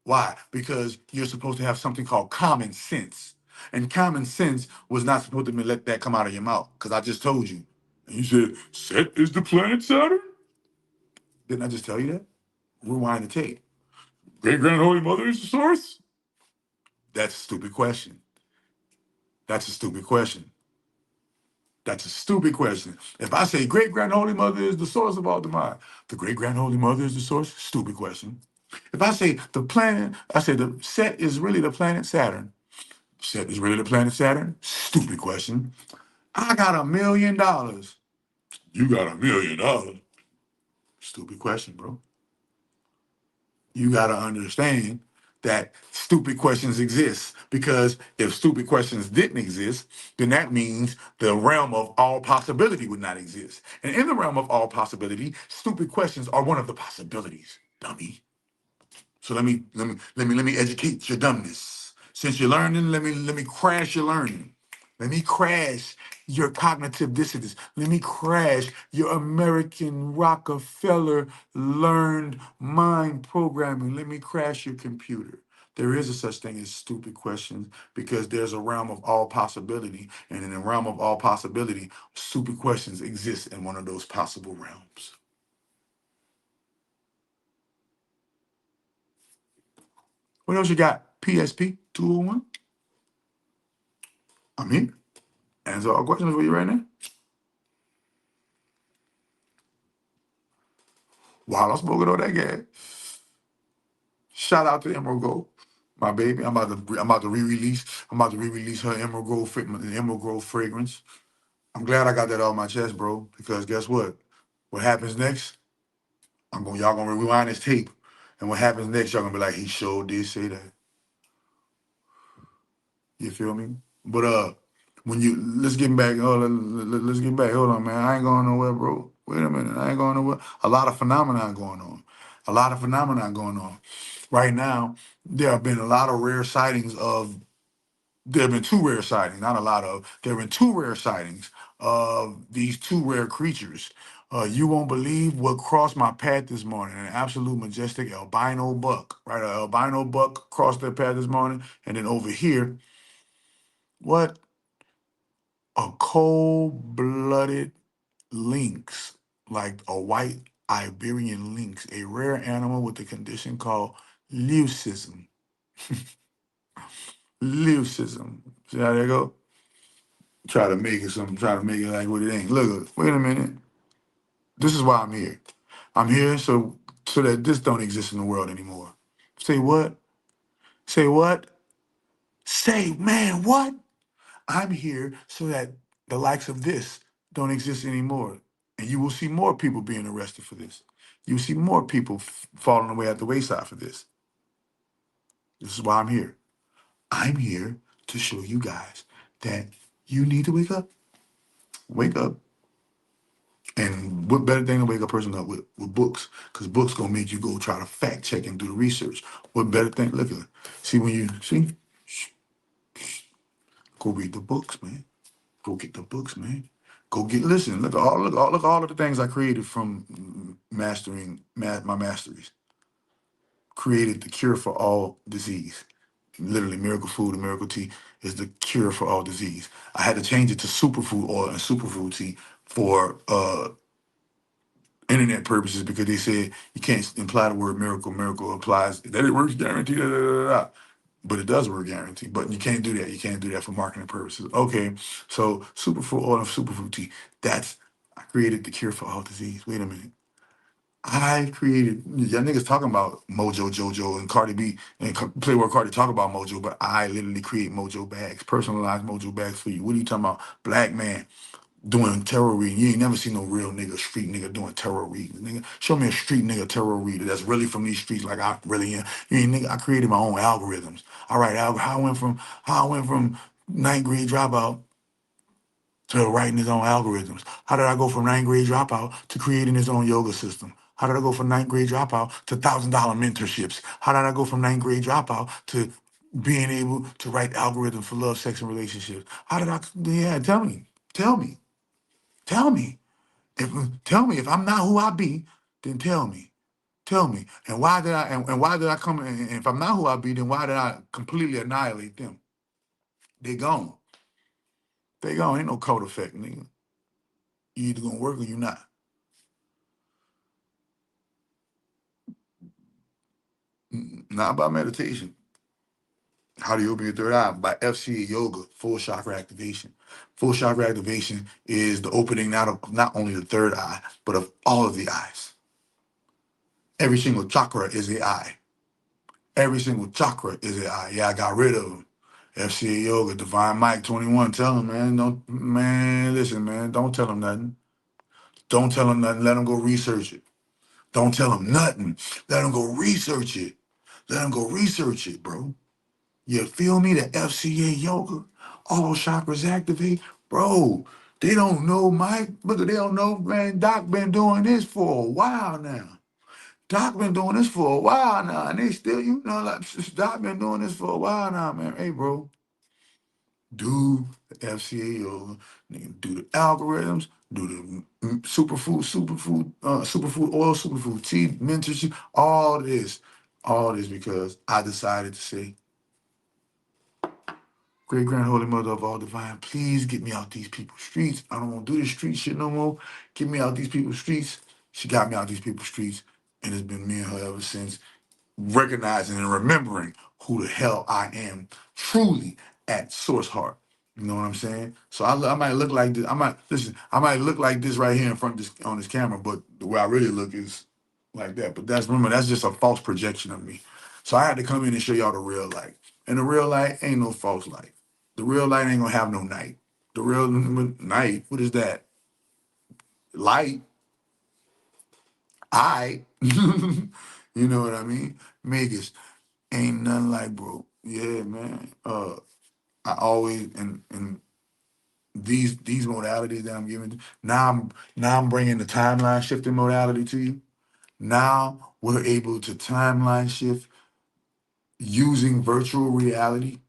Why? Because you're supposed to have something called common sense. And common sense was not supposed to let that come out of your mouth. Because I just told you. And you said, Set is the planet Saturn? Didn't I just tell you that? Rewind the tape. Great Grand Holy Mother is the source? That's a stupid question. That's a stupid question. That's a stupid question. If I say Great Grand Holy Mother is the source of all divine, the Great Grand Holy Mother is the source? Stupid question. If I say the planet, I say the Set is really the planet Saturn. Set is really the planet Saturn? Stupid question. I got $1 million. You got $1 million? Stupid question, bro. You got to understand that stupid questions exist, because if stupid questions didn't exist, then that means the realm of all possibility would not exist. And in the realm of all possibility, stupid questions are one of the possibilities, dummy. So let me educate your dumbness. Since you're learning, let me crash your learning. Let me crash your cognitive dissonance. Let me crash your American Rockefeller learned mind programming. Let me crash your computer. There is a such thing as stupid questions, because there's a realm of all possibility. And in the realm of all possibility, stupid questions exist in one of those possible realms. What else you got? PSP 201? I'm here. Answer all questions for you right now. While I'm smoking on that gas, shout out to Emerald Gold, my baby. I'm about to re-release. I'm about to re-release her Emerald Grove fragrance. I'm glad I got that off my chest, bro. Because guess what? What happens next? Y'all gonna rewind this tape, and what happens next? Y'all gonna be like, he sure did say that. You feel me? But when you let's get back. Let's get back. Hold on, man. I ain't going nowhere, bro. Wait a minute. I ain't going nowhere. A lot of phenomenon going on. A lot of phenomenon going on. Right now, there have been a lot of rare sightings of. There have been two rare sightings, not a lot of. There have been two rare sightings of these two rare creatures. You won't believe what crossed my path this morning. An absolute majestic albino buck, right? An albino buck crossed their path this morning, and then over here, what? A cold-blooded lynx, like a white Iberian lynx, a rare animal with a condition called leucism. Leucism. See how they go? Try to make it something, try to make it like what it ain't. Look, wait a minute. This is why I'm here. I'm here so that this don't exist in the world anymore. Say what? Say what? Say, man, what? I'm here so that the likes of this don't exist anymore. And you will see more people being arrested for this. You will see more people falling away at the wayside for this. This is why I'm here. I'm here to show you guys that you need to wake up. Wake up. And what better thing to wake a person up with books? Because books gonna make you go try to fact check and do the research. What better thing? Look at it. See when you see, go read the books, man. Go get the books, man. Go get listen. Look all of the things I created from mastering my masteries. Created the cure for all disease. Literally, miracle food and miracle tea is the cure for all disease. I had to change it to superfood oil and superfood tea for internet purposes, because they said you can't imply the word miracle. Miracle applies that it works guaranteed. Da, da, da, da. But it does work guaranteed. But you can't do that. You can't do that for marketing purposes. Okay, so superfood oil and superfood tea. I created the cure for all disease. Wait a minute. I created, y'all niggas talking about Mojo Jojo and Cardi B and Playboy Cardi talk about Mojo, but I literally create Mojo bags, personalized Mojo bags for you. What are you talking about? Black man doing tarot reading. You ain't never seen no real nigga, street nigga doing tarot reading. Nigga, show me a street nigga tarot reader that's really from these streets like I really am. You ain't nigga, I created my own algorithms. All right, how I went from ninth grade dropout to writing his own algorithms. How did I go from ninth grade dropout to creating his own yoga system? How did I go from ninth grade dropout to $1,000 mentorships? How did I go from ninth grade dropout to being able to write algorithms for love, sex, and relationships? How did I? Yeah, tell me, tell me. Tell me. Tell me if I'm not who I be, then tell me. Tell me. And why did I come and if I'm not who I be, then why did I completely annihilate them? They gone. They gone. Ain't no code effect, nigga. You either gonna work or you're not. Not about meditation. How do you open your third eye? By FCA yoga, full chakra activation. Full chakra activation is the opening not only the third eye, but of all of the eyes. Every single chakra is a eye. Every single chakra is an eye. Yeah, I got rid of them. FCA yoga, Divine Mike 21. Tell him, man. Listen, man. Don't tell him nothing. Don't tell him nothing. Let him go research it. Don't tell him nothing. Let him go research it. Let him go research it, bro. You feel me? The FCA yoga, all chakras activate. Bro, they don't know, Mike. Look, they don't know, man. Doc been doing this for a while now. Doc been doing this for a while now. And they still, like, Doc been doing this for a while now, man. Hey, bro, do the FCA yoga. Nigga, do the algorithms. Do the superfood oil, superfood tea, mentorship, all this. All this because I decided to say, Great Grand Holy Mother of all divine, please get me out these people's streets. I don't want to do this street shit no more. Get me out these people's streets. She got me out these people's streets, and it's been me and her ever since, recognizing and remembering who the hell I am truly at source heart. You know what I'm saying? So I might look like this. I might look like this right here in front of this on this camera, but the way I really look is like that. But that's just a false projection of me. So I had to come in and show y'all the real light. And the real light ain't no false light. The real light ain't gonna have no night. The real night, what is that? Light. You know what I mean? Magus. Ain't nothing like, bro. Yeah, man. I always and these modalities that I'm giving. Now I'm bringing the timeline shifting modality to you. Now we're able to timeline shift using virtual reality.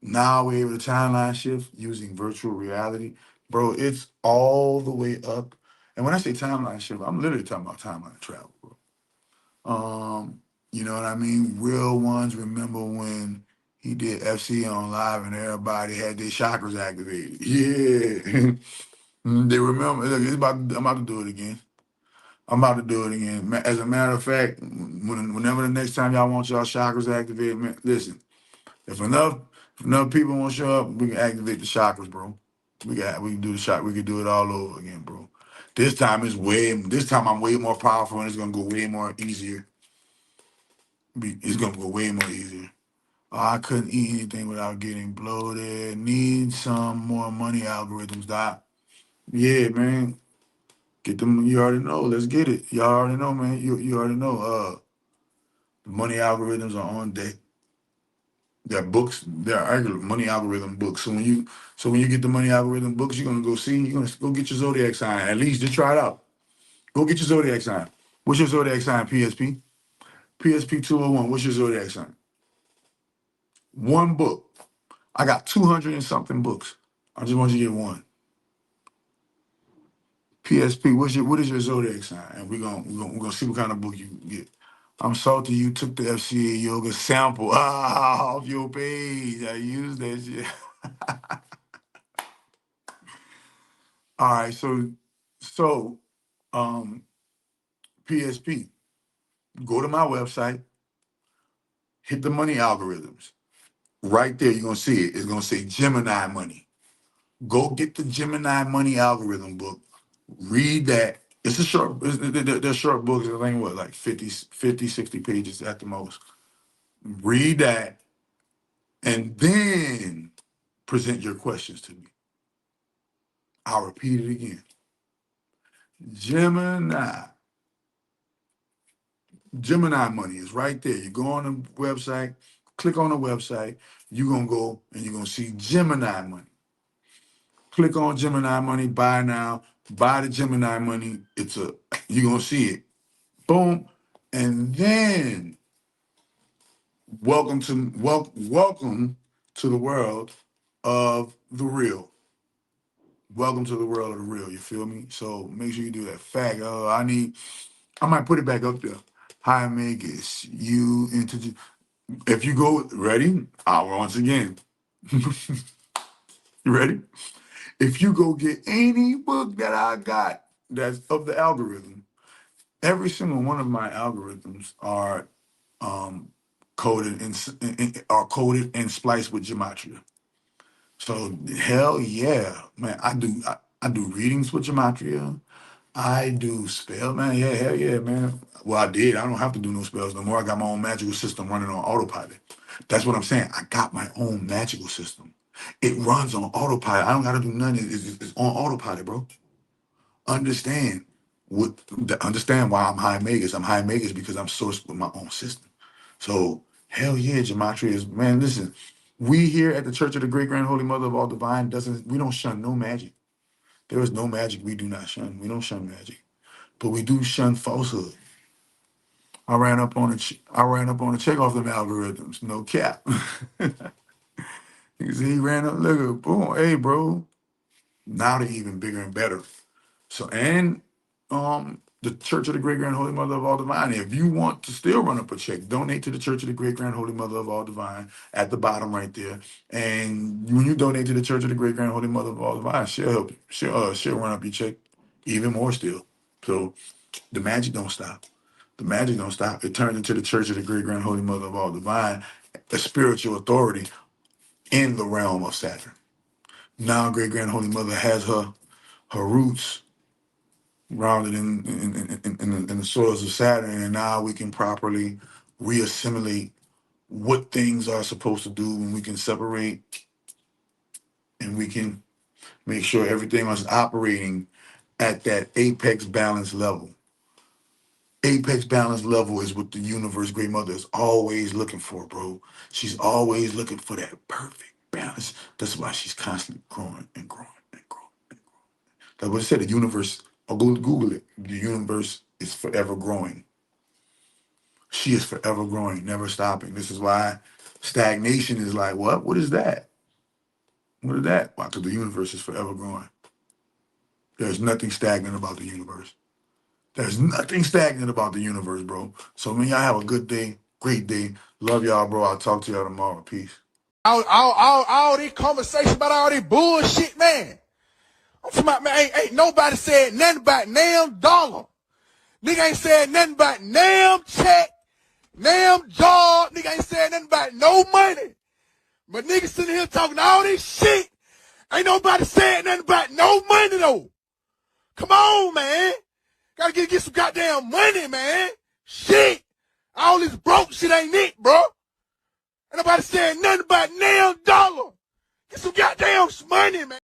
Now we're able to timeline shift using virtual reality. Bro, it's all the way up. And when I say timeline shift, I'm literally talking about timeline travel, bro. You know what I mean? Real ones remember when he did FC on live and everybody had their chakras activated. Yeah. They remember. Look, I'm about to do it again. I'm about to do it again. As a matter of fact, whenever the next time y'all want y'all chakras activated, man, listen. If enough people won't show up, we can activate the chakras, bro. We can do the shot. We can do it all over again, bro. This time I'm way more powerful and it's gonna go way more easier. It's gonna go way more easier. Oh, I couldn't eat anything without getting bloated. Need some more money algorithms, Doc. Yeah, man. Get them. You already know. Let's get it. Y'all already know, man. You already know. The money algorithms are on deck. There are books. There are money algorithm books. So when you get the money algorithm books, you're gonna go see. You're gonna go get your zodiac sign. At least just try it out. Go get your zodiac sign. What's your zodiac sign? PSP. PSP 201. What's your zodiac sign? One book. I got 200 and something books. I just want you to get one. PSP. What is your zodiac sign? And we're gonna see what kind of book you can get. I'm salty you took the FCA yoga sample off your page. I used that shit. All right, so PSP, go to my website, hit the money algorithms. Right there, you're gonna see it. It's gonna say Gemini money. Go get the Gemini money algorithm book. Read that. It's a short, they're short books. I think what, like 50, 60 pages at the most. Read that and then present your questions to me. I'll repeat it again. Gemini money is right there. You go on the website, click on the website, you're gonna go and you're gonna see Gemini money. Click on Gemini money, buy now, buy the Gemini money. You're gonna see it. Boom. And then welcome to the world of the real. Welcome to the world of the real. You feel me? So make sure you do that. Fact. I might put it back up there. Hi, Magus. You introduce. If you go ready, once again. You ready? If you go get any book that I got that's of the algorithm, every single one of my algorithms are coded and spliced with gematria. So hell yeah, man. I do readings with gematria. I do spell, man. Yeah, hell yeah, man. Well, I did. I don't have to do no spells no more. I got my own magical system running on autopilot. That's what I'm saying. I got my own magical system. It runs on autopilot. I don't got to do nothing. It's on autopilot, bro. Understand understand why I'm high magus. I'm high magus because I'm sourced with my own system. So hell yeah, gematria is, man. Listen, we here at the Church of the Great Grand Holy Mother of All Divine we don't shun no magic. There is no magic we do not shun. We don't shun magic, but we do shun falsehood. I ran up on a check off them algorithms. No cap. You see, he ran up. Look at boom. Hey, bro. Now they're even bigger and better. So and the Church of the Great Grand Holy Mother of All Divine. If you want to still run up a check, donate to the Church of the Great Grand Holy Mother of All Divine at the bottom right there. And when you donate to the Church of the Great Grand Holy Mother of All Divine, she'll help you. She'll run up your check even more still. So the magic don't stop. The magic don't stop. It turns into the Church of the Great Grand Holy Mother of All Divine, a spiritual authority in the realm of Saturn. Now Great Grand Holy Mother has her roots grounded in the soils of Saturn, and now we can properly reassimilate what things are supposed to do, and we can separate, and we can make sure everything is operating at that apex balance level. Apex balance level is what the universe Great Mother is always looking for, bro. She's always looking for that perfect balance. That's why she's constantly growing and growing and growing and growing. That's what it said. The universe, I'll go Google it. The universe is forever growing. She is forever growing, never stopping. This is why stagnation is like, what? What is that? What is that? Why? Because the universe is forever growing. There's nothing stagnant about the universe. There's nothing stagnant about the universe, bro. So, man, y'all have a good day, great day. Love y'all, bro. I'll talk to y'all tomorrow. Peace. All this conversation about all this bullshit, man. I'm talking about, man, ain't nobody said nothing about damn dollar. Nigga ain't said nothing about damn check, damn job. Nigga ain't said nothing about no money. But niggas sitting here talking all this shit. Ain't nobody said nothing about no money, though. Come on, man. Gotta get some goddamn money, man. Shit. All this broke shit ain't it, bro. Ain't nobody said nothing about damn dollar. Get some goddamn money, man.